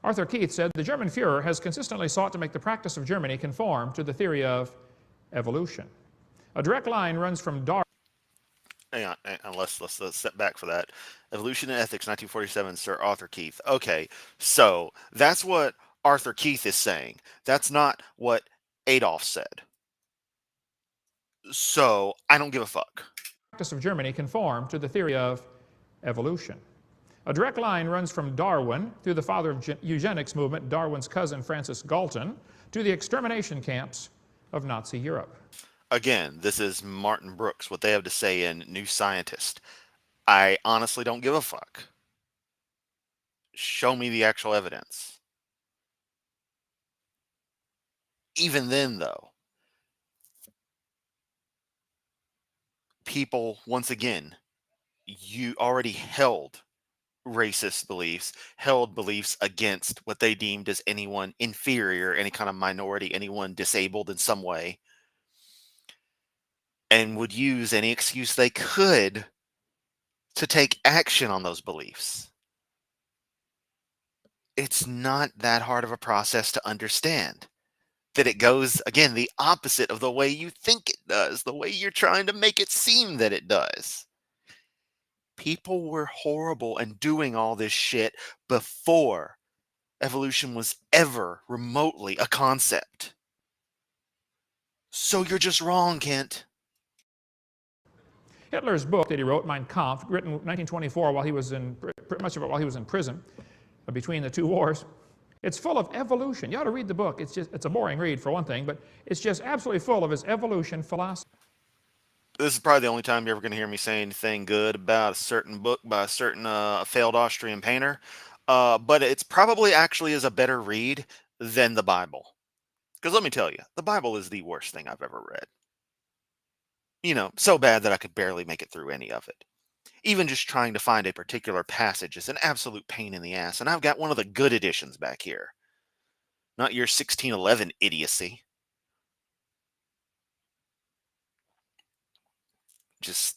[SPEAKER 3] Arthur Keith said, the German Fuhrer has consistently sought to make the practice of Germany conform to the theory of evolution. A direct line runs from Darwin.
[SPEAKER 1] Hang on, let's step back for that. Evolution and Ethics, 1947, Sir Arthur Keith. Okay, so that's what Arthur Keith is saying. That's not what Adolf said. So I don't give a fuck.
[SPEAKER 3] Practice of Germany conform to the theory of evolution. A direct line runs from Darwin through the father of eugenics movement, Darwin's cousin Francis Galton, to the extermination camps of Nazi Europe.
[SPEAKER 1] Again, this is Martin Brooks, what they have to say in New Scientist. I honestly don't give a fuck. Show me the actual evidence. Even then, though, people, once again, you already held racist beliefs, held beliefs against what they deemed as anyone inferior, any kind of minority, anyone disabled in some way, and would use any excuse they could to take action on those beliefs. It's not that hard of a process to understand that it goes, again, the opposite of the way you think it does, the way you're trying to make it seem that it does. People were horrible and doing all this shit before evolution was ever remotely a concept. So you're just wrong, Kent.
[SPEAKER 3] Hitler's book that he wrote, Mein Kampf, written in 1924 while he was in, much of it while he was in prison, between the two wars, it's full of evolution. You ought to read the book. It's a boring read for one thing, but it's just absolutely full of his evolution philosophy.
[SPEAKER 1] This is probably the only time you're ever going to hear me say anything good about a certain book by a certain failed Austrian painter. But it's probably actually is a better read than the Bible. Because let me tell you, the Bible is the worst thing I've ever read. You know, so bad that I could barely make it through any of it. Even just trying to find a particular passage is an absolute pain in the ass. And I've got one of the good editions back here. Not your 1611 idiocy. Just...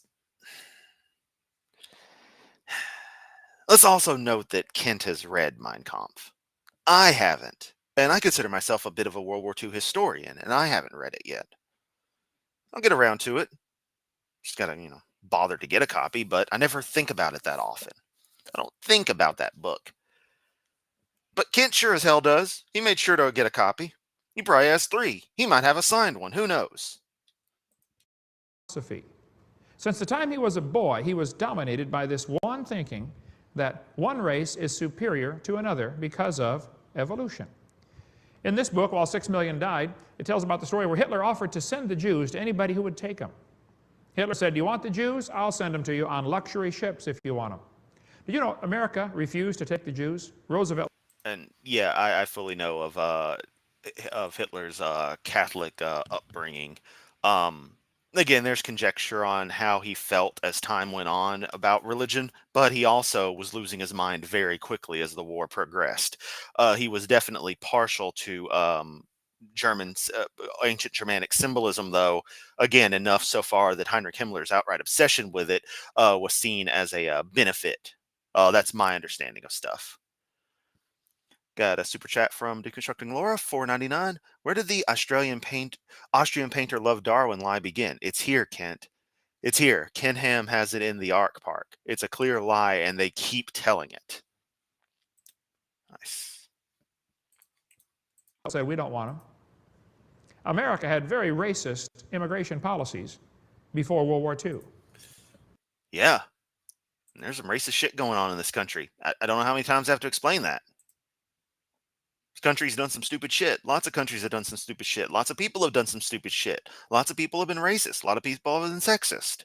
[SPEAKER 1] Let's also note that Kent has read Mein Kampf. I haven't. And I consider myself a bit of a World War II historian, and I haven't read it yet. I'll get around to it. Just gotta, bother to get a copy, but I never think about it that often. I don't think about that book. But Kent sure as hell does. He made sure to get a copy. He probably has 3. He might have a signed one. Who knows?
[SPEAKER 3] Since the time he was a boy, he was dominated by this one thinking that one race is superior to another because of evolution. In this book, While 6 Million Died, it tells about the story where Hitler offered to send the Jews to anybody who would take them. Hitler said, do you want the Jews? I'll send them to you on luxury ships if you want them. Did you know America refused to take the Jews? Roosevelt...
[SPEAKER 1] And yeah, I fully know of Hitler's Catholic upbringing. Again, there's conjecture on how he felt as time went on about religion, but he also was losing his mind very quickly as the war progressed. He was definitely partial to ancient Germanic symbolism, though, again, enough so far that Heinrich Himmler's outright obsession with it was seen as a benefit. That's my understanding of stuff. Got a super chat from Deconstructing Laura, $4.99. Where did the Austrian painter Love Darwin lie begin? It's here, Kent. It's here. Ken Ham has it in the Ark Park. It's a clear lie, and they keep telling it. Nice.
[SPEAKER 3] Say we don't want them. America had very racist immigration policies before World War II.
[SPEAKER 1] Yeah. There's some racist shit going on in this country. I don't know how many times I have to explain that. This country's done some stupid shit. Lots of countries have done some stupid shit. Lots of people have done some stupid shit. Lots of people have been racist. A lot of people have been sexist.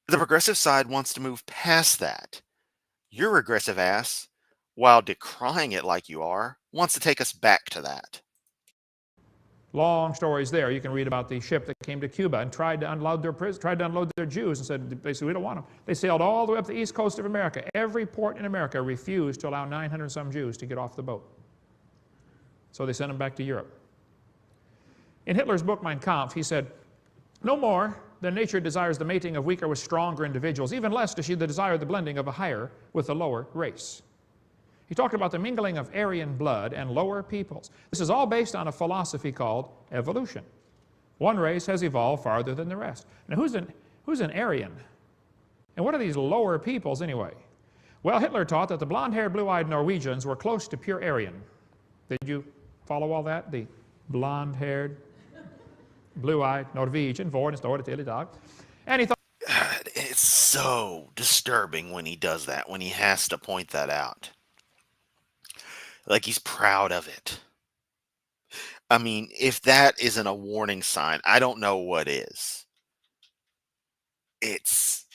[SPEAKER 1] The progressive side wants to move past that. Your regressive ass, while decrying it like you are, wants to take us back to that.
[SPEAKER 3] Long stories there. You can read about the ship that came to Cuba and tried to unload their Jews and said, basically, we don't want them. They sailed all the way up the east coast of America. Every port in America refused to allow 900 some Jews to get off the boat. So they sent them back to Europe. In Hitler's book, Mein Kampf, he said, no more than nature desires the mating of weaker with stronger individuals, even less does she desire the blending of a higher with a lower race. He talked about the mingling of Aryan blood and lower peoples. This is all based on a philosophy called evolution. One race has evolved farther than the rest. Now, who's an Aryan? And what are these lower peoples anyway? Well, Hitler taught that the blonde-haired, blue-eyed Norwegians were close to pure Aryan. Did you follow all that? The blonde-haired, blue-eyed Norwegian, vården står det til I dag. And he thought,
[SPEAKER 1] it's so disturbing when he does that, when he has to point that out. Like he's proud of it. I mean, if that isn't a warning sign, I don't know what is. It's...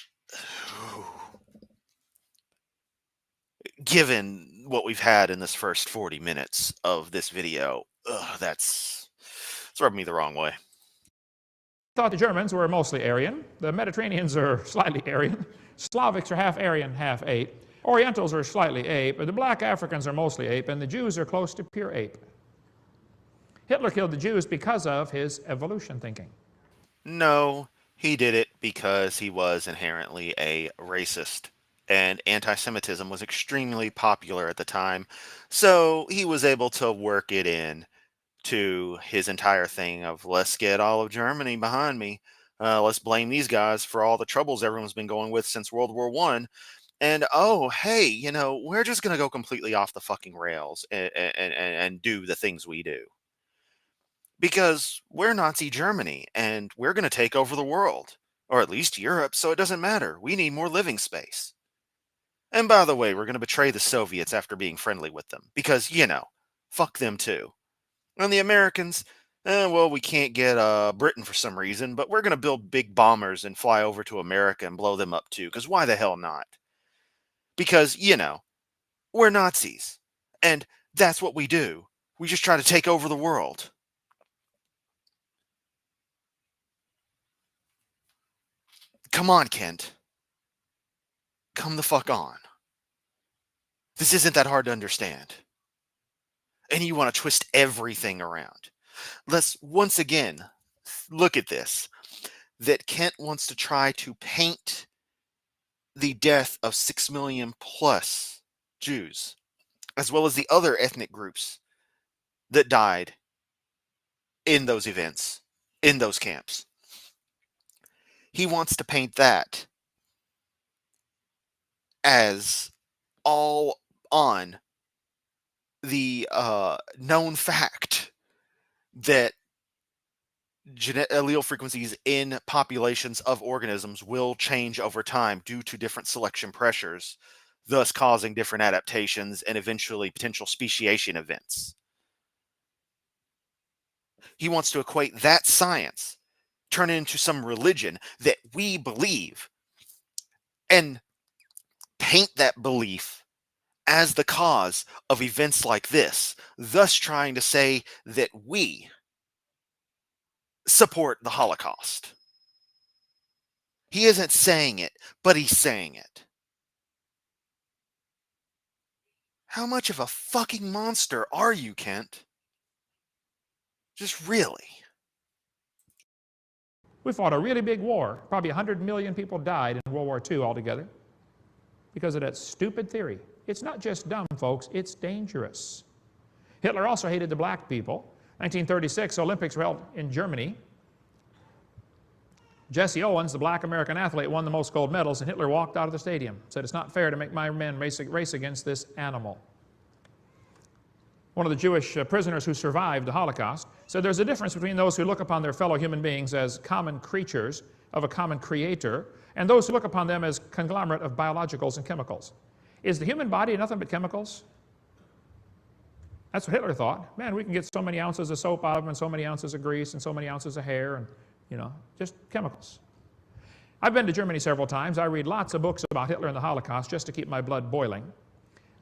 [SPEAKER 1] Given what we've had in this first 40 minutes of this video, that's rubbing me the wrong way.
[SPEAKER 3] Thought the Germans were mostly Aryan. The Mediterraneans are slightly Aryan. Slavics are half Aryan, half ape. Orientals are slightly ape. The black Africans are mostly ape. And the Jews are close to pure ape. Hitler killed the Jews because of his evolution thinking.
[SPEAKER 1] No, he did it because he was inherently a racist. And anti-Semitism was extremely popular at the time. So he was able to work it in to his entire thing of, let's get all of Germany behind me. Let's blame these guys for all the troubles everyone's been going with since World War I. And, oh, hey, you know, we're just going to go completely off the fucking rails and do the things we do. Because we're Nazi Germany, and we're going to take over the world. Or at least Europe, so it doesn't matter. We need more living space. And by the way, we're going to betray the Soviets after being friendly with them. Because, you know, fuck them too. And the Americans, well, we can't get Britain for some reason, but we're going to build big bombers and fly over to America and blow them up too. Because why the hell not? Because, you know, we're Nazis. And that's what we do. We just try to take over the world. Come on, Kent. Come the fuck on. This isn't that hard to understand. And you want to twist everything around. Let's once again look at this. That Kent wants to try to paint the death of 6 million plus Jews, as well as the other ethnic groups that died in those events, in those camps. He wants to paint that as all on the known fact that allele frequencies in populations of organisms will change over time due to different selection pressures, thus causing different adaptations and eventually potential speciation events. He wants to equate that science, turn it into some religion that we believe, and paint that belief as the cause of events like this, thus trying to say that we support the Holocaust. He isn't saying it, but he's saying it. How much of a fucking monster are you, Kent? Just really.
[SPEAKER 3] We fought a really big war. Probably 100 million people died in World War II altogether because of that stupid theory. It's not just dumb, folks. It's dangerous. Hitler also hated the black people. 1936, Olympics were held in Germany. Jesse Owens, the black American athlete, won the most gold medals, and Hitler walked out of the stadium. Said, it's not fair to make my men race against this animal. one of the Jewish prisoners who survived the Holocaust, said there's a difference between those who look upon their fellow human beings as common creatures of a common creator and those who look upon them as conglomerate of biologicals and chemicals. Is the human body nothing but chemicals? That's what Hitler thought. Man, we can get so many ounces of soap out of them and so many ounces of grease and so many ounces of hair and, you know, just chemicals. I've been to Germany several times. I read lots of books about Hitler and the Holocaust just to keep my blood boiling.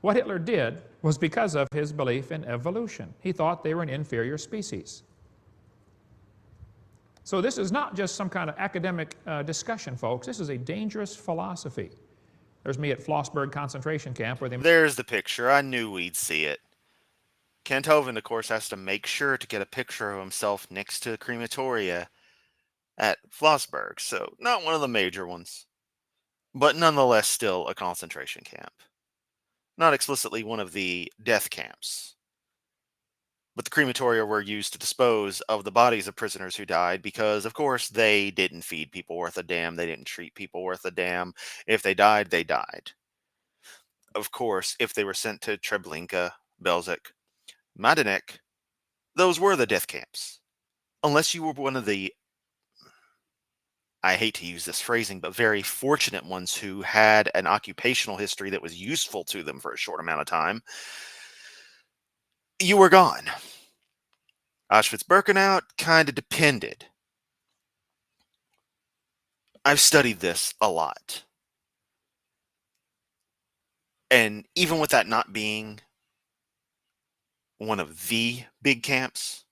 [SPEAKER 3] What Hitler did was because of his belief in evolution. He thought they were an inferior species. So this is not just some kind of academic discussion, folks. This is a dangerous philosophy. There's me at Flossburg concentration camp where they...
[SPEAKER 1] There's the picture. I knew we'd see it. Kent Hovind, of course, has to make sure to get a picture of himself next to the crematoria at Flossburg, so not one of the major ones, but nonetheless still a concentration camp. Not explicitly one of the death camps. But the crematoria were used to dispose of the bodies of prisoners who died because, of course, they didn't feed people worth a damn. They didn't treat people worth a damn. If they died, they died. Of course, if they were sent to Treblinka, Belzec, Majdanek, those were the death camps. Unless you were one of the, I hate to use this phrasing, but very fortunate ones who had an occupational history that was useful to them for a short amount of time, you were gone. Auschwitz-Birkenau kind of depended. I've studied this a lot. And even with that not being one of the big camps,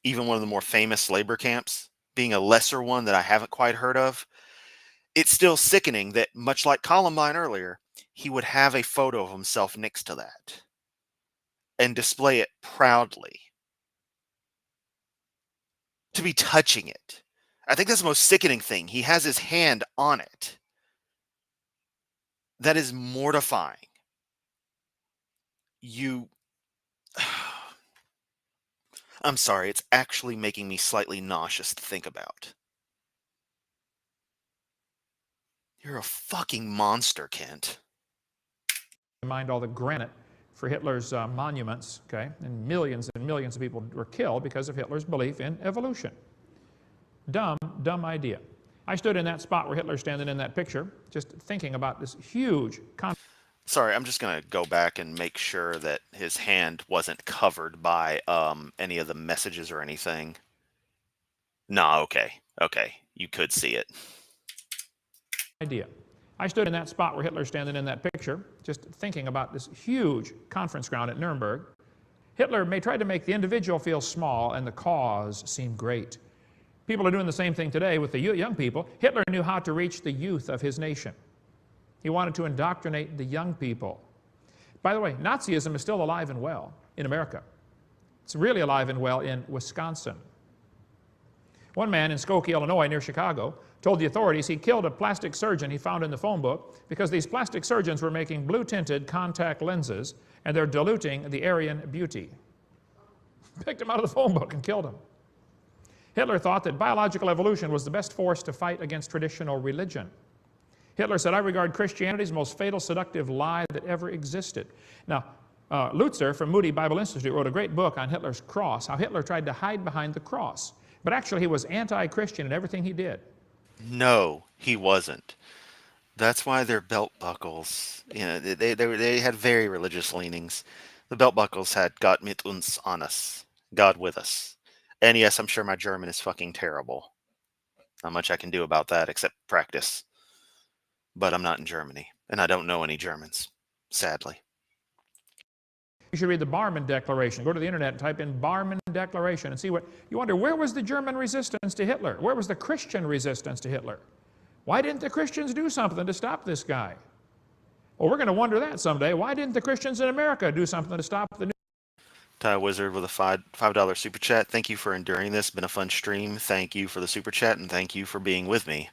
[SPEAKER 1] even one of the more famous labor camps, being a lesser one that I haven't quite heard of, it's still sickening that, much like Columbine earlier, he would have a photo of himself next to that and display it proudly. To be touching it. I think that's the most sickening thing. He has his hand on it. That is mortifying. I'm sorry, it's actually making me slightly nauseous to think about. You're a fucking monster, Kent.
[SPEAKER 3] Mind all the granite for Hitler's monuments, okay? And millions of people were killed because of Hitler's belief in evolution. Dumb idea. I stood in that spot where Hitler's standing in that picture, just thinking about this huge...
[SPEAKER 1] Sorry, I'm just going to go back and make sure that his hand wasn't covered by any of the messages or anything. Nah, okay. Okay, you could see it.
[SPEAKER 3] Idea. I stood in that spot where Hitler's standing in that picture, just thinking about this huge conference ground at Nuremberg. Hitler tried to make the individual feel small and the cause seem great. People are doing the same thing today with the young people. Hitler knew how to reach the youth of his nation. He wanted to indoctrinate the young people. By the way, Nazism is still alive and well in America. It's really alive and well in Wisconsin. One man in Skokie, Illinois, near Chicago, told the authorities he killed a plastic surgeon he found in the phone book because these plastic surgeons were making blue-tinted contact lenses and they're diluting the Aryan beauty. Picked him out of the phone book and killed him. Hitler thought that biological evolution was the best force to fight against traditional religion. Hitler said, I regard Christianity as the most fatal, seductive lie that ever existed. Now, Lutzer from Moody Bible Institute wrote a great book on Hitler's cross, how Hitler tried to hide behind the cross. But actually, he was anti-Christian in everything he did.
[SPEAKER 1] No, he wasn't. That's why their belt buckles, you know, they had very religious leanings. The belt buckles had Gott mit uns on us, God with us. And yes, I'm sure my German is fucking terrible. Not much I can do about that except practice. But I'm not in Germany, and I don't know any Germans, sadly.
[SPEAKER 3] You should read the Barmen Declaration. Go to the internet and type in Barmen Declaration and see what... You wonder, where was the German resistance to Hitler? Where was the Christian resistance to Hitler? Why didn't the Christians do something to stop this guy? Well, we're going to wonder that someday. Why didn't the Christians in America do something to stop the new...
[SPEAKER 1] Ty Wizard with a $5 super chat. Thank you for enduring this. Been a fun stream. Thank you for the super chat, and thank you for being with me.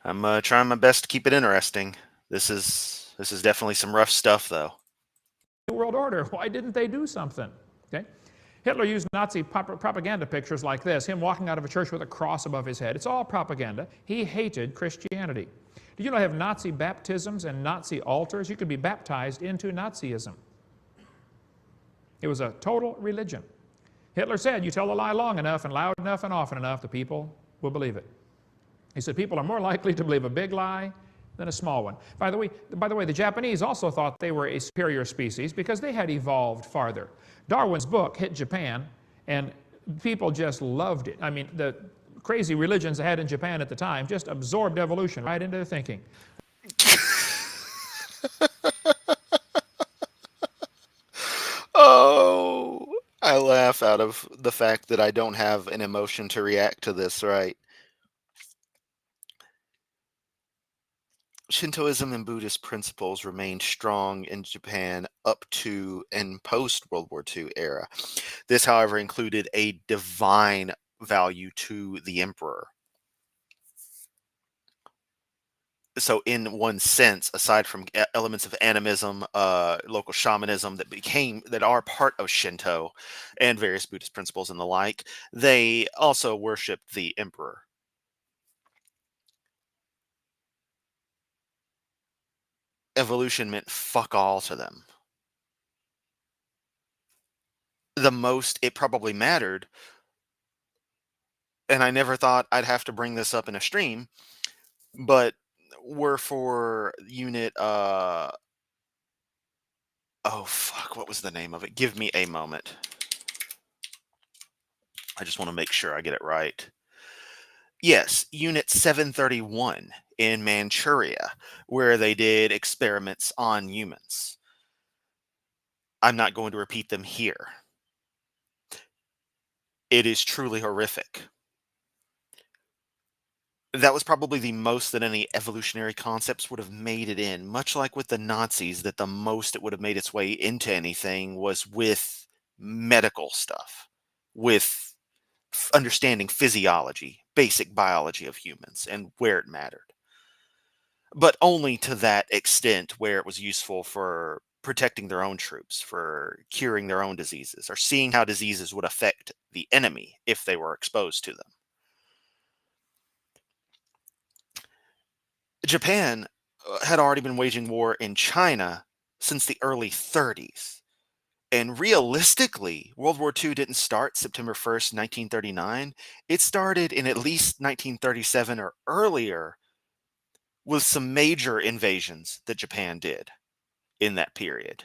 [SPEAKER 1] I'm trying my best to keep it interesting. This is definitely some rough stuff, though.
[SPEAKER 3] World order. Why didn't they do something? Okay? Hitler used Nazi propaganda pictures like this, him walking out of a church with a cross above his head. It's all propaganda. He hated Christianity. Did you know they have Nazi baptisms and Nazi altars? You could be baptized into Nazism. It was a total religion. Hitler said, you tell a lie long enough and loud enough and often enough, the people will believe it. He said people are more likely to believe a big lie than a small one. By the way, the Japanese also thought they were a superior species because they had evolved farther. Darwin's book hit Japan, and people just loved it. I mean, the crazy religions they had in Japan at the time just absorbed evolution right into their thinking.
[SPEAKER 1] Oh, I laugh out of the fact that I don't have an emotion to react to this, right? Shintoism and Buddhist principles remained strong in Japan up to and post World War II era. This, however, included a divine value to the emperor. So, in one sense, aside from elements of animism, local shamanism that are part of Shinto, and various Buddhist principles and the like, they also worshipped the emperor. Evolution meant fuck all to them. The most it probably mattered, and I never thought I'd have to bring this up in a stream, but were for unit oh fuck, what was the name of it? Give me a moment. I just want to make sure I get it right. Yes, Unit 731 in Manchuria, where they did experiments on humans. I'm not going to repeat them here. It is truly horrific. That was probably the most that any evolutionary concepts would have made it in, much like with the Nazis, that the most it would have made its way into anything was with medical stuff, with understanding physiology, basic biology of humans, and where it mattered. But only to that extent where it was useful for protecting their own troops, for curing their own diseases, or seeing how diseases would affect the enemy if they were exposed to them. Japan had already been waging war in China since the early 30s. And realistically, World War II didn't start September 1st, 1939. It started in at least 1937 or earlier, with some major invasions that Japan did in that period.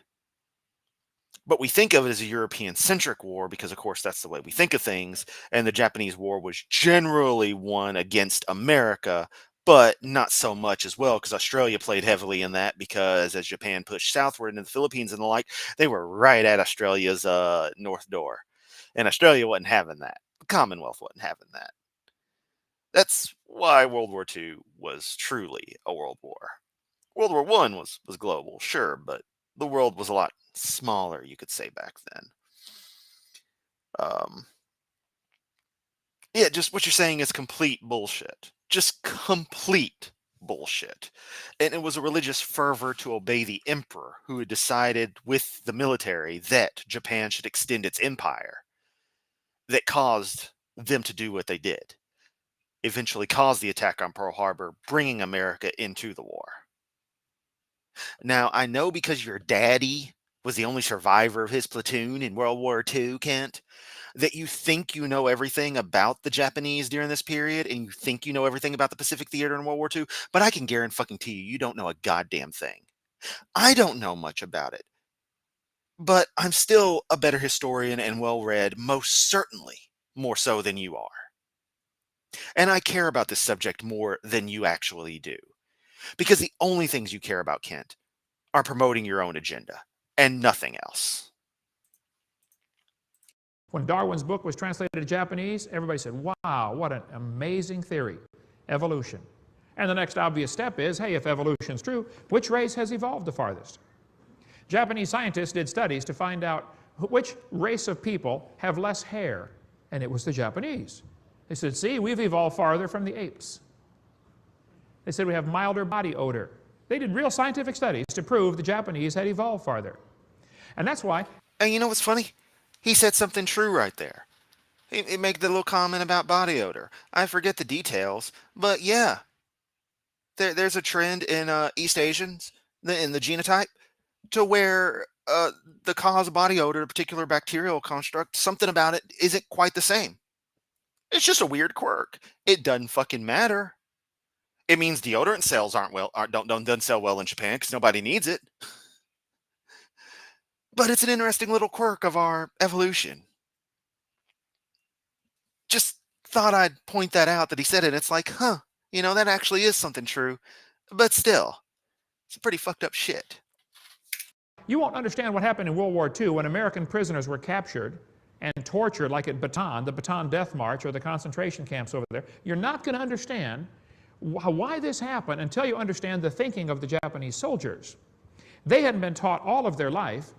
[SPEAKER 1] But we think of it as a European-centric war because, of course, that's the way we think of things. And the Japanese War was generally won against America, but not so much as well, because Australia played heavily in that, because as Japan pushed southward into the Philippines and the like, they were right at Australia's north door. And Australia wasn't having that. The Commonwealth wasn't having that. That's why World War II was truly a world war. World War I was global, sure, but the world was a lot smaller, you could say, back then. Yeah, just what you're saying is complete bullshit. Just complete bullshit. And it was a religious fervor to obey the emperor, who had decided with the military that Japan should extend its empire, that caused them to do what they did. Eventually caused the attack on Pearl Harbor, bringing America into the war. Now, I know because your daddy was the only survivor of his platoon in World War II, Kent, that you think you know everything about the Japanese during this period, and you think you know everything about the Pacific Theater in World War II, but I can guarantee you don't know a goddamn thing. I don't know much about it, but I'm still a better historian and well-read, most certainly more so than you are. And I care about this subject more than you actually do. Because the only things you care about, Kent, are promoting your own agenda and nothing else.
[SPEAKER 3] When Darwin's book was translated to Japanese, everybody said, wow, what an amazing theory, evolution. And the next obvious step is, hey, if evolution's true, which race has evolved the farthest? Japanese scientists did studies to find out which race of people have less hair, and it was the Japanese. They said, see, we've evolved farther from the apes. They said we have milder body odor. They did real scientific studies to prove the Japanese had evolved farther. And that's why...
[SPEAKER 1] And you know what's funny? He said something true right there. He made the little comment about body odor. I forget the details, but yeah. There's a trend in East Asians, in the genotype, to where uh, the cause of body odor, a particular bacterial construct, something about it isn't quite the same. It's just a weird quirk. It doesn't fucking matter. It means deodorant sales don't sell well in Japan because nobody needs it. But it's an interesting little quirk of our evolution. Just thought I'd point that out that he said it. It's like, huh, that actually is something true. But still, it's pretty fucked up shit.
[SPEAKER 3] You won't understand what happened in World War II when American prisoners were captured and tortured, like at Bataan, the Bataan Death March, or the concentration camps over there. You're not going to understand why this happened until you understand the thinking of the Japanese soldiers. They hadn't been taught all of their life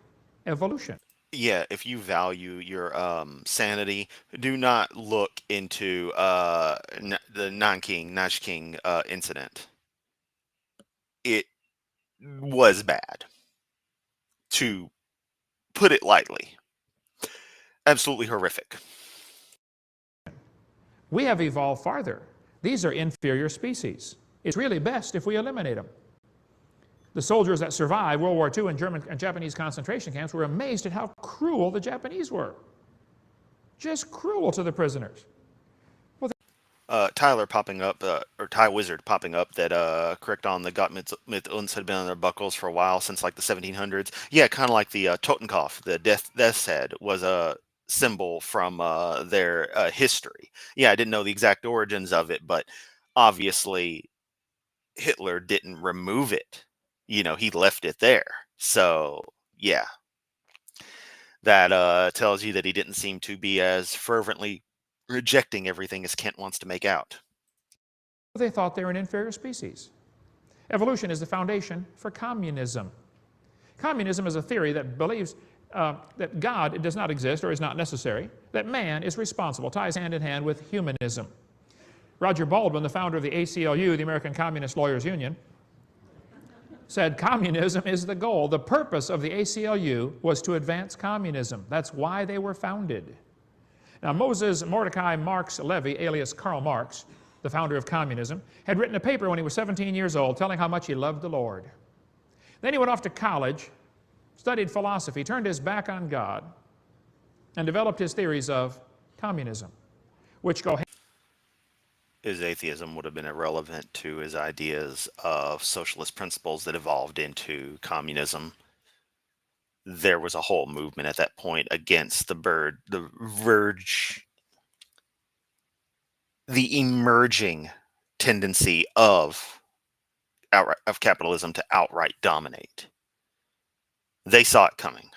[SPEAKER 3] evolution.
[SPEAKER 1] Yeah, if you value your sanity, do not look into the Nanking incident. It was bad, to put it lightly. Absolutely horrific.
[SPEAKER 3] We have evolved farther. These are inferior species. It's really best if we eliminate them. The soldiers that survived World War II in German and Japanese concentration camps were amazed at how cruel the Japanese were. Just cruel to the prisoners.
[SPEAKER 1] Tyler popping up, or Ty Wizard popping up, that correct on the Gott mit uns had been on their buckles for a while, since like the 1700s. Yeah, kind of like the Totenkopf, the death's head, was a symbol from their history. Yeah, I didn't know the exact origins of it, but obviously Hitler didn't remove it. He left it there. So, yeah. That tells you that he didn't seem to be as fervently rejecting everything as Kent wants to make out.
[SPEAKER 3] They thought they were an inferior species. Evolution is the foundation for communism. Communism is a theory that believes that God does not exist or is not necessary, that man is responsible, ties hand in hand with humanism. Roger Baldwin, the founder of the ACLU, the American Communist Lawyers Union, said communism is the goal. The purpose of the ACLU was to advance communism. That's why they were founded. Now, Moses Mordecai Marx Levy, alias Karl Marx, the founder of communism, had written a paper when he was 17 years old telling how much he loved the Lord. Then he went off to college, studied philosophy, turned his back on God, and developed his theories of communism, which go hand.
[SPEAKER 1] His atheism would have been irrelevant to his ideas of socialist principles that evolved into communism. There was a whole movement at that point against the emerging tendency of capitalism to outright dominate. They saw it coming.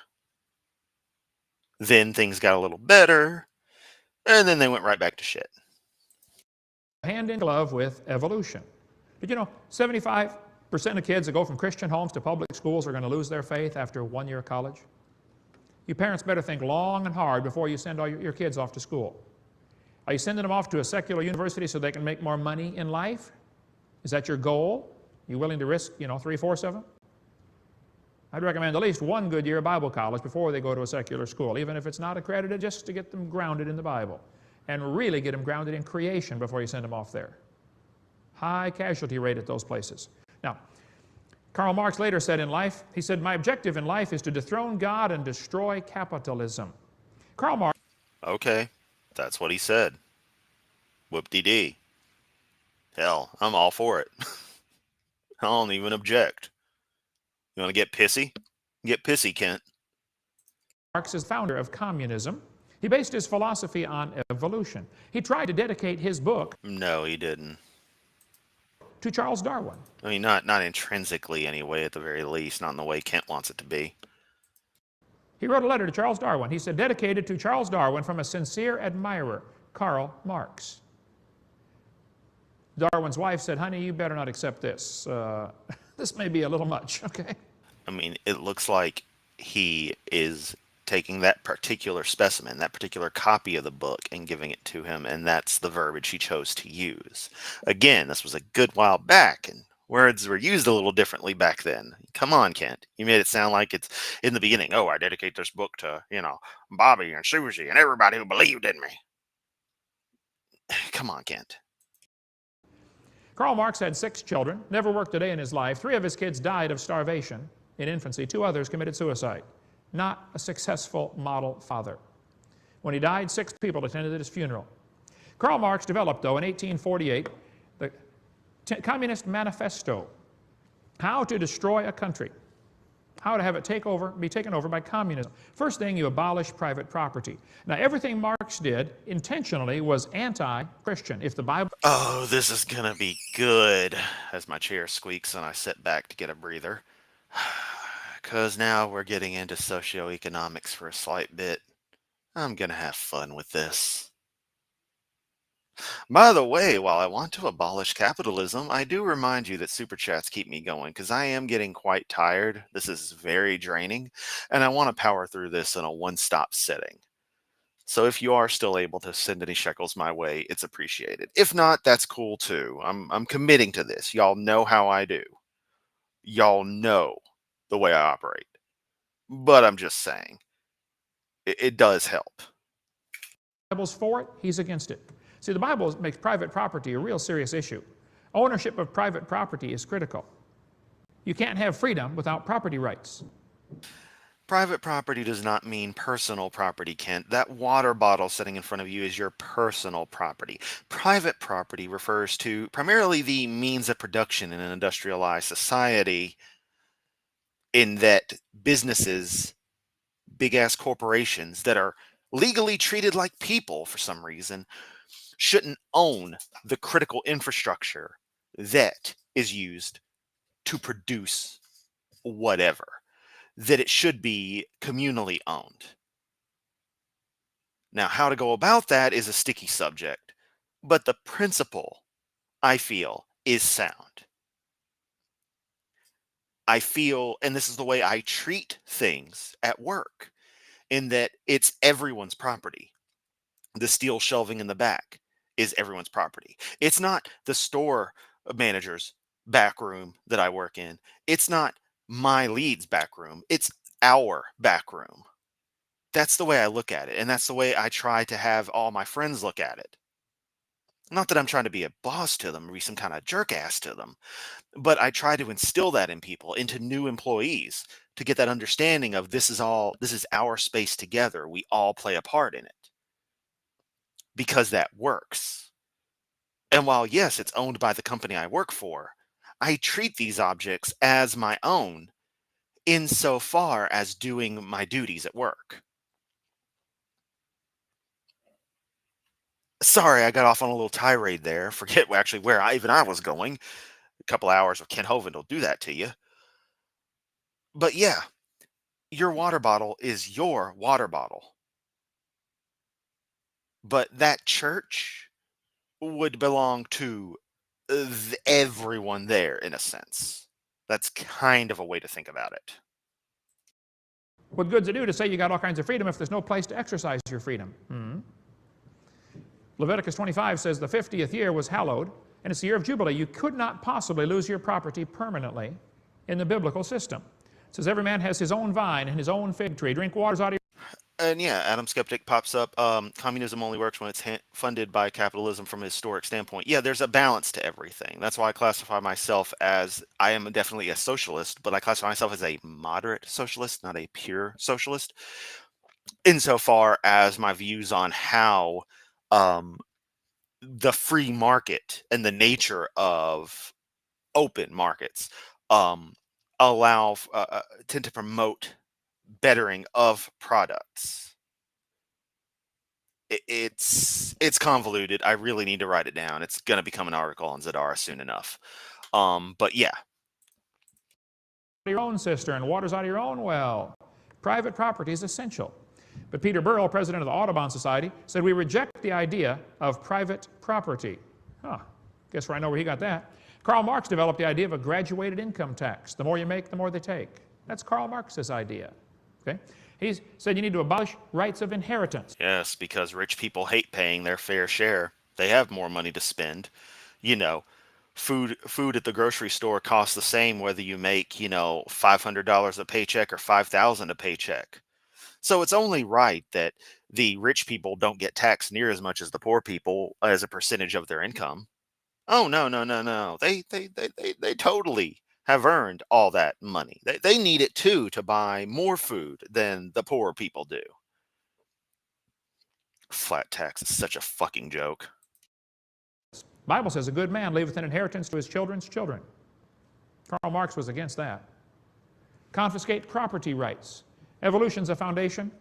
[SPEAKER 1] Then things got a little better, and then they went right back to shit.
[SPEAKER 3] Hand in glove with evolution. Did you know 75% of kids that go from Christian homes to public schools are going to lose their faith after 1 year of college? You parents better think long and hard before you send all your kids off to school. Are you sending them off to a secular university so they can make more money in life? Is that your goal? You willing to risk, 3/4 of them? I'd recommend at least one good year of Bible college before they go to a secular school, even if it's not accredited, just to get them grounded in the Bible. And really get them grounded in creation before you send them off there. High casualty rate at those places. Now, Karl Marx later said in life, he said, my objective in life is to dethrone God and destroy capitalism. Karl Marx.
[SPEAKER 1] Okay, that's what he said. Whoop-de-dee. Hell, I'm all for it. I don't even object. You want to get pissy? Get pissy, Kent.
[SPEAKER 3] Marx is founder of communism. He based his philosophy on evolution. He tried to dedicate his book.
[SPEAKER 1] No, he didn't.
[SPEAKER 3] To Charles Darwin.
[SPEAKER 1] I mean, not intrinsically anyway, at the very least, not in the way Kent wants it to be.
[SPEAKER 3] He wrote a letter to Charles Darwin. He said, dedicated to Charles Darwin from a sincere admirer, Karl Marx. Darwin's wife said, honey, you better not accept this. This may be a little much, okay?
[SPEAKER 1] I mean, it looks like he is taking that particular specimen, that particular copy of the book, and giving it to him, and that's the verbiage he chose to use. Again, this was a good while back, and words were used a little differently back then. Come on, Kent. You made it sound like it's in the beginning. Oh, I dedicate this book to, Bobby and Susie and everybody who believed in me. Come on, Kent.
[SPEAKER 3] Karl Marx had 6 children, never worked a day in his life. 3 of his kids died of starvation in infancy. 2 others committed suicide. not a successful model father. When he died, 6 people attended his funeral. Karl Marx developed, though, in 1848, the Communist Manifesto, how to destroy a country, how to have it be taken over by communism. First thing, you abolish private property. Now, everything Marx did intentionally was anti-Christian. If the Bible...
[SPEAKER 1] Oh, this is gonna be good, as my chair squeaks and I sit back to get a breather. Because now we're getting into socioeconomics for a slight bit. I'm gonna have fun with this. By the way, while I want to abolish capitalism, I do remind you that super chats keep me going because I am getting quite tired. This is very draining, and I want to power through this in a one-stop setting. So if you are still able to send any shekels my way, it's appreciated. If not, that's cool too. I'm committing to this. Y'all know how I do. Y'all know the way I operate. But I'm just saying, it does help.
[SPEAKER 3] The Bible's for it, he's against it. See, the Bible makes private property a real serious issue. Ownership of private property is critical. You can't have freedom without property rights.
[SPEAKER 1] Private property does not mean personal property, Kent. That water bottle sitting in front of you is your personal property. Private property refers to primarily the means of production in an industrialized society, in that businesses, big-ass corporations that are legally treated like people for some reason, shouldn't own the critical infrastructure that is used to produce whatever. That it should be communally owned. Now, how to go about that is a sticky subject, but the principle, I feel, is sound. I feel, and this is the way I treat things at work, in that it's everyone's property. The steel shelving in the back is everyone's property. It's not the store manager's back room that I work in. It's not my lead's back room. It's our back room. That's the way I look at it, and that's the way I try to have all my friends look at it. Not that I'm trying to be a boss to them or be some kind of jerk ass to them, but I try to instill that in people, into new employees, to get that understanding of this is our space together. We all play a part in it. Because that works. And while, yes, it's owned by the company I work for, I treat these objects as my own insofar as doing my duties at work. Sorry, I got off on a little tirade there. Forget actually where I was going. A couple hours of Ken Hovind will do that to you. But yeah, your water bottle is your water bottle. But that church would belong to everyone there, in a sense. That's kind of a way to think about it.
[SPEAKER 3] What good's it do to say you got all kinds of freedom if there's no place to exercise your freedom? Leviticus 25 says the 50th year was hallowed, and it's the year of Jubilee. You could not possibly lose your property permanently in the biblical system. It says every man has his own vine and his own fig tree. Drink waters out of your...
[SPEAKER 1] And yeah, Adam Skeptic pops up. Communism only works when it's funded by capitalism from a historic standpoint. Yeah, there's a balance to everything. That's why I classify myself as, I am definitely a socialist, but I classify myself as a moderate socialist, not a pure socialist, insofar as my views on how the free market and the nature of open markets tend to promote bettering of products. It's convoluted. I really need to write it down. It's going to become an article on Zadara soon enough. But yeah.
[SPEAKER 3] Your own cistern, water's out of your own well. Private property is essential. But Peter Burrell, president of the Audubon Society, said we reject the idea of private property. Guess where I know where he got that. Karl Marx developed the idea of a graduated income tax. The more you make, the more they take. That's Karl Marx's idea. Okay? He said you need to abolish rights of inheritance.
[SPEAKER 1] Yes, because rich people hate paying their fair share. They have more money to spend. You know, food at the grocery store costs the same whether you make, $500 a paycheck or $5,000 a paycheck. So it's only right that the rich people don't get taxed near as much as the poor people as a percentage of their income. Oh, no. They totally have earned all that money. They need it too to buy more food than the poor people do. Flat tax is such a fucking joke.
[SPEAKER 3] The Bible says a good man leaveth an inheritance to his children's children. Karl Marx was against that. Confiscate property rights. Evolution's a foundation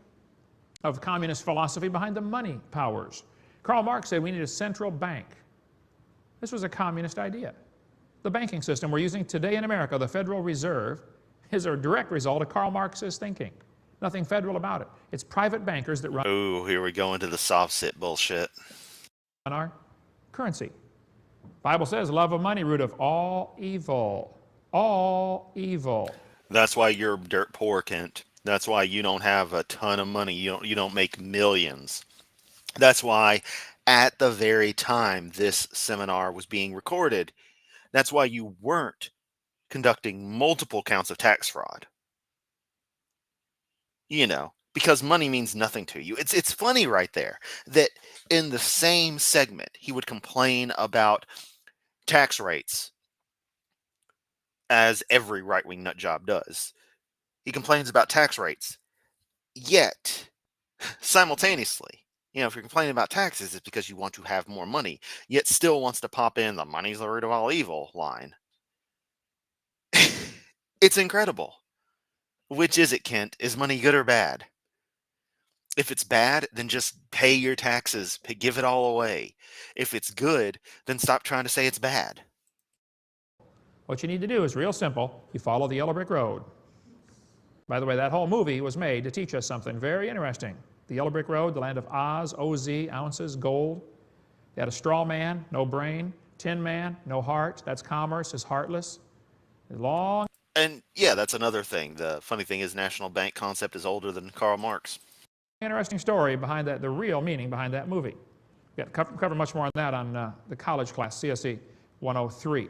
[SPEAKER 3] of communist philosophy behind the money powers. Karl Marx said we need a central bank. This was a communist idea. The banking system we're using today in America, the Federal Reserve, is a direct result of Karl Marx's thinking. Nothing federal about it. It's private bankers that run
[SPEAKER 1] Ooh, here we go into the soft sit bullshit.
[SPEAKER 3] our currency. Bible says love of money, root of all evil. All evil.
[SPEAKER 1] That's why you're dirt poor, Kent. That's why you don't have a ton of money. You don't make millions. That's why at the very time this seminar was being recorded, that's why you weren't conducting multiple counts of tax fraud. You know, because money means nothing to you. It's funny right there that in the same segment he would complain about tax rates, as every right-wing nut job does. He complains about tax rates, yet simultaneously, if you're complaining about taxes, it's because you want to have more money, yet still wants to pop in the money's the root of all evil line. It's incredible. Which is it, Kent? Is money good or bad? If it's bad, then just pay your taxes, give it all away. If it's good, then stop trying to say it's bad.
[SPEAKER 3] What you need to do is real simple. You follow the yellow brick road. By the way, that whole movie was made to teach us something very interesting. The yellow brick road, the land of Oz, O-Z, ounces, gold. They had a straw man, no brain. Tin man, no heart. That's commerce, is heartless. Long.
[SPEAKER 1] And yeah, that's another thing. The funny thing is national bank concept is older than Karl Marx.
[SPEAKER 3] Interesting story behind that, the real meaning behind that movie. We've got to cover much more on that on the college class, CSE 103.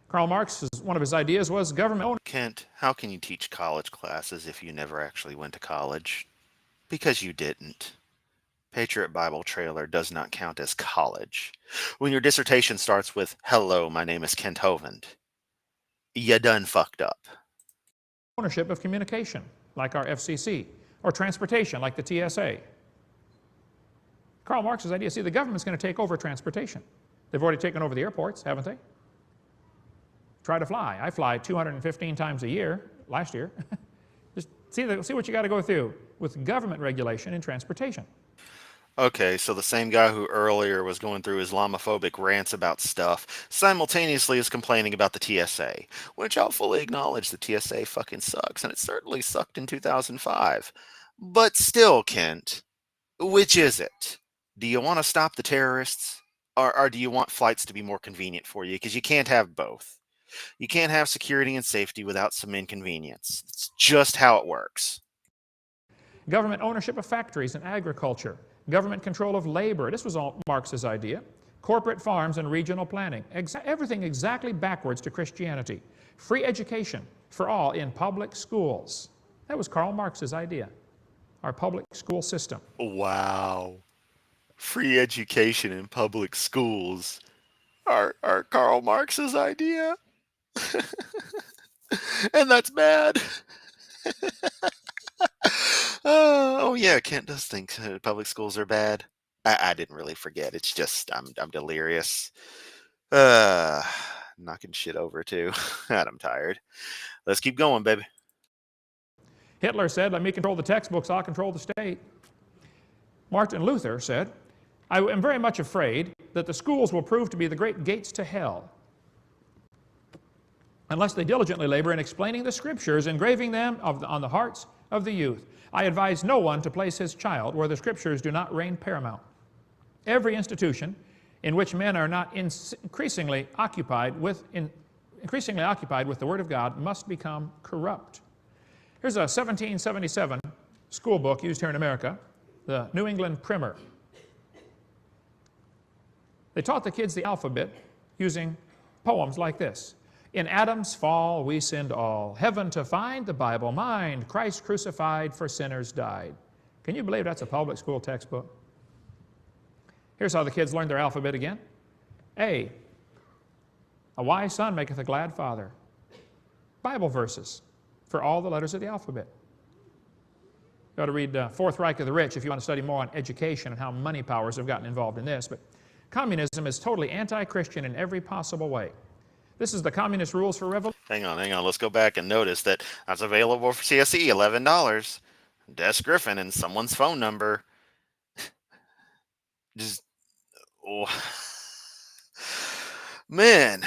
[SPEAKER 3] Karl Marx, one of his ideas was government.
[SPEAKER 1] Kent, how can you teach college classes if you never actually went to college? Because you didn't. Patriot Bible Trailer does not count as college. When your dissertation starts with, "Hello, my name is Kent Hovind," you done fucked up.
[SPEAKER 3] Ownership of communication, like our FCC, or transportation, like the TSA. Karl Marx's idea, see, the government's going to take over transportation. They've already taken over the airports, haven't they? Try to fly. I fly 215 times a year, last year. Just see what you got to go through with government regulation in transportation.
[SPEAKER 1] Okay, so the same guy who earlier was going through Islamophobic rants about stuff simultaneously is complaining about the TSA, which I'll fully acknowledge the TSA fucking sucks, and it certainly sucked in 2005. But still, Kent, which is it? Do you want to stop the terrorists, or do you want flights to be more convenient for you? Because you can't have both. You can't have security and safety without some inconvenience. It's just how it works.
[SPEAKER 3] Government ownership of factories and agriculture. Government control of labor. This was all Marx's idea. Corporate farms and regional planning. Everything exactly backwards to Christianity. Free education for all in public schools. That was Karl Marx's idea. Our public school system.
[SPEAKER 1] Wow. Free education in public schools are Karl Marx's idea? And that's bad. Oh yeah, Kent does think public schools are bad. I didn't really forget. It's just I'm delirious. Knocking shit over too. God, I'm tired. Let's keep going, baby.
[SPEAKER 3] Hitler said, "Let me control the textbooks, I'll control the state." Martin Luther said, "I am very much afraid that the schools will prove to be the great gates to hell unless they diligently labor in explaining the scriptures, engraving them on the hearts of the youth. I advise no one to place his child where the scriptures do not reign paramount. Every institution in which men are not increasingly occupied with the Word of God must become corrupt." Here's a 1777 school book used here in America, the New England Primer. They taught the kids the alphabet using poems like this. "In Adam's fall we sinned all. Heaven to find, the Bible mind. Christ crucified for sinners died." Can you believe that's a public school textbook? Here's how the kids learned their alphabet again. A, A wise son maketh a glad father. Bible verses for all the letters of the alphabet. You ought to read Fourth Reich of the Rich if you want to study more on education and how money powers have gotten involved in this. But communism is totally anti-Christian in every possible way. This is the communist rules for revolution.
[SPEAKER 1] Hang on. Let's go back and notice that that's available for CSE, $11. Des Griffin and someone's phone number. Just, oh. Man,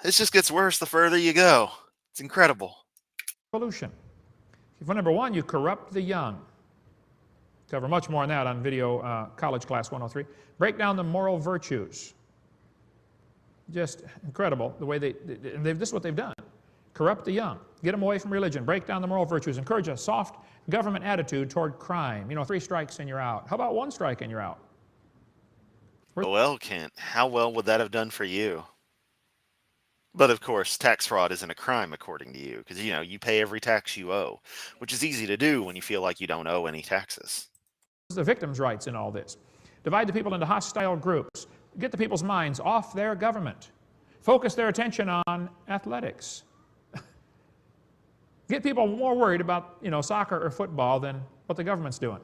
[SPEAKER 1] this just gets worse the further you go. It's incredible.
[SPEAKER 3] Revolution. For number one, you corrupt the young. Cover much more on that on video college class 103. Break down the moral virtues. Just incredible the way this is what they've done. Corrupt the young. Get them away from religion. Break down the moral virtues. Encourage a soft government attitude toward crime. 3 strikes and you're out. How about 1 strike and you're out?
[SPEAKER 1] Well, Kent, how well would that have done for you? But of course, tax fraud isn't a crime according to you, because you pay every tax you owe, which is easy to do when you feel like you don't owe any taxes.
[SPEAKER 3] The victims' rights in all this. Divide the people into hostile groups. Get the people's minds off their government. Focus their attention on athletics. Get people more worried about, soccer or football than what the government's doing.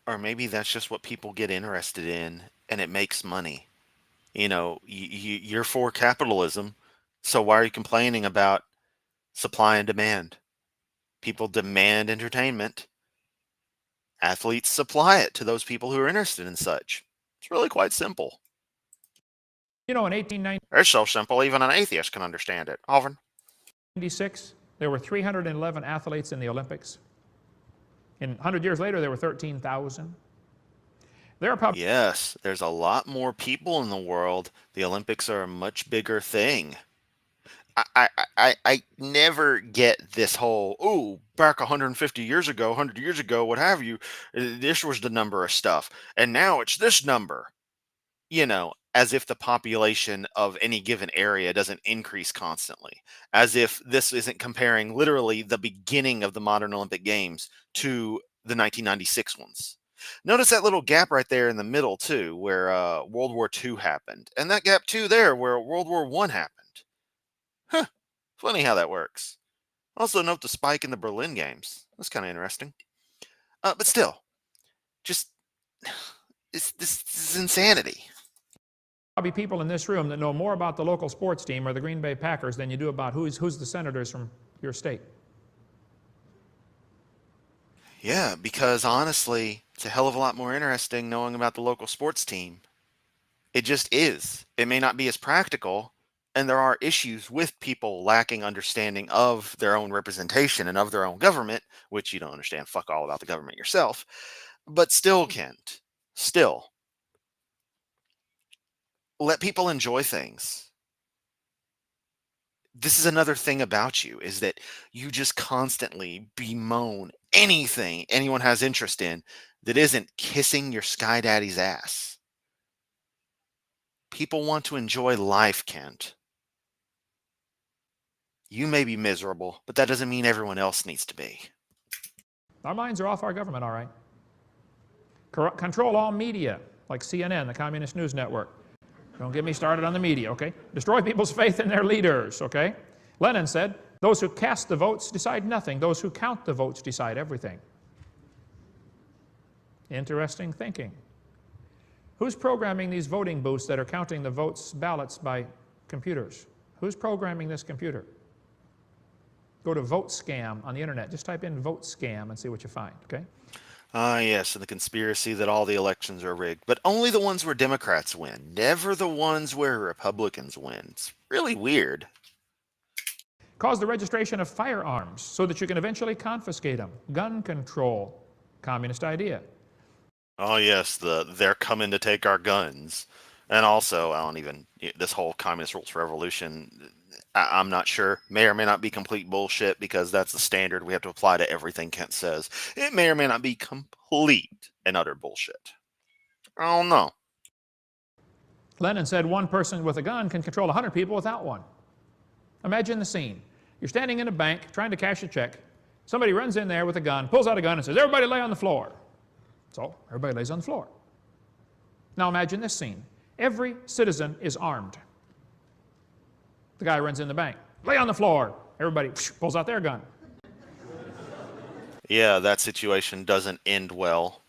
[SPEAKER 1] Or maybe that's just what people get interested in, and it makes money. You're for capitalism, so why are you complaining about supply and demand? People demand entertainment. Athletes supply it to those people who are interested in such. It's really quite simple.
[SPEAKER 3] In 1890...
[SPEAKER 1] It's so simple, even an atheist can understand it. Hovind?
[SPEAKER 3] 1996, there were 311 athletes in the Olympics. 100 years later, there were 13,000.
[SPEAKER 1] Yes, there's a lot more people in the world. The Olympics are a much bigger thing. I never get this whole, back 150 years ago, 100 years ago, what have you, this was the number of stuff, and now it's this number. As if the population of any given area doesn't increase constantly. As if this isn't comparing literally the beginning of the modern Olympic Games to the 1996 ones. Notice that little gap right there in the middle, too, where World War II happened. And that gap, too, there, where World War I happened. Huh. Funny how that works. Also note the spike in the Berlin Games. That's kind of interesting. But still, just, this is insanity.
[SPEAKER 3] Probably people in this room that know more about the local sports team or the Green Bay Packers than you do about who's the senators from your state.
[SPEAKER 1] Yeah, because honestly, it's a hell of a lot more interesting knowing about the local sports team. It just is. It may not be as practical, and there are issues with people lacking understanding of their own representation and of their own government, which you don't understand fuck all about the government yourself. But still, Kent, let people enjoy things. This is another thing about you, is that you just constantly bemoan anything anyone has interest in that isn't kissing your sky daddy's ass. People want to enjoy life, Kent. You may be miserable, but that doesn't mean everyone else needs to be.
[SPEAKER 3] Our minds are off our government, all right. Control all media, like CNN, the Communist News Network. Don't get me started on the media, okay? Destroy people's faith in their leaders, okay? Lenin said, those who cast the votes decide nothing. Those who count the votes decide everything. Interesting thinking. Who's programming these voting booths that are counting the ballots by computers? Who's programming this computer? Go to vote scam on the internet. Just type in vote scam and see what you find, okay?
[SPEAKER 1] Yes, and the conspiracy that all the elections are rigged, but only the ones where Democrats win, never the ones where Republicans win. It's really weird.
[SPEAKER 3] Cause the registration of firearms so that you can eventually confiscate them. Gun control. Communist idea.
[SPEAKER 1] Oh yes, they're coming to take our guns. And also, this whole communist rules for revolution, I'm not sure, may or may not be complete bullshit, because that's the standard we have to apply to everything Kent says. It may or may not be complete and utter bullshit. I don't know.
[SPEAKER 3] Lenin said one person with a gun can control 100 people without one. Imagine the scene. You're standing in a bank trying to cash a check. Somebody runs in there with a gun, pulls out a gun and says, everybody lay on the floor. So everybody lays on the floor. Now imagine this scene. Every citizen is armed. The guy runs in the bank. Lay on the floor. Everybody pulls out their gun.
[SPEAKER 1] Yeah, that situation doesn't end well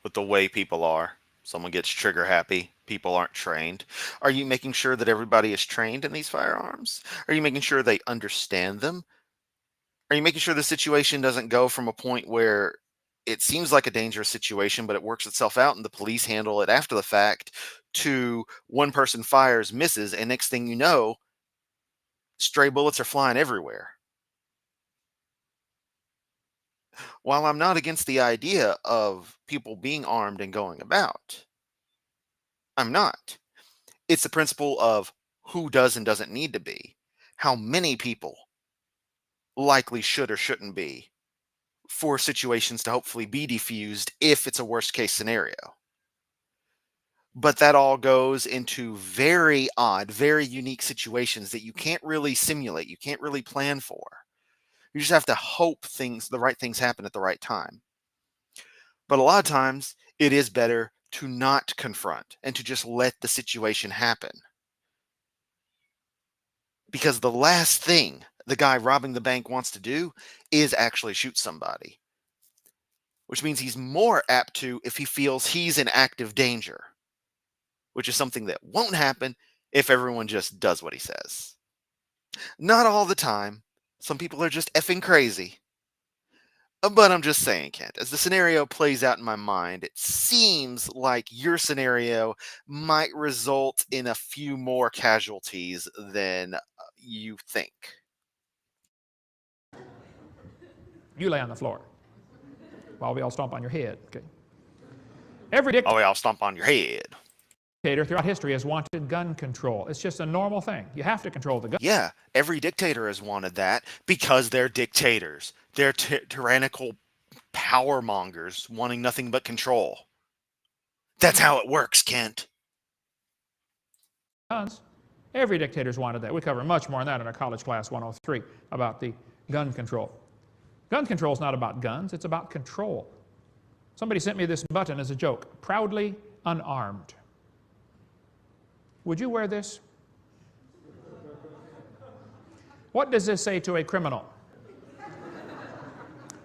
[SPEAKER 1] with the way people are. Someone gets trigger happy. People aren't trained. Are you making sure that everybody is trained in these firearms? Are you making sure they understand them? Are you making sure the situation doesn't go from a point where it seems like a dangerous situation, but it works itself out and the police handle it after the fact, to one person fires, misses, and next thing you know, stray bullets are flying everywhere? While I'm not against the idea of people being armed and going about, I'm not. It's the principle of who does and doesn't need to be, how many people likely should or shouldn't be, for situations to hopefully be defused if it's a worst case scenario. But that all goes into very odd, very unique situations that you can't really simulate, you can't really plan for. You just have to hope the right things happen at the right time. But a lot of times, it is better to not confront and to just let the situation happen. Because the last thing the guy robbing the bank wants to do is actually shoot somebody. Which means he's more apt to if he feels he's in active danger. Which is something that won't happen if everyone just does what he says. Not all the time. Some people are just effing crazy. But I'm just saying, Kent, as the scenario plays out in my mind, it seems like your scenario might result in a few more casualties than you think.
[SPEAKER 3] You lay on the floor while we all stomp on your head. Okay. Every
[SPEAKER 1] Oh, I'll stomp on your head.
[SPEAKER 3] dictator throughout history has wanted gun control. It's just a normal thing. You have to control the gun.
[SPEAKER 1] Yeah, every dictator has wanted that because they're dictators. They're tyrannical power mongers wanting nothing but control. That's how it works, Kent.
[SPEAKER 3] Guns. Every dictator's wanted that. We cover much more on that in our college class 103 about the gun control. Gun control is not about guns, it's about control. Somebody sent me this button as a joke. Proudly unarmed. Would you wear this? What does this say to a criminal?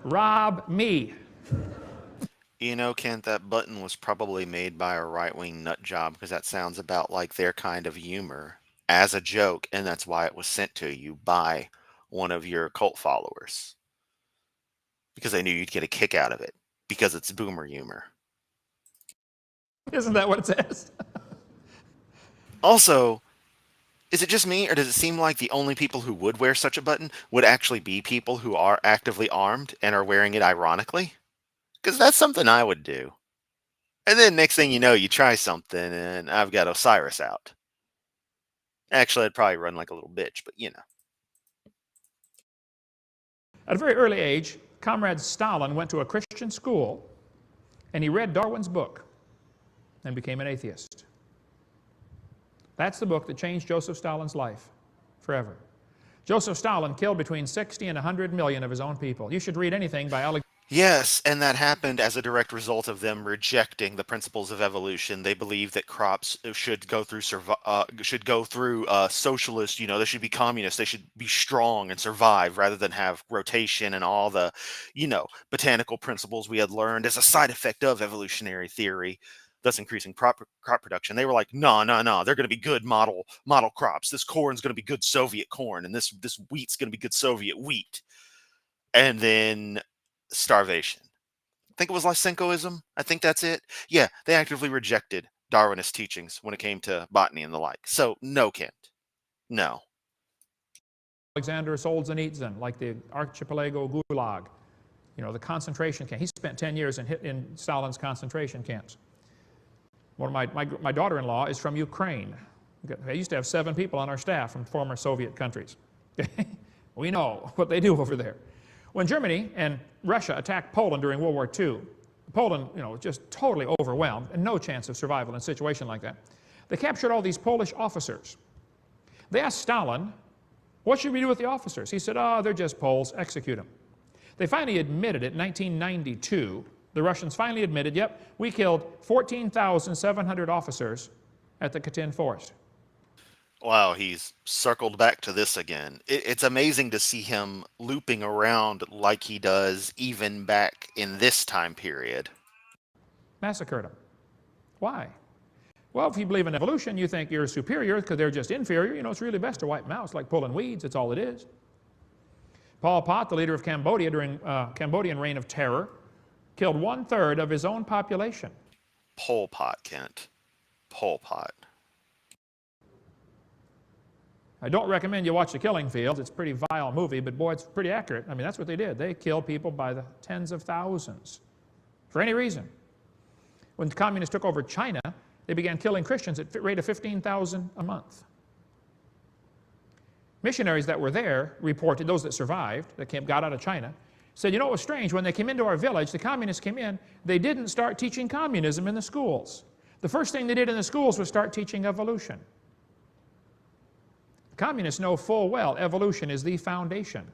[SPEAKER 3] Rob me.
[SPEAKER 1] You know, Kent, that button was probably made by a right-wing nut job because that sounds about like their kind of humor as a joke, and that's why it was sent to you by one of your cult followers. Because they knew you'd get a kick out of it, because it's boomer humor.
[SPEAKER 3] Isn't that what it says?
[SPEAKER 1] Also, is it just me, or does it seem like the only people who would wear such a button would actually be people who are actively armed and are wearing it ironically? Because that's something I would do. And then next thing you know, you try something, and I've got Osiris out. Actually, I'd probably run like a little bitch, but you know.
[SPEAKER 3] At a very early age, Comrade Stalin went to a Christian school, and he read Darwin's book and became an atheist. That's the book that changed Joseph Stalin's life forever. Joseph Stalin killed between 60 and 100 million of his own people. You should read anything by Alexander.
[SPEAKER 1] Yes, and that happened as a direct result of them rejecting the principles of evolution. They believe that crops should go through socialist. You know, they should be communist. They should be strong and survive rather than have rotation and all the, you know, botanical principles we had learned as a side effect of evolutionary theory, thus increasing crop production. They were like, no, they're going to be good model crops. This corn's going to be good Soviet corn, and this wheat's going to be good Soviet wheat. And then starvation. I think it was Lysenkoism. I think that's it. Yeah, they actively rejected Darwinist teachings when it came to botany and the like. So, no, Kent. No.
[SPEAKER 3] Alexander Solzhenitsyn, like the archipelago Gulag, you know, the concentration camp. He spent 10 years in Stalin's concentration camps. One of my daughter-in-law is from Ukraine. I used to have 7 people on our staff from former Soviet countries. We know what they do over there. When Germany and Russia attacked Poland during World War II, Poland, you know, just totally overwhelmed and no chance of survival in a situation like that. They captured all these Polish officers. They asked Stalin, what should we do with the officers? He said, oh, they're just Poles, execute them. They finally admitted it in 1992. The Russians finally admitted, yep, we killed 14,700 officers at the Katyn Forest.
[SPEAKER 1] Wow, he's circled back to this again. It's amazing to see him looping around like he does even back in this time period.
[SPEAKER 3] Massacred them. Why? Well, if you believe in evolution, you think you're superior because they're just inferior. You know, it's really best to wipe them out. It's like pulling weeds. It's all it is. Pol Pot, the leader of Cambodia during Cambodian reign of terror, killed 1/3 of his own population.
[SPEAKER 1] Pol Pot, Kent. Pol Pot.
[SPEAKER 3] I don't recommend you watch The Killing Fields. It's a pretty vile movie, but boy, it's pretty accurate. I mean, that's what they did. They killed people by the tens of thousands for any reason. When the communists took over China, they began killing Christians at a rate of 15,000 a month. Missionaries that were there reported, those that survived, that got out of China, said, you know, it was strange. When they came into our village, the communists came in, they didn't start teaching communism in the schools. The first thing they did in the schools was start teaching evolution. Communists know full well evolution is the foundation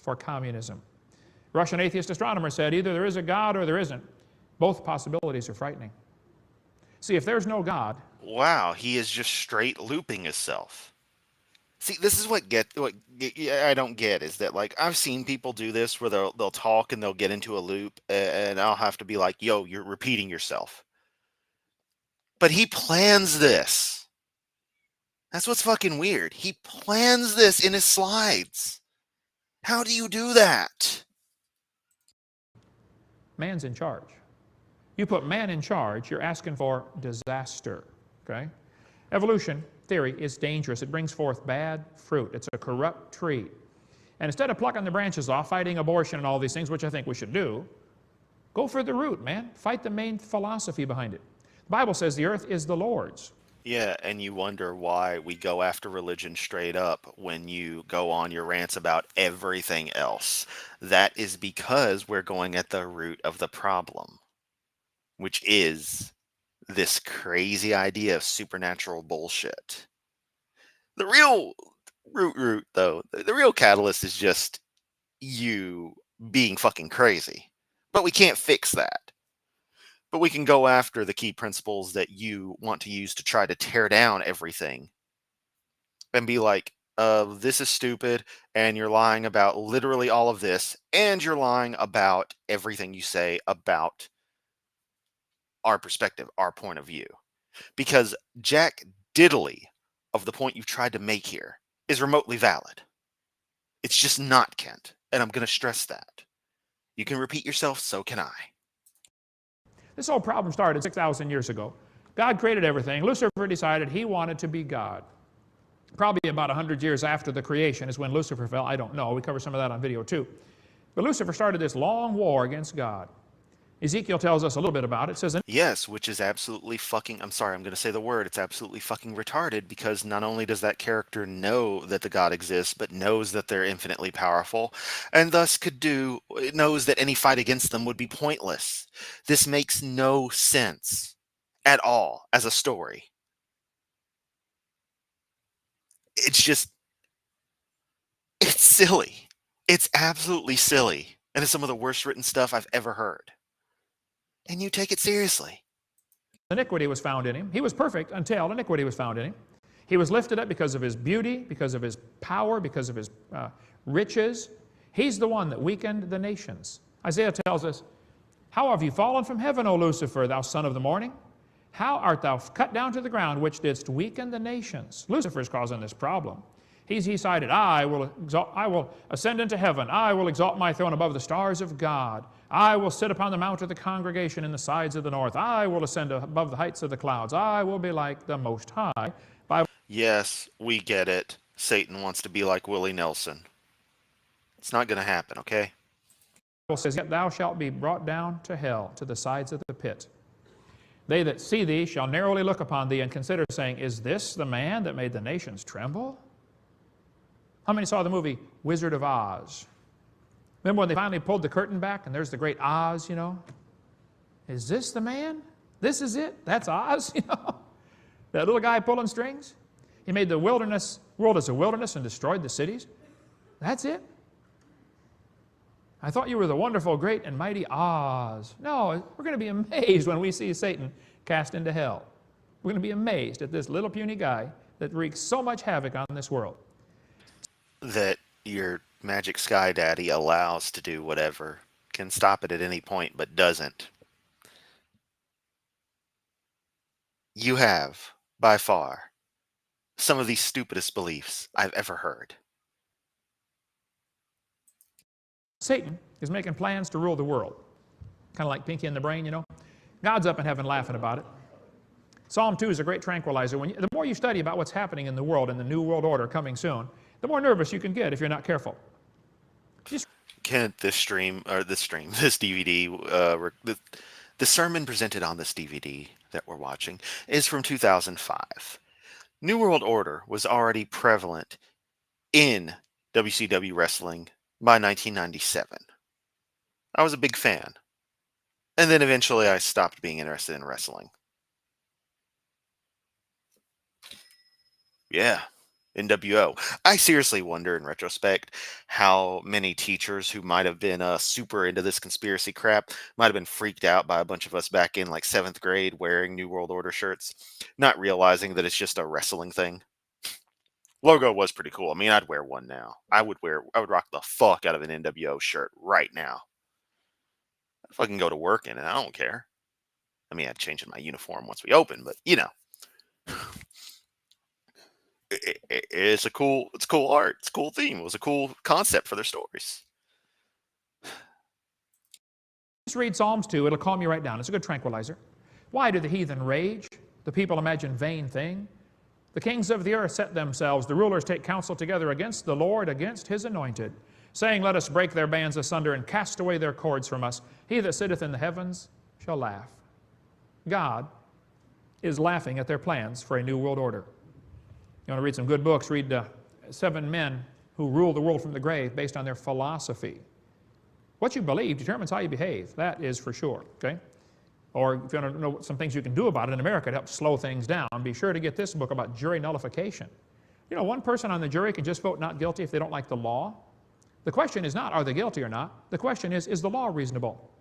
[SPEAKER 3] for communism. Russian atheist astronomer said, either there is a God or there isn't. Both possibilities are frightening. See, if there's no God...
[SPEAKER 1] Wow, he is just straight looping himself. See, this is what I don't get, is that, like, I've seen people do this where they'll talk and they'll get into a loop, and I'll have to be like, yo, you're repeating yourself. But he plans this. That's what's fucking weird. He plans this in his slides. How do you do that?
[SPEAKER 3] Man's in charge. You put man in charge, you're asking for disaster, okay? Evolution theory is dangerous. It brings forth bad fruit. It's a corrupt tree. And instead of plucking the branches off, fighting abortion and all these things, which I think we should do, go for the root, man. Fight the main philosophy behind it. The Bible says the earth is the Lord's.
[SPEAKER 1] Yeah, and you wonder why we go after religion straight up when you go on your rants about everything else. That is because we're going at the root of the problem, which is this crazy idea of supernatural bullshit. The real root, though, the real catalyst is just you being fucking crazy. But we can't fix that. But we can go after the key principles that you want to use to try to tear down everything and be like, this is stupid, and you're lying about literally all of this, and you're lying about everything you say about our perspective, our point of view. Because jack diddly of the point you've tried to make here is remotely valid. It's just not, Kent, and I'm going to stress that. You can repeat yourself, so can I.
[SPEAKER 3] This whole problem started 6,000 years ago. God created everything. Lucifer decided he wanted to be God. Probably about 100 years after the creation is when Lucifer fell. I don't know. We cover some of that on video too. But Lucifer started this long war against God. Ezekiel tells us a little bit about it. It says,
[SPEAKER 1] yes, which is absolutely fucking, I'm sorry, I'm going to say the word, it's absolutely fucking retarded, because not only does that character know that the God exists, but knows that they're infinitely powerful, and thus knows that any fight against them would be pointless. This makes no sense at all as a story. It's silly. It's absolutely silly. And it's some of the worst written stuff I've ever heard. And you take it seriously.
[SPEAKER 3] Iniquity was found in him. He was perfect until iniquity was found in him. He was lifted up because of his beauty, because of his power, because of his riches. He's the one that weakened the nations. Isaiah tells us, how have you fallen from heaven, O Lucifer, thou son of the morning? How art thou cut down to the ground, which didst weaken the nations? Lucifer's causing this problem. He decided, I will ascend into heaven. I will exalt my throne above the stars of God. I will sit upon the mount of the congregation in the sides of the north. I will ascend above the heights of the clouds. I will be like the Most High.
[SPEAKER 1] Yes, we get it. Satan wants to be like Willie Nelson. It's not going to happen, okay?
[SPEAKER 3] The Bible says, yet thou shalt be brought down to hell, to the sides of the pit. They that see thee shall narrowly look upon thee and consider, saying, is this the man that made the nations tremble? How many saw the movie Wizard of Oz? Remember when they finally pulled the curtain back and there's the great Oz, you know? Is this the man? This is it? That's Oz, you know? That little guy pulling strings? He made the world as a wilderness and destroyed the cities? That's it? I thought you were the wonderful, great, and mighty Oz. No, we're going to be amazed when we see Satan cast into hell. We're going to be amazed at this little puny guy that wreaks so much havoc on this world.
[SPEAKER 1] That your magic sky daddy allows to do whatever, can stop it at any point, but doesn't. You have, by far, some of the stupidest beliefs I've ever heard.
[SPEAKER 3] Satan is making plans to rule the world. Kind of like Pinky and the Brain, you know. God's up in heaven laughing about it. Psalm 2 is a great tranquilizer. The more you study about what's happening in the world and the New World Order coming soon, the more nervous you can get if you're not careful.
[SPEAKER 1] Kent, this DVD, the sermon presented on this DVD that we're watching is from 2005. New World Order was already prevalent in WCW wrestling by 1997. I was a big fan. And then eventually I stopped being interested in wrestling. Yeah, NWO. I seriously wonder in retrospect how many teachers who might have been super into this conspiracy crap might have been freaked out by a bunch of us back in like 7th grade wearing New World Order shirts, not realizing that it's just a wrestling thing. Logo was pretty cool. I mean, I'd wear one now. I would rock the fuck out of an NWO shirt right now. I'd fucking go to work in it. I don't care. I mean, I'd change in my uniform once we open, but you know. It's cool art. It's a cool theme. It was a cool concept for their stories.
[SPEAKER 3] Just read Psalms 2. It'll calm you right down. It's a good tranquilizer. Why do the heathen rage? The people imagine vain thing. The kings of the earth set themselves. The rulers take counsel together against the Lord, against his anointed, saying, let us break their bands asunder and cast away their cords from us. He that sitteth in the heavens shall laugh. God is laughing at their plans for a new world order. You want to read some good books, read 7 Men Who Rule the World from the Grave based on their philosophy. What you believe determines how you behave. That is for sure, okay? Or if you want to know some things you can do about it in America to help slow things down, be sure to get this book about jury nullification. You know, one person on the jury can just vote not guilty if they don't like the law. The question is not, are they guilty or not? The question is the law reasonable?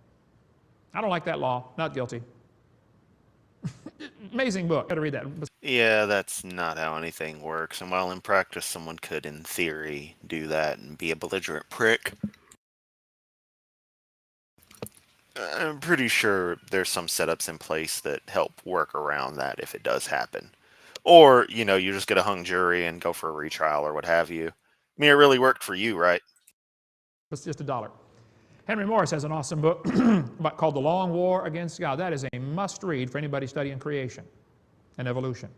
[SPEAKER 3] I don't like that law, not guilty. Amazing book. Got to read that.
[SPEAKER 1] Yeah, that's not how anything works. And while in practice, someone could, in theory, do that and be a belligerent prick. I'm pretty sure there's some setups in place that help work around that if it does happen. Or, you know, you just get a hung jury and go for a retrial or what have you. I mean, it really worked for you, right?
[SPEAKER 3] It's just $1. Henry Morris has an awesome book called The Long War Against God. That is a must-read for anybody studying creation and evolution.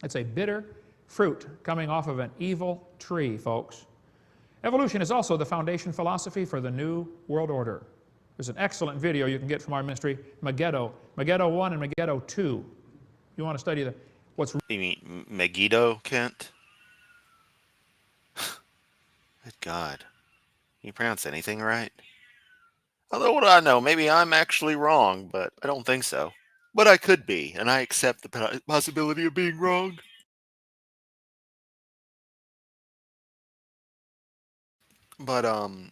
[SPEAKER 3] It's a bitter fruit coming off of an evil tree, folks. Evolution is also the foundation philosophy for the New World Order. There's an excellent video you can get from our ministry, Megiddo 1 and Megiddo 2. You want to study what's...
[SPEAKER 1] You mean Megiddo, Kent? Good God. Can you pronounce anything right? Although what do I know? Maybe I'm actually wrong, but I don't think so. But I could be, and I accept the possibility of being wrong. But, oh man.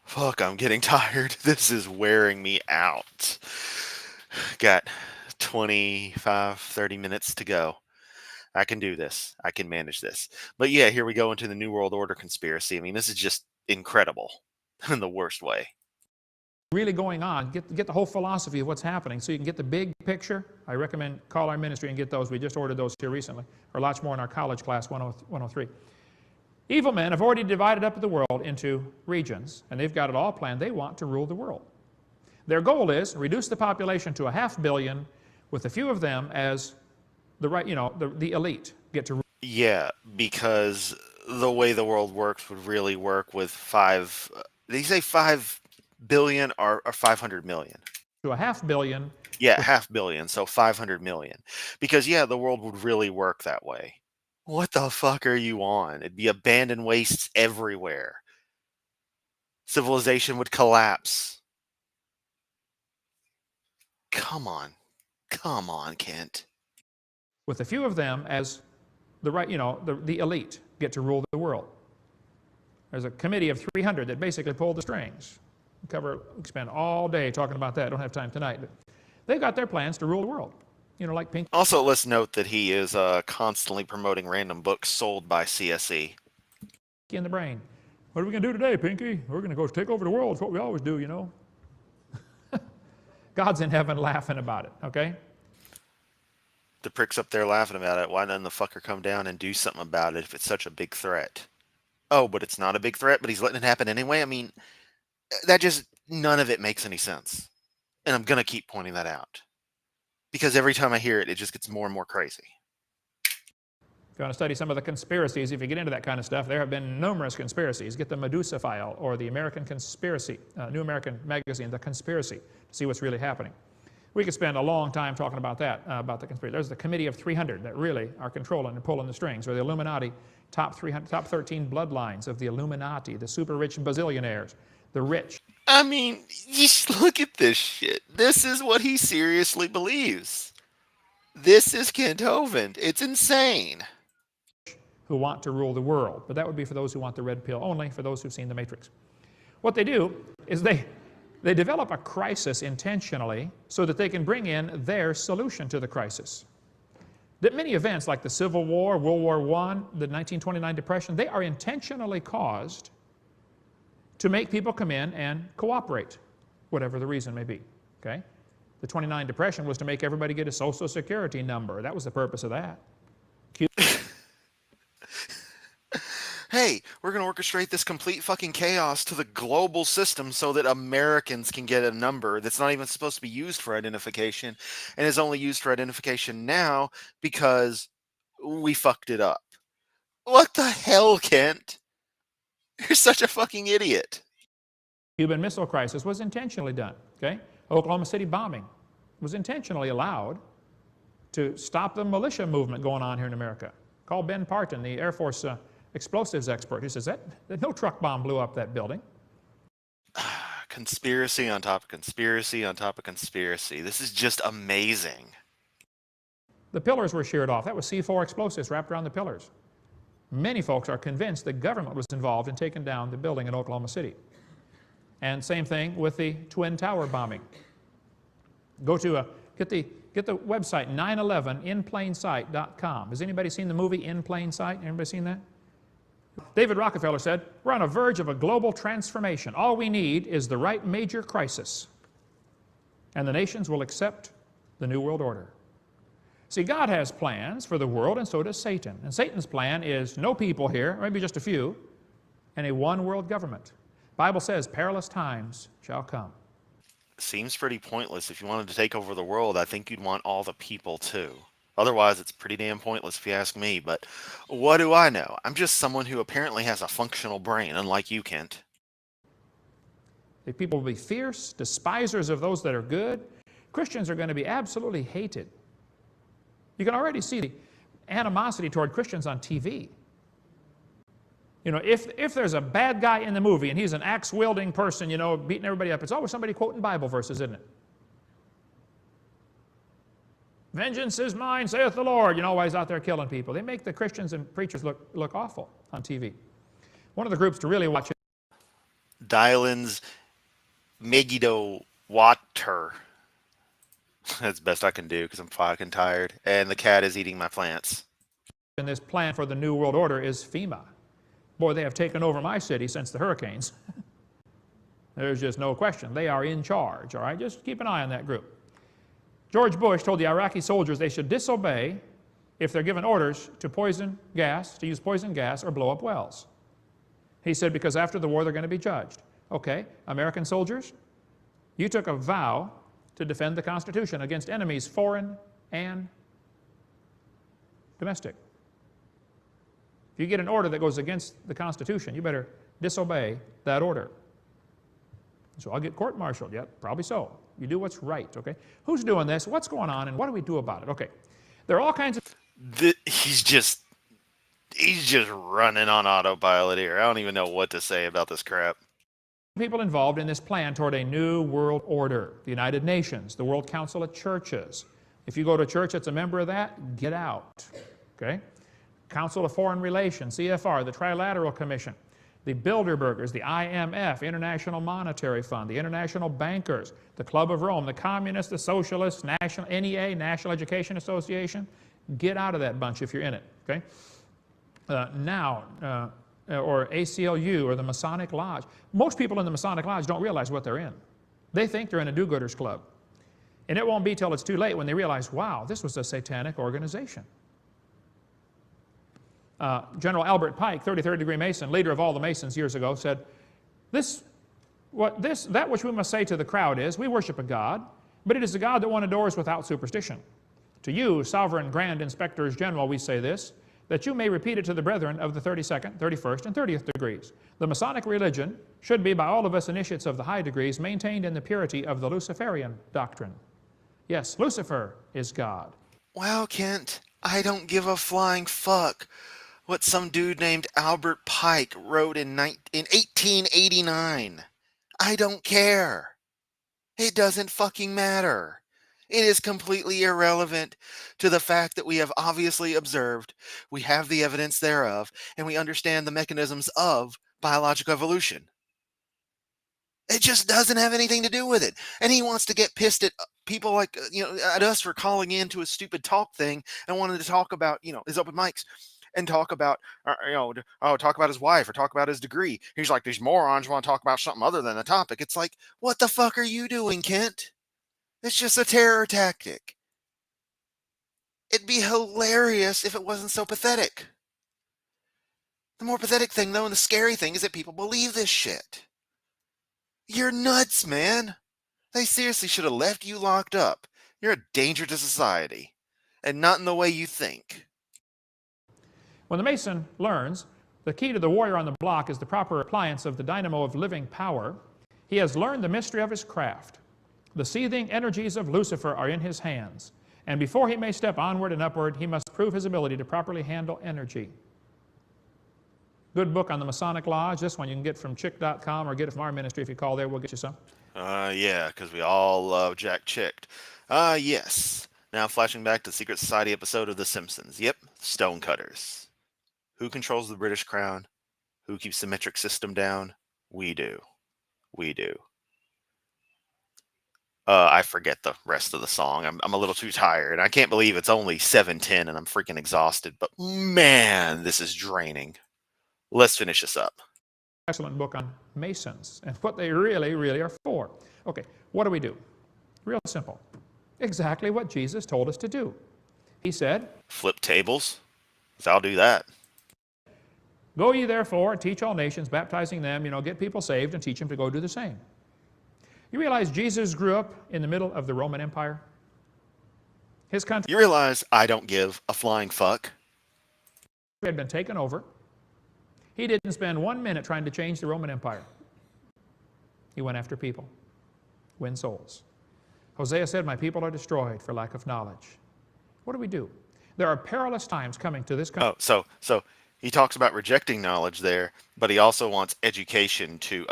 [SPEAKER 1] Fuck, I'm getting tired. This is wearing me out. Got 25, 30 minutes to go. I can do this. I can manage this. But yeah, here we go into the New World Order conspiracy. I mean, this is just incredible in the worst way.
[SPEAKER 3] Really going on, get the whole philosophy of what's happening so you can get the big picture. I recommend call our ministry and get those. We just ordered those here recently, or lots more in our college class 103. Evil men have already divided up the world into regions, and they've got it all planned. They want to rule the world. Their goal is reduce the population to 500 million, with a few of them as the elite get to rule.
[SPEAKER 1] Yeah, because the way the world works would really work with 5. Did he say 5 billion or 500 million?
[SPEAKER 3] To 500 million.
[SPEAKER 1] Yeah, 500 million, so 500 million. Because yeah, the world would really work that way. What the fuck are you on? It'd be abandoned wastes everywhere. Civilization would collapse. Come on, Kent.
[SPEAKER 3] With a few of them as the elite get to rule the world. There's a committee of 300 that basically pulled the strings. We spend all day talking about that. I don't have time tonight. But they've got their plans to rule the world. like Pinky
[SPEAKER 1] Also, let's note that he is constantly promoting random books sold by CSE.
[SPEAKER 3] in the Brain. What are we going to do today, Pinky? We're going to go take over the world. It's what we always do, God's in heaven laughing about it, okay?
[SPEAKER 1] The prick's up there laughing about it. Why doesn't the fucker come down and do something about it if it's such a big threat? Oh, but it's not a big threat, but he's letting it happen anyway? I mean, none of it makes any sense. And I'm going to keep pointing that out. Because every time I hear it, it just gets more and more crazy.
[SPEAKER 3] If you want to study some of the conspiracies, if you get into that kind of stuff, there have been numerous conspiracies. Get the Medusa File or the American Conspiracy, New American Magazine, The Conspiracy, to see what's really happening. We could spend a long time talking about that, about the conspiracy. There's the Committee of 300 that really are controlling and pulling the strings, or the Illuminati, top 13 bloodlines of the Illuminati, the super rich bazillionaires, the rich.
[SPEAKER 1] I mean, just look at this shit. This is what he seriously believes. This is Kent Hovind. It's insane.
[SPEAKER 3] Who want to rule the world. But that would be for those who want the red pill only, for those who've seen The Matrix. What they do is they develop a crisis intentionally so that they can bring in their solution to the crisis. That many events like the Civil War, World War I, the 1929 Depression, they are intentionally caused to make people come in and cooperate, whatever the reason may be, okay? The 29 Depression was to make everybody get a Social Security number. That was the purpose of that.
[SPEAKER 1] Hey, we're going to orchestrate this complete fucking chaos to the global system so that Americans can get a number that's not even supposed to be used for identification and is only used for identification now because we fucked it up. What the hell, Kent? You're such a fucking idiot.
[SPEAKER 3] Cuban Missile Crisis was intentionally done, okay? Oklahoma City bombing was intentionally allowed to stop the militia movement going on here in America. Call Ben Parton, the Air Force explosives expert. He says that no truck bomb blew up that building.
[SPEAKER 1] Conspiracy on top of conspiracy on top of conspiracy. This is just amazing.
[SPEAKER 3] The pillars were sheared off. That was C4 explosives wrapped around the pillars. Many folks are convinced the government was involved in taking down the building in Oklahoma City. And same thing with the Twin Tower bombing. Go to get the website 911inplainsight.com. Has anybody seen the movie In Plain Sight? Anybody seen that? David Rockefeller said, we're on a verge of a global transformation. All we need is the right major crisis, and the nations will accept the New World Order. See, God has plans for the world, and so does Satan. And Satan's plan is no people here, maybe just a few, and a one-world government. The Bible says perilous times shall come.
[SPEAKER 1] Seems pretty pointless. If you wanted to take over the world, I think you'd want all the people too. Otherwise, it's pretty damn pointless if you ask me, but what do I know? I'm just someone who apparently has a functional brain, unlike you, Kent.
[SPEAKER 3] The people will be fierce, despisers of those that are good. Christians are going to be absolutely hated. You can already see the animosity toward Christians on TV. If there's a bad guy in the movie and he's an axe-wielding person, beating everybody up, it's always somebody quoting Bible verses, isn't it? Vengeance is mine, saith the Lord. Why he's out there killing people. They make the Christians and preachers look awful on TV. One of the groups to really watch it.
[SPEAKER 1] Dylan's Megiddo Water. That's the best I can do because I'm fucking tired. And the cat is eating my plants.
[SPEAKER 3] And this plan for the New World Order is FEMA. Boy, they have taken over my city since the hurricanes. There's just no question. They are in charge, all right? Just keep an eye on that group. George Bush told the Iraqi soldiers they should disobey if they're given orders to use poison gas or blow up wells. He said because after the war they're going to be judged. Okay, American soldiers, you took a vow to defend the Constitution against enemies foreign and domestic. If you get an order that goes against the Constitution, you better disobey that order. So I'll get court-martialed. Yep, probably so. You do what's right, okay? Who's doing this? What's going on? And what do we do about it? Okay, there are all kinds of...
[SPEAKER 1] He's just running on autopilot here. I don't even know what to say about this crap.
[SPEAKER 3] People involved in this plan toward a new world order. The United Nations, the World Council of Churches. If you go to a church that's a member of that, get out, okay? Council of Foreign Relations, CFR, the Trilateral Commission. the Bilderbergers, the IMF, International Monetary Fund, the International Bankers, the Club of Rome, the Communists, the Socialists, National NEA, National Education Association. Get out of that bunch if you're in it, okay? Or ACLU or the Masonic Lodge. Most people in the Masonic Lodge don't realize what they're in. They think they're in a do-gooders club. And it won't be till it's too late when they realize, wow, this was a satanic organization. General Albert Pike, 33rd degree Mason, leader of all the Masons years ago, said, that which we must say to the crowd is, we worship a God, but it is a God that one adores without superstition. To you, sovereign grand inspectors general, we say this, that you may repeat it to the brethren of the 32nd, 31st, and 30th degrees. The Masonic religion should be by all of us initiates of the high degrees maintained in the purity of the Luciferian doctrine. Yes, Lucifer is God.
[SPEAKER 1] Well, Kent, I don't give a flying fuck what some dude named Albert Pike wrote in 1889. I don't care. It doesn't fucking matter. It is completely irrelevant to the fact that we have obviously observed, we have the evidence thereof, and we understand the mechanisms of biological evolution. It just doesn't have anything to do with it. And he wants to get pissed at people like, at us for calling into a stupid talk thing and wanted to talk about, his open mics and talk about, talk about his wife or talk about his degree. He's like, these morons want to talk about something other than the topic. It's like, what the fuck are you doing, Kent? It's just a terror tactic. It'd be hilarious if it wasn't so pathetic. The more pathetic thing, though, and the scary thing is that people believe this shit. You're nuts, man. They seriously should have left you locked up. You're a danger to society, and not in the way you think.
[SPEAKER 3] When the Mason learns the key to the warrior on the block is the proper appliance of the dynamo of living power, he has learned the mystery of his craft. The seething energies of Lucifer are in his hands, and before he may step onward and upward, he must prove his ability to properly handle energy. Good book on the Masonic Lodge. This one you can get from chick.com or get it from our ministry. If you call there, we'll get you some.
[SPEAKER 1] Yeah, because we all love Jack Chicked. Yes. Now flashing back to the Secret Society episode of The Simpsons. Yep, Stonecutters. Who controls the British crown? Who keeps the metric system down? We do. We do. I forget the rest of the song. I'm a little too tired. I can't believe it's only 7:10 and I'm freaking exhausted. But man, this is draining. Let's finish this up.
[SPEAKER 3] Excellent book on Masons and what they really, really are for. Okay, what do? Real simple. Exactly what Jesus told us to do. He said,
[SPEAKER 1] flip tables. I'll do that.
[SPEAKER 3] Go ye therefore and teach all nations, baptizing them, get people saved and teach them to go do the same. You realize Jesus grew up in the middle of the Roman Empire? His country
[SPEAKER 1] You realize I don't give a flying fuck?
[SPEAKER 3] had been taken over. He didn't spend 1 minute trying to change the Roman Empire. He went after people, win souls. Hosea said, my people are destroyed for lack of knowledge. What do? There are perilous times coming to this country.
[SPEAKER 1] Oh, so he talks about rejecting knowledge there, but he also wants education to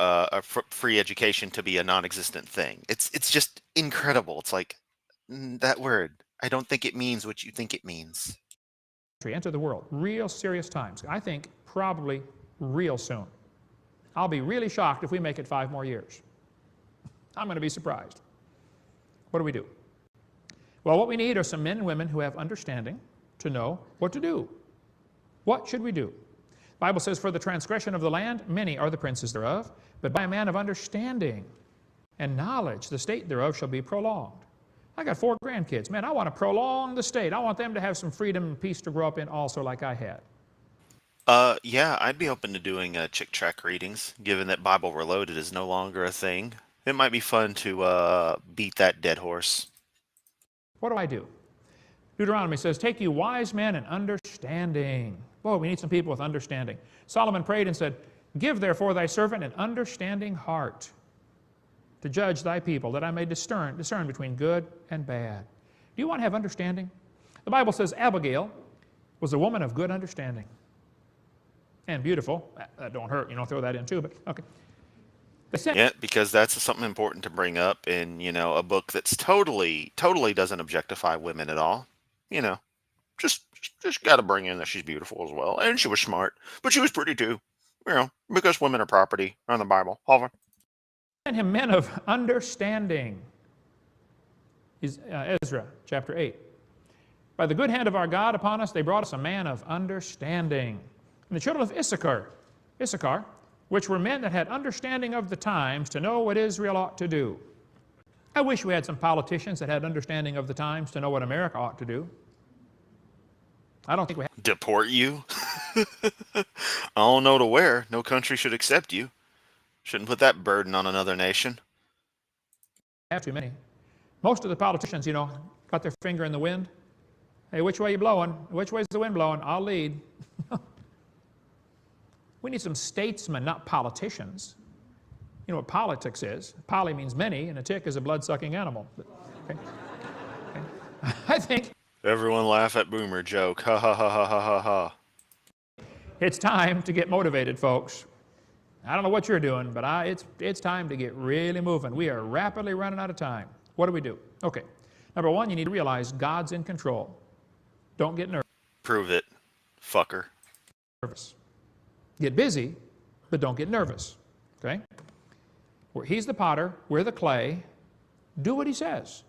[SPEAKER 1] free education to be a non-existent thing. It's just incredible. It's like that word. I don't think it means what you think it means.
[SPEAKER 3] Enter the world. Real serious times. I think probably real soon. I'll be really shocked if we make it 5 more years. I'm going to be surprised. What do? Well, what we need are some men and women who have understanding to know what to do. What should we do? The Bible says, for the transgression of the land, many are the princes thereof, but by a man of understanding and knowledge, the state thereof shall be prolonged. I got 4 grandkids. Man, I want to prolong the state. I want them to have some freedom and peace to grow up in also like I had.
[SPEAKER 1] Yeah, I'd be open to doing chick track readings, given that Bible Reloaded is no longer a thing. It might be fun to beat that dead horse.
[SPEAKER 3] What do? Deuteronomy says, take you wise men and understanding. Boy, we need some people with understanding. Solomon prayed and said, give therefore thy servant an understanding heart to judge thy people, that I may discern between good and bad. Do you want to have understanding? The Bible says Abigail was a woman of good understanding. And beautiful. That don't hurt, throw that in too, but okay.
[SPEAKER 1] Yeah, because that's something important to bring up in, a book that's totally doesn't objectify women at all. Just got to bring in that she's beautiful as well. And she was smart, but she was pretty too. Because women are property on the Bible. Hovind.
[SPEAKER 3] And him men of understanding. Ezra chapter 8. By the good hand of our God upon us, they brought us a man of understanding. And the children of Issachar, which were men that had understanding of the times to know what Israel ought to do. I wish we had some politicians that had understanding of the times to know what America ought to do. I don't think we have.
[SPEAKER 1] Deport you? I don't know to where. No country should accept you. Shouldn't put that burden on another nation.
[SPEAKER 3] Have too many. Most of the politicians, you know, got their finger in the wind. Hey, which way you blowing? Which way's the wind blowing? I'll lead. We need some statesmen, not politicians. You know what politics is? Poly means many, and a tick is a blood-sucking animal. Okay. Okay. I think
[SPEAKER 1] Everyone laugh at Boomer joke. Ha ha ha ha ha ha ha.
[SPEAKER 3] it's time to get motivated, folks. I don't know what you're doing, but it's time to get really moving. We are rapidly running out of time. What do we do? Okay. Number one, you need to realize God's in control. Don't get nervous.
[SPEAKER 1] Prove it, fucker.
[SPEAKER 3] Get busy, but don't get nervous. Okay? He's the potter, we're the clay. Do what he says.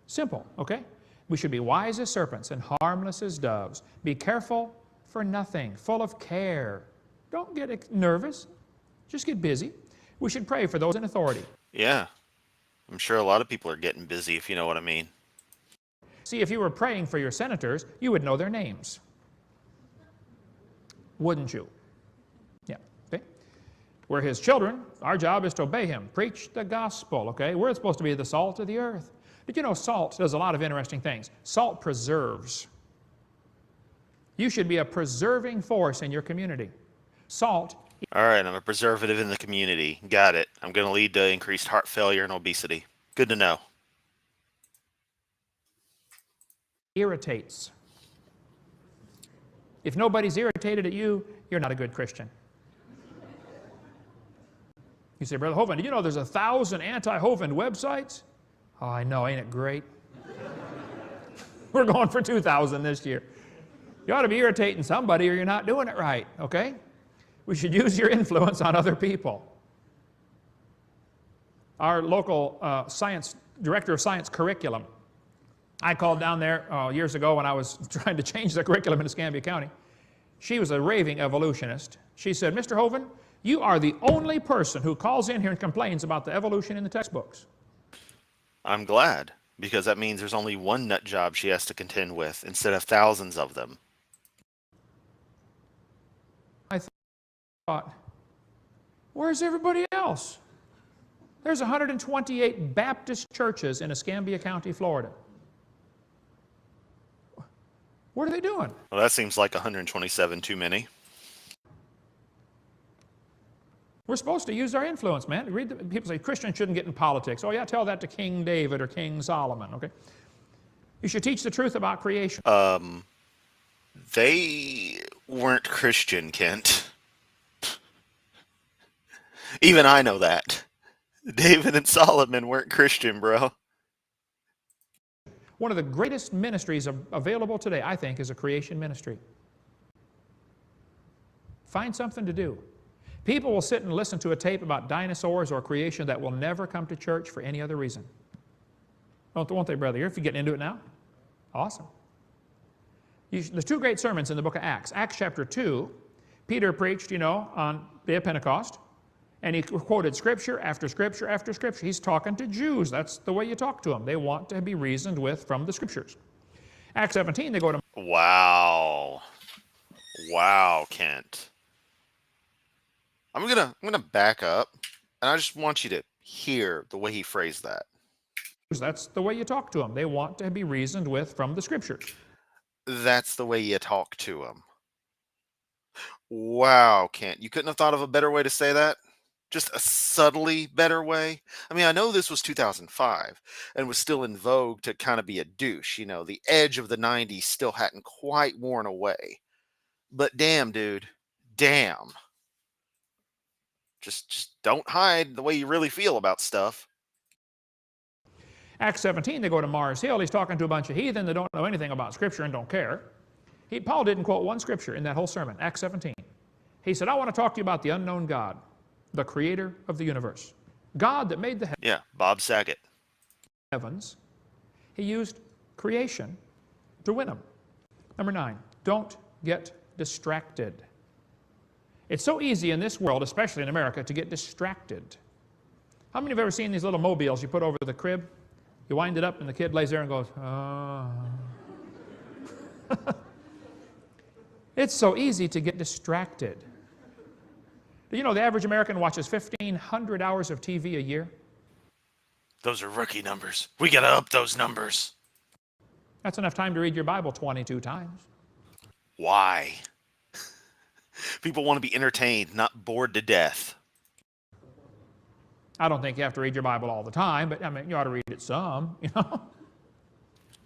[SPEAKER 3] Simple, okay? We should be wise as serpents and harmless as doves. Be careful for nothing, full of care. Don't get nervous. Just get busy. We should pray for those in authority.
[SPEAKER 1] Yeah. I'm sure a lot of people are getting busy, if you know what I mean.
[SPEAKER 3] See, if you were praying for your senators, you would know their names. Wouldn't you? Yeah, okay? We're his children. Our job is to obey him. Preach the gospel, okay? We're supposed to be the salt of the earth. Did you know salt does a lot of interesting things? Salt preserves. You should be a preserving force in your community. Salt.
[SPEAKER 1] All right, I'm a preservative in the community. Got it. I'm going to lead to increased heart failure and obesity. Good to know.
[SPEAKER 3] Irritates. If nobody's irritated at you, you're not a good Christian. You say, Brother Hovind, did you know there's 1,000 anti-Hovind websites? Oh, I know, ain't it great? We're going for 2,000 this year. You ought to be irritating somebody or you're not doing it right, okay? We should use your influence on other people. Our local director of science curriculum, I called down there years ago when I was trying to change the curriculum in Escambia County. She was a raving evolutionist. She said, Mr. Hovind, you are the only person who calls in here and complains about the evolution in the textbooks.
[SPEAKER 1] I'm glad, because that means there's only one nut job she has to contend with instead of thousands of them.
[SPEAKER 3] I thought, where's everybody else? There's 128 Baptist churches in Escambia County, Florida. What are they doing?
[SPEAKER 1] Well, that seems like 127 too many.
[SPEAKER 3] We're supposed to use our influence, man. People say Christians shouldn't get in politics. Oh yeah, tell that to King David or King Solomon, okay? You should teach the truth about creation.
[SPEAKER 1] They weren't Christian, Kent. Even I know that. David and Solomon weren't Christian, bro.
[SPEAKER 3] One of the greatest ministries available today, I think, is a creation ministry. Find something to do. People will sit and listen to a tape about dinosaurs or creation that will never come to church for any other reason. Won't they, brother? If you get into it now? Awesome. There's two great sermons in the book of Acts. Acts chapter 2, Peter preached, you know, on the day of Pentecost, and he quoted scripture after scripture after scripture. He's talking to Jews. That's the way you talk to them. They want to be reasoned with from the scriptures. Acts 17, they go to...
[SPEAKER 1] Wow. Wow, Kent. I'm gonna back up, and I just want you to hear the way he phrased that.
[SPEAKER 3] That's the way you talk to them. They want to be reasoned with from the scriptures.
[SPEAKER 1] That's the way you talk to them. Wow, Kent. You couldn't have thought of a better way to say that? Just a subtly better way? I mean, I know this was 2005 and was still in vogue to kind of be a douche. You know, the edge of the 90s still hadn't quite worn away. But damn, dude. Damn. Just don't hide the way you really feel about stuff.
[SPEAKER 3] Acts 17, they go to Mars Hill. He's talking to a bunch of heathen that don't know anything about Scripture and don't care. Paul didn't quote one Scripture in that whole sermon, Acts 17. He said, I want to talk to you about the unknown God, the creator of the universe. God that made the
[SPEAKER 1] Yeah, Bob Saget.
[SPEAKER 3] heavens. He used creation to win them. Number 9, don't get distracted. It's so easy in this world, especially in America, to get distracted. How many have ever seen these little mobiles you put over the crib? You wind it up and the kid lays there and goes, ah. It's so easy to get distracted. Do you know the average American watches 1,500 hours of TV a year?
[SPEAKER 1] Those are rookie numbers. We gotta up those numbers.
[SPEAKER 3] That's enough time to read your Bible 22 times.
[SPEAKER 1] Why? People want to be entertained, not bored to death.
[SPEAKER 3] I don't think you have to read your Bible all the time, but I mean, you ought to read it some, you know.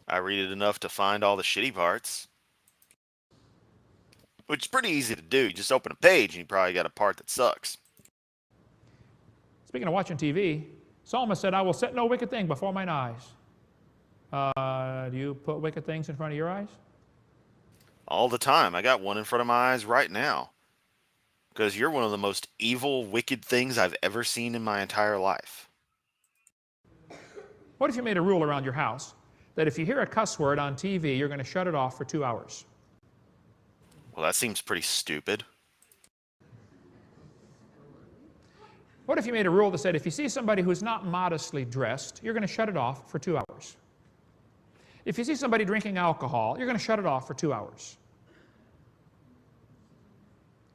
[SPEAKER 1] I read it enough to find all the shitty parts. Which is pretty easy to do. You just open a page and you probably got a part that sucks.
[SPEAKER 3] Speaking of watching TV, Psalmist said, I will set no wicked thing before mine eyes. Do you put wicked things in front of your eyes?
[SPEAKER 1] All the time. I got one in front of my eyes right now. Because you're one of the most evil, wicked things I've ever seen in my entire life.
[SPEAKER 3] What if you made a rule around your house that if you hear a cuss word on TV, you're going to shut it off for 2 hours?
[SPEAKER 1] Well, that seems pretty stupid.
[SPEAKER 3] What if you made a rule that said if you see somebody who's not modestly dressed, you're going to shut it off for 2 hours? If you see somebody drinking alcohol, you're going to shut it off for 2 hours.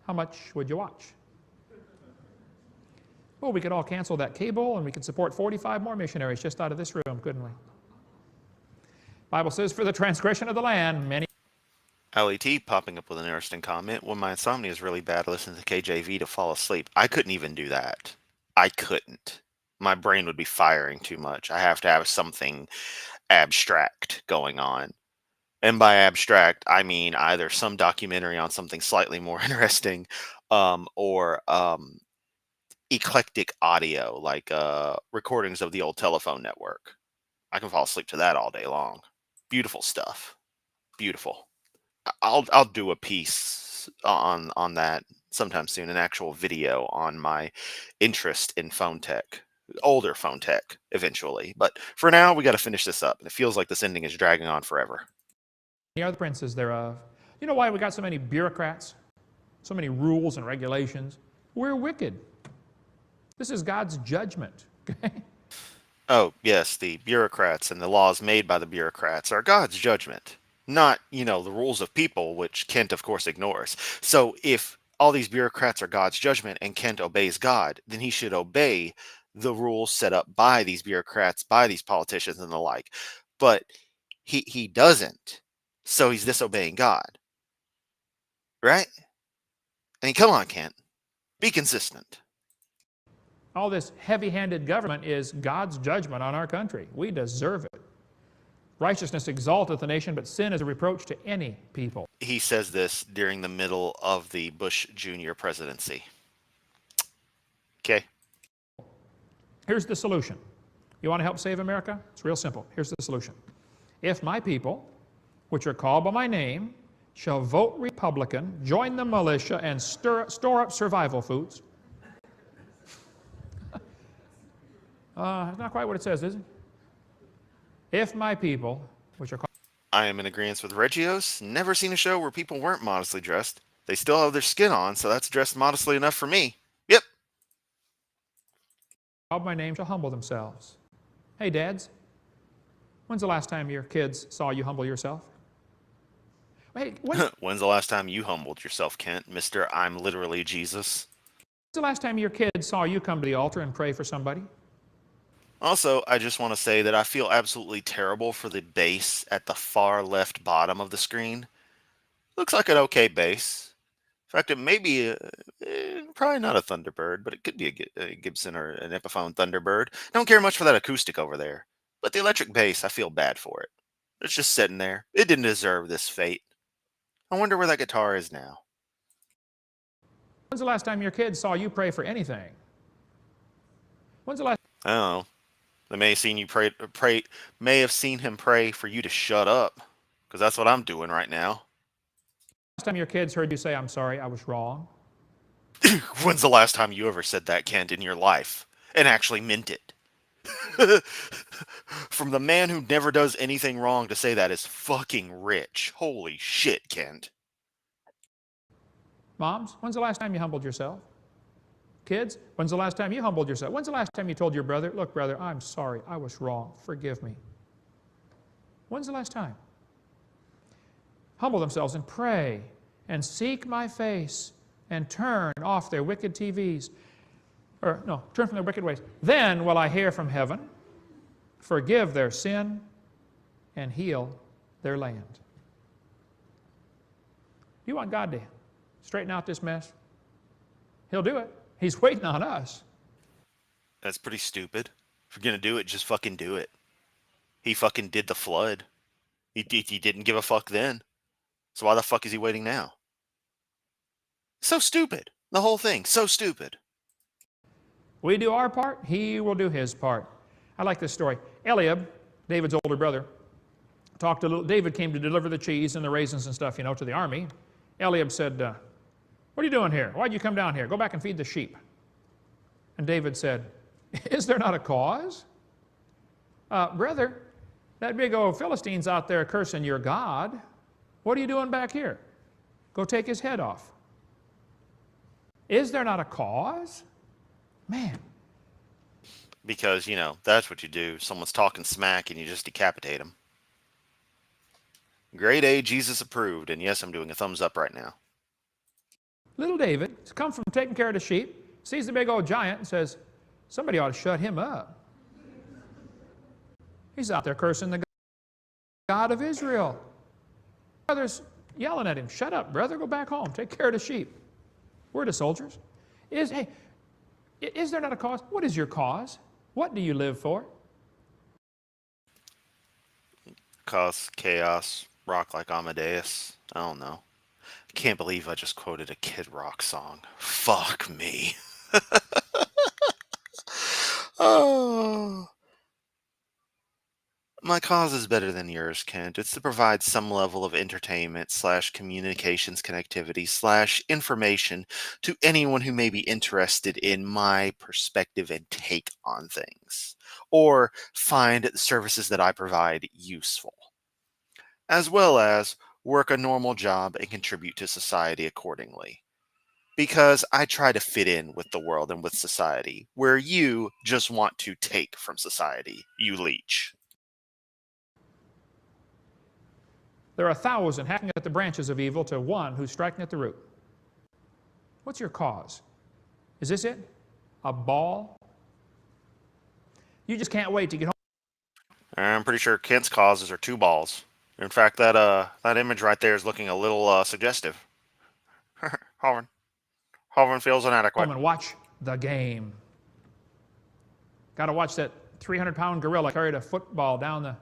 [SPEAKER 3] How much would you watch? Well, we could all cancel that cable and we could support 45 more missionaries just out of this room, couldn't we? Bible says, for the transgression of the land, many...
[SPEAKER 1] LET popping up with an interesting comment. When my insomnia is really bad, I listen to KJV to fall asleep. I couldn't even do that. I couldn't. My brain would be firing too much. I have to have something abstract going on. And by abstract, I mean either some documentary on something slightly more interesting or eclectic audio, like recordings of the old telephone network. I can fall asleep to that all day long. Beautiful stuff. Beautiful. I'll do a piece on that sometime soon, an actual video on my interest in phone tech, older phone tech eventually. But for now, we got to finish this up. And it feels like this ending is dragging on forever.
[SPEAKER 3] are the princes thereof. You know why we got so many bureaucrats? So many rules and regulations? We're wicked. This is God's judgment. Okay?
[SPEAKER 1] Oh, yes, the bureaucrats and the laws made by the bureaucrats are God's judgment. Not, the rules of people, which Kent, of course, ignores. So if all these bureaucrats are God's judgment and Kent obeys God, then he should obey the rules set up by these bureaucrats, by these politicians and the like. But he doesn't. So he's disobeying God. Right? I mean, come on, Kent. Be consistent.
[SPEAKER 3] All this heavy-handed government is God's judgment on our country. We deserve it. Righteousness exalteth a nation, but sin is a reproach to any people.
[SPEAKER 1] He says this during the middle of the Bush Jr. presidency. Okay.
[SPEAKER 3] Here's the solution. You want to help save America? It's real simple. Here's the solution. If my people, which are called by my name, shall vote Republican, join the militia, and store up survival foods. Not quite what it says, is it? If my people, which are called...
[SPEAKER 1] I am in agreement with Regios. Never seen a show where people weren't modestly dressed. They still have their skin on, so that's dressed modestly enough for me. Yep.
[SPEAKER 3] Called by my name shall humble themselves. Hey, dads, when's the last time your kids saw you humble yourself? Hey,
[SPEAKER 1] when's the last time you humbled yourself, Kent? Mr. I'm literally Jesus.
[SPEAKER 3] When's the last time your kids saw you come to the altar and pray for somebody?
[SPEAKER 1] Also, I just want to say that I feel absolutely terrible for the base at the far left bottom of the screen. Looks like an okay base. In fact, it may be probably not a Thunderbird, but it could be a Gibson or an Epiphone Thunderbird. Don't care much for that acoustic over there. But the electric bass, I feel bad for it. It's just sitting there. It didn't deserve this fate. I wonder where that guitar is now.
[SPEAKER 3] When's the last time your kids saw you pray for anything? When's the last...
[SPEAKER 1] I don't know. They may have seen you may have seen him pray for you to shut up, because that's what I'm doing right now.
[SPEAKER 3] Last time your kids heard you say, I'm sorry, I was wrong?
[SPEAKER 1] When's the last time you ever said that, Kent, in your life? And actually meant it? From the man who never does anything wrong to say that is fucking rich. Holy shit, Kent.
[SPEAKER 3] Moms, when's the last time you humbled yourself? Kids, when's the last time you humbled yourself? When's the last time you told your brother, look, brother, I'm sorry, I was wrong, forgive me? When's the last time? Humble themselves and pray and seek my face and turn off their wicked TVs. Or, no, turn from their wicked ways. Then will I hear from heaven, forgive their sin, and heal their land. Do you want God to straighten out this mess? He'll do it. He's waiting on us.
[SPEAKER 1] That's pretty stupid. If you're gonna do it, just fucking do it. He fucking did the flood. He didn't give a fuck then. So why the fuck is he waiting now? So stupid. The whole thing, so stupid.
[SPEAKER 3] We do our part, he will do his part. I like this story. Eliab, David's older brother, David came to deliver the cheese and the raisins and stuff, to the army. Eliab said, what are you doing here? Why'd you come down here? Go back and feed the sheep. And David said, is there not a cause? Brother, that big old Philistine's out there cursing your God. What are you doing back here? Go take his head off. Is there not a cause? Man.
[SPEAKER 1] Because, that's what you do. Someone's talking smack and you just decapitate them. Grade A, Jesus approved. And yes, I'm doing a thumbs up right now.
[SPEAKER 3] Little David has come from taking care of the sheep, sees the big old giant and says, somebody ought to shut him up. He's out there cursing the God of Israel. Brothers yelling at him, shut up, brother, go back home, take care of the sheep. We're the soldiers. Is there not a cause? What is your cause? What do you live for?
[SPEAKER 1] Cause chaos, rock like Amadeus. I don't know. I can't believe I just quoted a Kid Rock song. Fuck me. Oh. My cause is better than yours, Kent. It's to provide some level of entertainment / communications connectivity / information to anyone who may be interested in my perspective and take on things, or find the services that I provide useful, as well as work a normal job and contribute to society accordingly. Because I try to fit in with the world and with society, where you just want to take from society, you leech.
[SPEAKER 3] There are 1,000 hacking at the branches of evil to one who's striking at the root. What's your cause? Is this it? A ball? You just can't wait to get home.
[SPEAKER 1] I'm pretty sure Kent's causes are 2 balls. In fact, that image right there is looking a little suggestive. Hovind feels inadequate.
[SPEAKER 3] Home and watch the game. Got to watch that 300-pound gorilla carry a football down the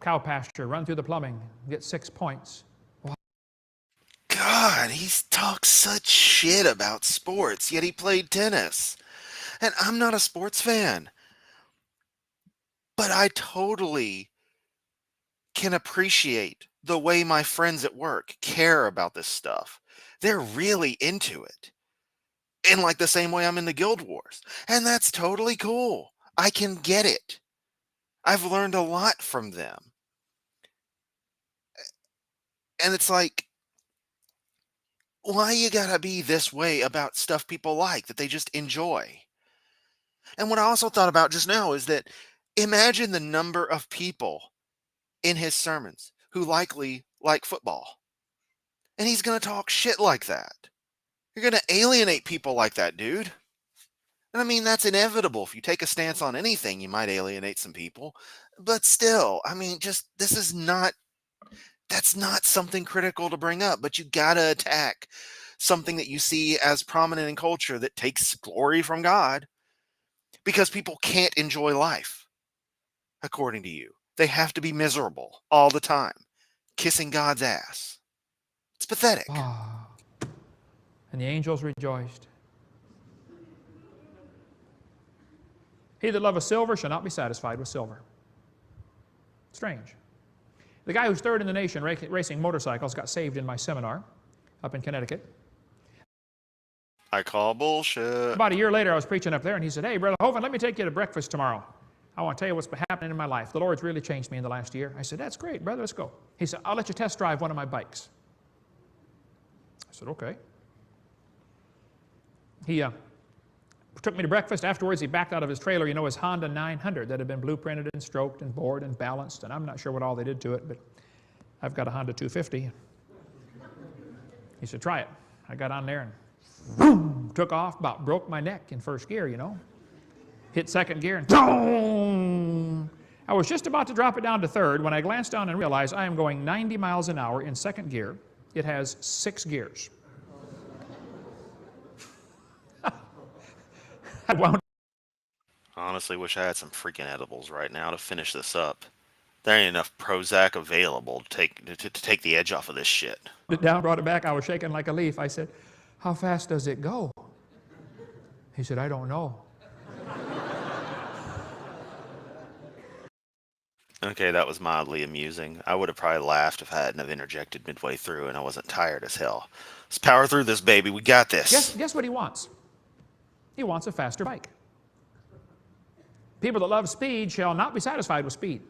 [SPEAKER 3] cow pasture, run through the plumbing, get 6 points.
[SPEAKER 1] God, he talks such shit about sports, yet he played tennis. And I'm not a sports fan. But I totally can appreciate the way my friends at work care about this stuff. They're really into it. In like the same way I'm into Guild Wars. And that's totally cool. I can get it. I've learned a lot from them. And it's like, why you gotta be this way about stuff people like, that they just enjoy? And what I also thought about just now is that imagine the number of people in his sermons who likely like football. And he's gonna talk shit like that. You're gonna alienate people like that, dude. And I mean, that's inevitable. If you take a stance on anything, you might alienate some people. But still, I mean, that's not something critical to bring up, but you gotta attack something that you see as prominent in culture that takes glory from God, because people can't enjoy life, according to you. They have to be miserable all the time, kissing God's ass. It's pathetic.
[SPEAKER 3] Ah. And the angels rejoiced. He that loveth silver shall not be satisfied with silver. Strange. The guy who's third in the nation racing motorcycles got saved in my seminar up in Connecticut.
[SPEAKER 1] I call bullshit.
[SPEAKER 3] About a year later, I was preaching up there, and he said, hey, Brother Hovind, let me take you to breakfast tomorrow. I want to tell you what's been happening in my life. The Lord's really changed me in the last year. I said, that's great, brother, let's go. He said, I'll let you test drive one of my bikes. I said, okay. He took me to breakfast. Afterwards, he backed out of his trailer, his Honda 900 that had been blueprinted and stroked and bored and balanced, and I'm not sure what all they did to it, but I've got a Honda 250. He said, try it. I got on there and boom, took off, about broke my neck in first gear, Hit second gear and boom. I was just about to drop it down to third when I glanced down and realized I am going 90 miles an hour in second gear. It has 6 gears. I wound.
[SPEAKER 1] Honestly, wish I had some freaking edibles right now to finish this up. There ain't enough Prozac available to take the edge off of this shit.
[SPEAKER 3] It down, brought it back. I was shaking like a leaf. I said, how fast does it go? He said, I don't know.
[SPEAKER 1] Okay, that was mildly amusing. I would have probably laughed if I hadn't have interjected midway through and I wasn't tired as hell. Let's power through this, baby. We got this.
[SPEAKER 3] Guess what he wants? He wants a faster bike. People that love speed shall not be satisfied with speed.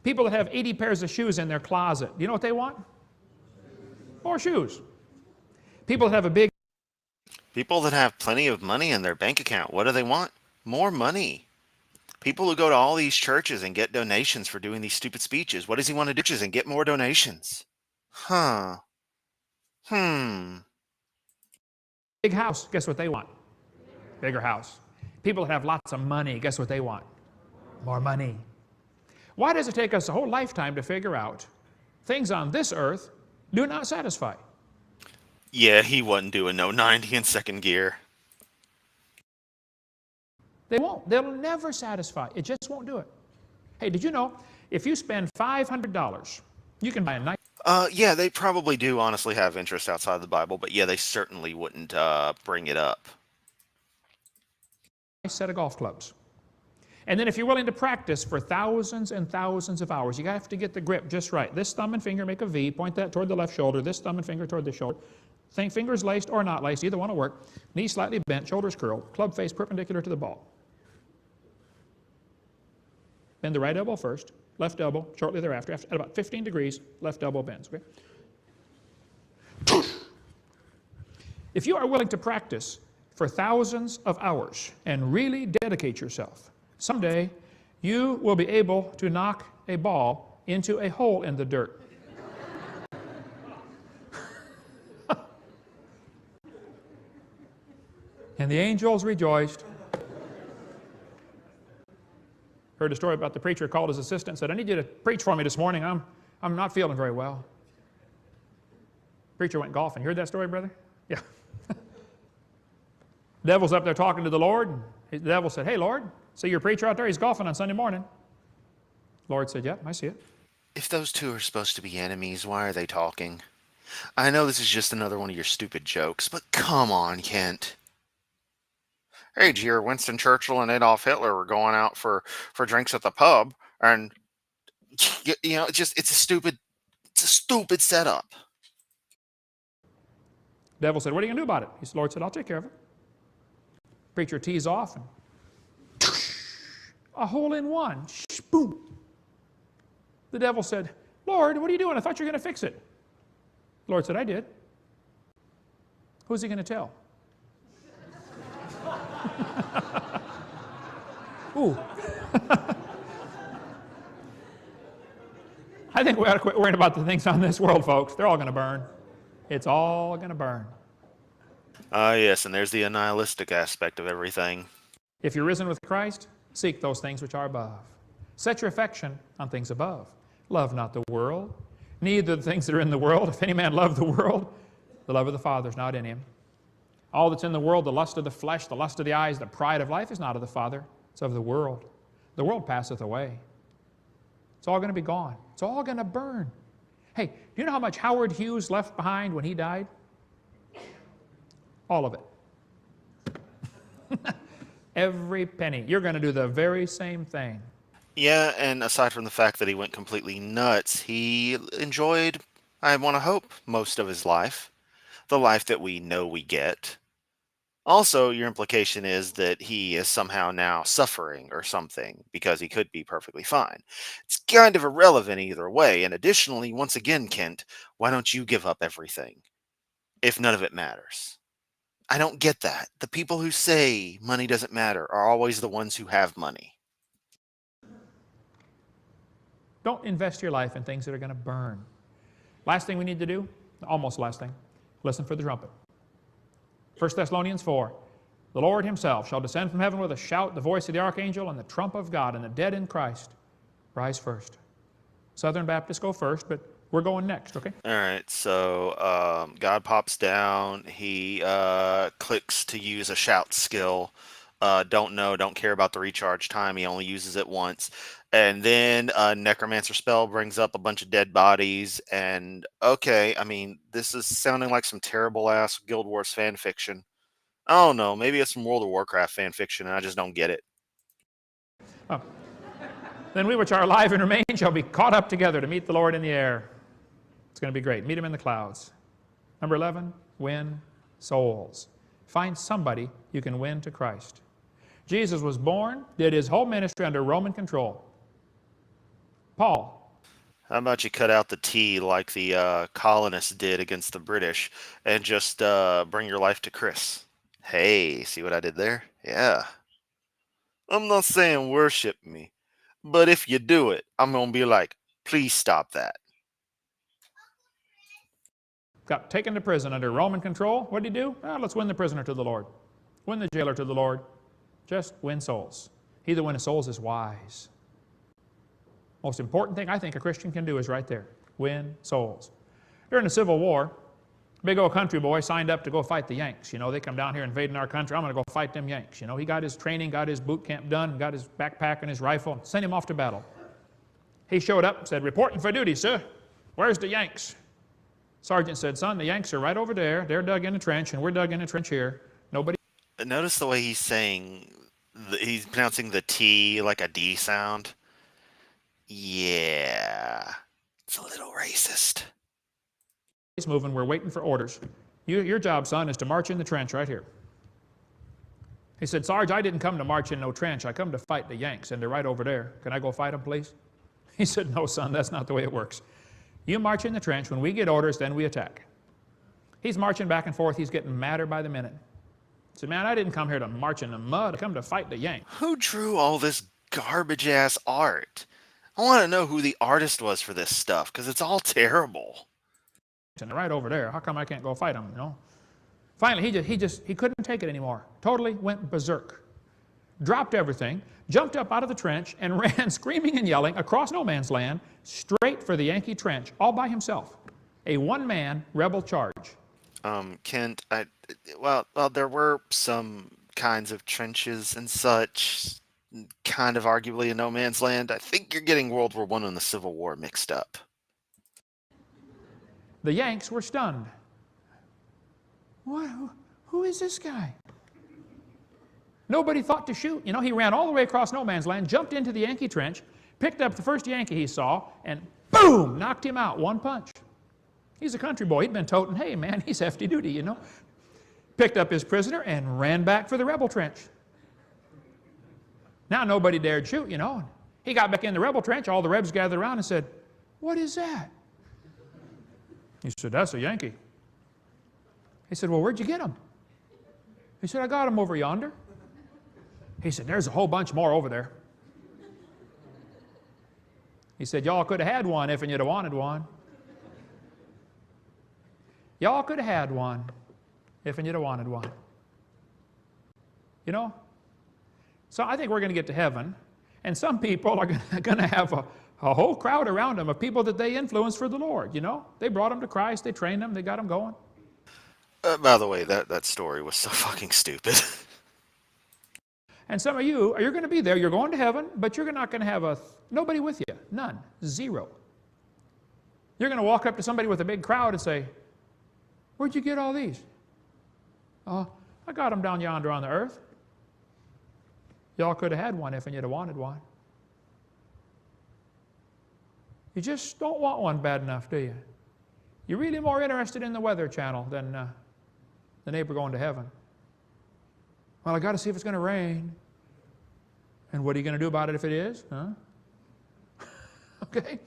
[SPEAKER 3] People that have 80 pairs of shoes in their closet, do you know what they want? More shoes. People that have a big...
[SPEAKER 1] People that have plenty of money in their bank account, what do they want? More money. People who go to all these churches and get donations for doing these stupid speeches, what does he want to do? And get more donations. Huh.
[SPEAKER 3] Big house, guess what they want? Bigger house. People that have lots of money, guess what they want? More money. Why does it take us a whole lifetime to figure out things on this earth do not satisfy?
[SPEAKER 1] Yeah, he wasn't doing no 90 in second gear.
[SPEAKER 3] They won't. They'll never satisfy. It just won't do it. Hey, did you know if you spend $500, you can buy a nice...
[SPEAKER 1] Yeah, they probably do honestly have interest outside the Bible, but yeah, they certainly wouldn't bring it up.
[SPEAKER 3] set of golf clubs. And then if you're willing to practice for thousands and thousands of hours, you have to get the grip just right. This thumb and finger make a V, point that toward the left shoulder, this thumb and finger toward the shoulder. Think fingers laced or not laced, either one will work. Knees slightly bent, shoulders curled, club face perpendicular to the ball. Bend the right elbow first, left elbow shortly thereafter. At about 15 degrees, left elbow bends. Okay? If you are willing to practice for thousands of hours and really dedicate yourself, someday you will be able to knock a ball into a hole in the dirt. And the angels rejoiced. Heard a story about the preacher called his assistant and said, I need you to preach for me this morning. I'm not feeling very well. Preacher went golfing. You heard that story, brother? Yeah. Devil's up there talking to the Lord. And the devil said, hey, Lord, see your preacher out there? He's golfing on Sunday morning. Lord said, yep, I see it.
[SPEAKER 1] If those two are supposed to be enemies, why are they talking? I know this is just another one of your stupid jokes, but come on, Kent. Hey, did you hear Winston Churchill and Adolf Hitler were going out for drinks at the pub, and you know, it's a stupid setup.
[SPEAKER 3] Devil said, what are you going to do about it? The Lord said, I'll take care of it. Preacher tees off, and a hole in one. Boom. The devil said, Lord, what are you doing? I thought you were going to fix it. The Lord said, I did. Who's he going to tell? Ooh. I think we ought to quit worrying about the things on this world, folks. They're all going to burn. It's all going to burn.
[SPEAKER 1] Yes, and there's the nihilistic aspect of everything.
[SPEAKER 3] If you're risen with Christ, seek those things which are above. Set your affection on things above. Love not the world, neither the things that are in the world. If any man love the world, the love of the Father is not in him. All that's in the world, the lust of the flesh, the lust of the eyes, the pride of life, is not of the Father. It's of the world. The world passeth away. It's all going to be gone. It's all going to burn. Hey, do you know how much Howard Hughes left behind when he died? All of it. Every penny. You're going to do the very same thing.
[SPEAKER 1] Yeah, and aside from the fact that he went completely nuts, he enjoyed, I want to hope, most of his life. The life that we know we get. Also, your implication is that he is somehow now suffering or something because he could be perfectly fine. It's kind of irrelevant either way. And additionally, once again, Kent, why don't you give up everything if none of it matters? I don't get that. The people who say money doesn't matter are always the ones who have money.
[SPEAKER 3] Don't invest your life in things that are going to burn. Last thing we need to do, almost last thing, listen for the trumpet. 1 Thessalonians 4. The Lord himself shall descend from heaven with a shout, the voice of the archangel, and the trump of God, and the dead in Christ rise first. Southern Baptists go first, but we're going next, okay?
[SPEAKER 1] All right, so God pops down. He clicks to use a shout skill. Don't care about the recharge time. He only uses it once. And then a necromancer spell brings up a bunch of dead bodies. And okay, I mean, this is sounding like some terrible ass Guild Wars fan fiction. I don't know. Maybe it's some World of Warcraft fan fiction, and I just don't get it.
[SPEAKER 3] Oh. Then we which are alive and remain shall be caught up together to meet the Lord in the air. It's going to be great. Meet him in the clouds. Number 11, win souls. Find somebody you can win to Christ. Jesus was born, did his whole ministry under Roman control. Paul.
[SPEAKER 1] How about you cut out the T like the colonists did against the British and just bring your life to Chris? Hey, see what I did there? Yeah. I'm not saying worship me, but if you do it, I'm going to be like, please stop that.
[SPEAKER 3] Got taken to prison under Roman control. What did he do? Well, let's win the prisoner to the Lord. Win the jailer to the Lord. Just win souls. He that winneth souls is wise. Most important thing I think a Christian can do is right there. Win souls. During the Civil War, big old country boy signed up to go fight the Yanks. You know, they come down here invading our country. I'm going to go fight them Yanks. You know, he got his training, got his boot camp done, got his backpack and his rifle, and sent him off to battle. He showed up and said, reporting for duty, sir. Where's the Yanks? Sergeant said, son, the Yanks are right over there. They're dug in a trench, and we're dug in a trench here. Nobody.
[SPEAKER 1] Notice the way he's saying, he's pronouncing the T like a D sound. Yeah, it's a little racist.
[SPEAKER 3] He's moving. We're waiting for orders. Your job, son, is to march in the trench right here. He said, Sarge, I didn't come to march in no trench. I come to fight the Yanks, and they're right over there. Can I go fight them, please? He said, no, son, that's not the way it works. You march in the trench. When we get orders, then we attack. He's marching back and forth. He's getting madder by the minute. He said, man, I didn't come here to march in the mud. I come to fight the Yanks.
[SPEAKER 1] Who drew all this garbage-ass art? I want to know who the artist was for this stuff, because it's all terrible.
[SPEAKER 3] And they're right over there. How come I can't go fight them, you know? Finally, he couldn't take it anymore. Totally went berserk. Dropped everything, jumped up out of the trench, and ran screaming and yelling across no man's land, straight for the Yankee trench, all by himself. A one-man rebel charge.
[SPEAKER 1] Kent, well, there were some kinds of trenches and such, kind of arguably in no man's land. I think you're getting World War I and the Civil War mixed up.
[SPEAKER 3] The Yanks were stunned. What? Who is this guy? Nobody thought to shoot. You know, he ran all the way across no man's land, jumped into the Yankee trench, picked up the first Yankee he saw, and boom, knocked him out, one punch. He's a country boy. He'd been toting, hey, man, he's hefty duty, you know. Picked up his prisoner and ran back for the rebel trench. Now nobody dared shoot, you know. He got back in the rebel trench. All the Rebs gathered around and said, what is that? He said, that's a Yankee. He said, well, where'd you get him? He said, I got him over yonder. He said, there's a whole bunch more over there. He said, y'all could have had one if you'd have wanted one. Y'all could have had one if you'd have wanted one. You know? So I think we're going to get to heaven, and some people are going to have a whole crowd around them of people that they influenced for the Lord, you know? They brought them to Christ, they trained them, they got them going.
[SPEAKER 1] By the way, that story was so fucking stupid.
[SPEAKER 3] And some of you, you're going to be there, you're going to heaven, but you're not going to have nobody with you, none, zero. You're going to walk up to somebody with a big crowd and say, where'd you get all these? I got them down yonder on the earth. Y'all could have had one if you'd have wanted one. You just don't want one bad enough, do you? You're really more interested in the Weather Channel than the neighbor going to heaven. Well, I got to see if it's going to rain. And what are you going to do about it if it is? Huh? Okay.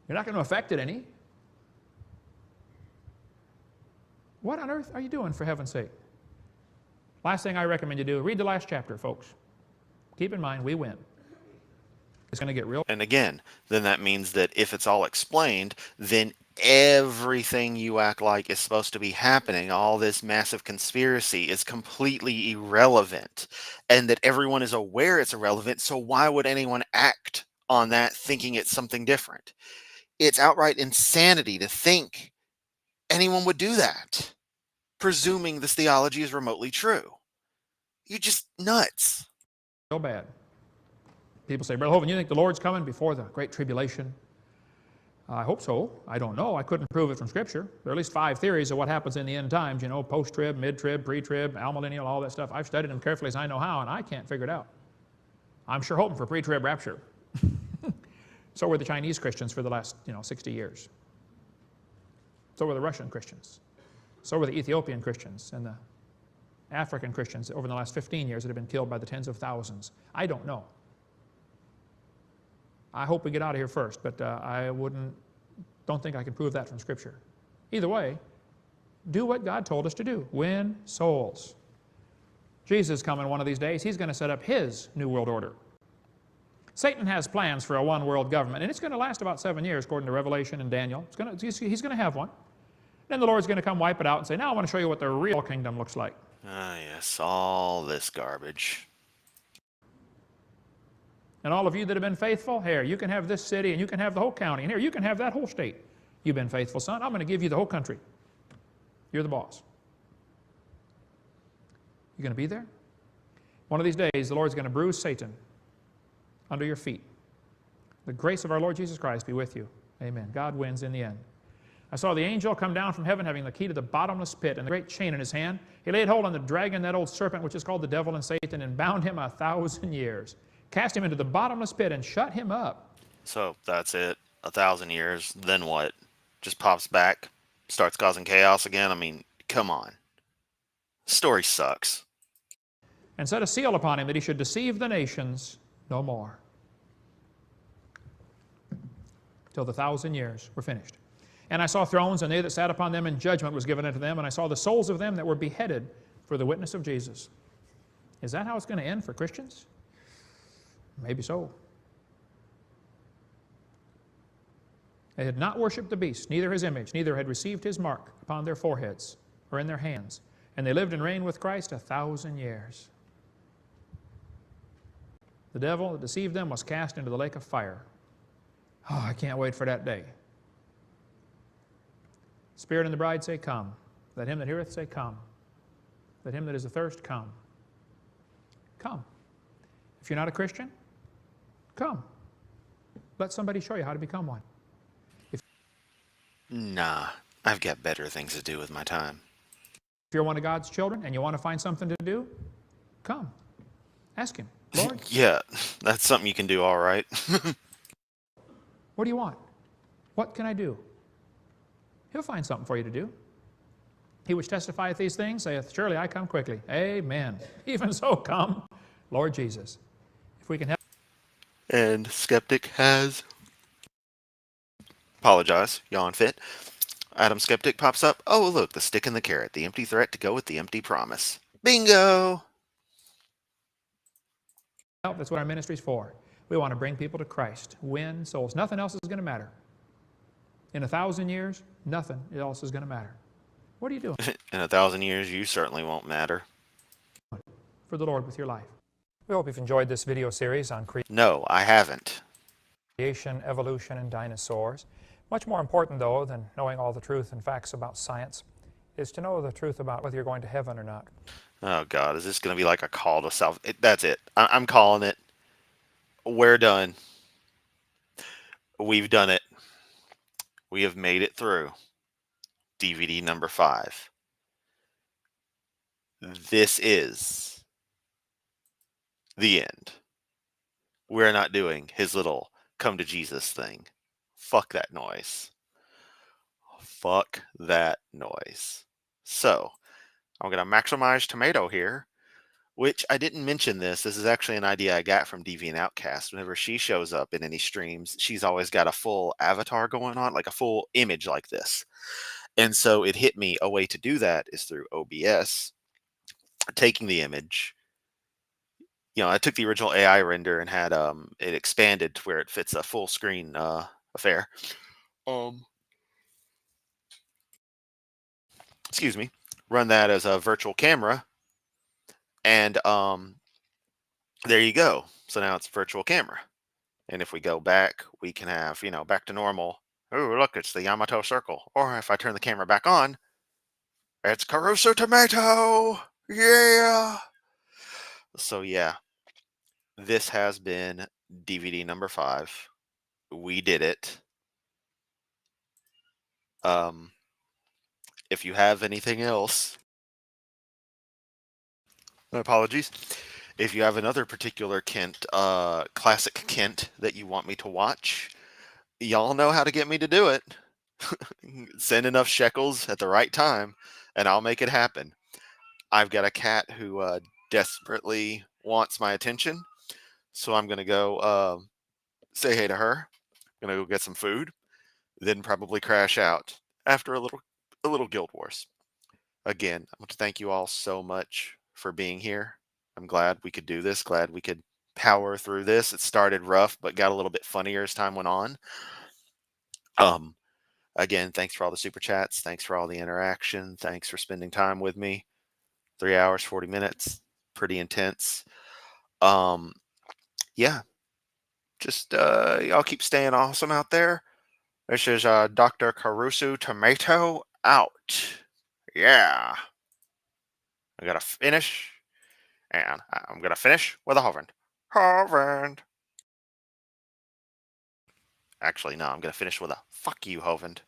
[SPEAKER 3] You're not going to affect it any. What on earth are you doing, for heaven's sake? Last thing I recommend you do, read the last chapter, folks. Keep in mind, we win. It's going to get real.
[SPEAKER 1] And again, then that means that if it's all explained, then everything you act like is supposed to be happening, all this massive conspiracy, is completely irrelevant. And that everyone is aware it's irrelevant, so why would anyone act on that thinking it's something different? It's outright insanity to think anyone would do that, presuming this theology is remotely true. You're just nuts.
[SPEAKER 3] Real bad. People say, Brother Hovind, you think the Lord's coming before the Great Tribulation? I hope so. I don't know. I couldn't prove it from Scripture. There are at least 5 theories of what happens in the end times, you know, post-trib, mid-trib, pre-trib, amillennial, all that stuff. I've studied them carefully as I know how, and I can't figure it out. I'm sure hoping for pre-trib rapture. So were the Chinese Christians for the last, 60 years. So were the Russian Christians. So were the Ethiopian Christians and the African Christians over the last 15 years that have been killed by the tens of thousands. I don't know. I hope we get out of here first, but don't think I can prove that from Scripture. Either way, do what God told us to do. Win souls. Jesus is coming one of these days. He's going to set up His new world order. Satan has plans for a one-world government, and it's going to last about 7 years, according to Revelation and Daniel. He's going to have one. Then the Lord's going to come wipe it out and say, now I want to show you what the real kingdom looks like.
[SPEAKER 1] Ah, yes, all this garbage.
[SPEAKER 3] And all of you that have been faithful, here, you can have this city, and you can have the whole county, and here, you can have that whole state. You've been faithful, son. I'm going to give you the whole country. You're the boss. You going to be there? One of these days, the Lord's going to bruise Satan under your feet. The grace of our Lord Jesus Christ be with you. Amen. God wins in the end. I saw the angel come down from heaven having the key to the bottomless pit and the great chain in his hand. He laid hold on the dragon, that old serpent, which is called the devil and Satan, and bound him 1,000 years. Cast him into the bottomless pit and shut him up.
[SPEAKER 1] So that's it. 1,000 years. Then what? Just pops back, starts causing chaos again? I mean, come on. The story sucks.
[SPEAKER 3] And set a seal upon him that he should deceive the nations no more. Till the 1,000 years were finished. And I saw thrones, and they that sat upon them, and judgment was given unto them. And I saw the souls of them that were beheaded for the witness of Jesus. Is that how it's going to end for Christians? Maybe so. They had not worshipped the beast, neither his image, neither had received his mark upon their foreheads or in their hands. And they lived and reigned with Christ 1,000 years. The devil that deceived them was cast into the lake of fire. Oh, I can't wait for that day. Spirit and the bride say, come. Let him that heareth say, come. Let him that is athirst come. Come. If you're not a Christian, come. Let somebody show you how to become one.
[SPEAKER 1] Nah, I've got better things to do with my time.
[SPEAKER 3] If you're one of God's children and you want to find something to do, come. Ask him, Lord.
[SPEAKER 1] Yeah, that's something you can do all right.
[SPEAKER 3] What do you want? What can I do? He'll find something for you to do. He which testifieth these things saith, surely I come quickly. Amen. Even so come, Lord Jesus. If we can help.
[SPEAKER 1] And Skeptic has... Apologize, yawn fit. Adam Skeptic pops up. Oh, look, the stick and the carrot. The empty threat to go with the empty promise. Bingo!
[SPEAKER 3] That's what our ministry's for. We want to bring people to Christ, win souls. Nothing else is going to matter. In 1,000 years, nothing else is going to matter. What are you doing?
[SPEAKER 1] In 1,000 years, you certainly won't matter.
[SPEAKER 3] For the Lord with your life. We hope you've enjoyed this video series on
[SPEAKER 1] No, I haven't.
[SPEAKER 3] creation, evolution, and dinosaurs. Much more important, though, than knowing all the truth and facts about science is to know the truth about whether you're going to heaven or not.
[SPEAKER 1] Oh, God, is this going to be like a call to self? That's it. I'm calling it. We're done. We've done it. We have made it through. DVD number 5. This is the end. We're not doing his little come to Jesus thing. Fuck that noise. Fuck that noise. So, I'm going to maximize tomato here which I didn't mention this. This is actually an idea I got from Deviant Outcast. Whenever she shows up in any streams, she's always got a full avatar going on, like a full image like this. And so it hit me, a way to do that is through OBS, taking the image. I took the original AI render and had it expanded to where it fits a full screen affair. Excuse me. Run that as a virtual camera, and there you go. So now it's virtual camera. And if we go back, we can have, back to normal. Oh, look, it's the Yamato circle. Or if I turn the camera back on, it's Caruso Tomato. Yeah. So yeah, this has been DVD number 5. We did it. If you have anything else, my apologies. If you have another particular Kent, classic Kent that you want me to watch, y'all know how to get me to do it. Send enough shekels at the right time, and I'll make it happen. I've got a cat who desperately wants my attention, so I'm gonna go say hey to her. I'm gonna go get some food, then probably crash out after a little Guild Wars. Again, I want to thank you all so much for being here. I'm glad we could do this. Glad we could power through this. It started rough, but got a little bit funnier as time went on. Again, thanks for all the super chats. Thanks for all the interaction. Thanks for spending time with me. 3 hours, 40 minutes. Pretty intense. Yeah. Just y'all keep staying awesome out there. This is Dr. Caruso Tomato out. Yeah. I gotta finish. And I'm gonna finish with a Hovind. Hovind. Actually, no, I'm gonna finish with a fuck you, Hovind.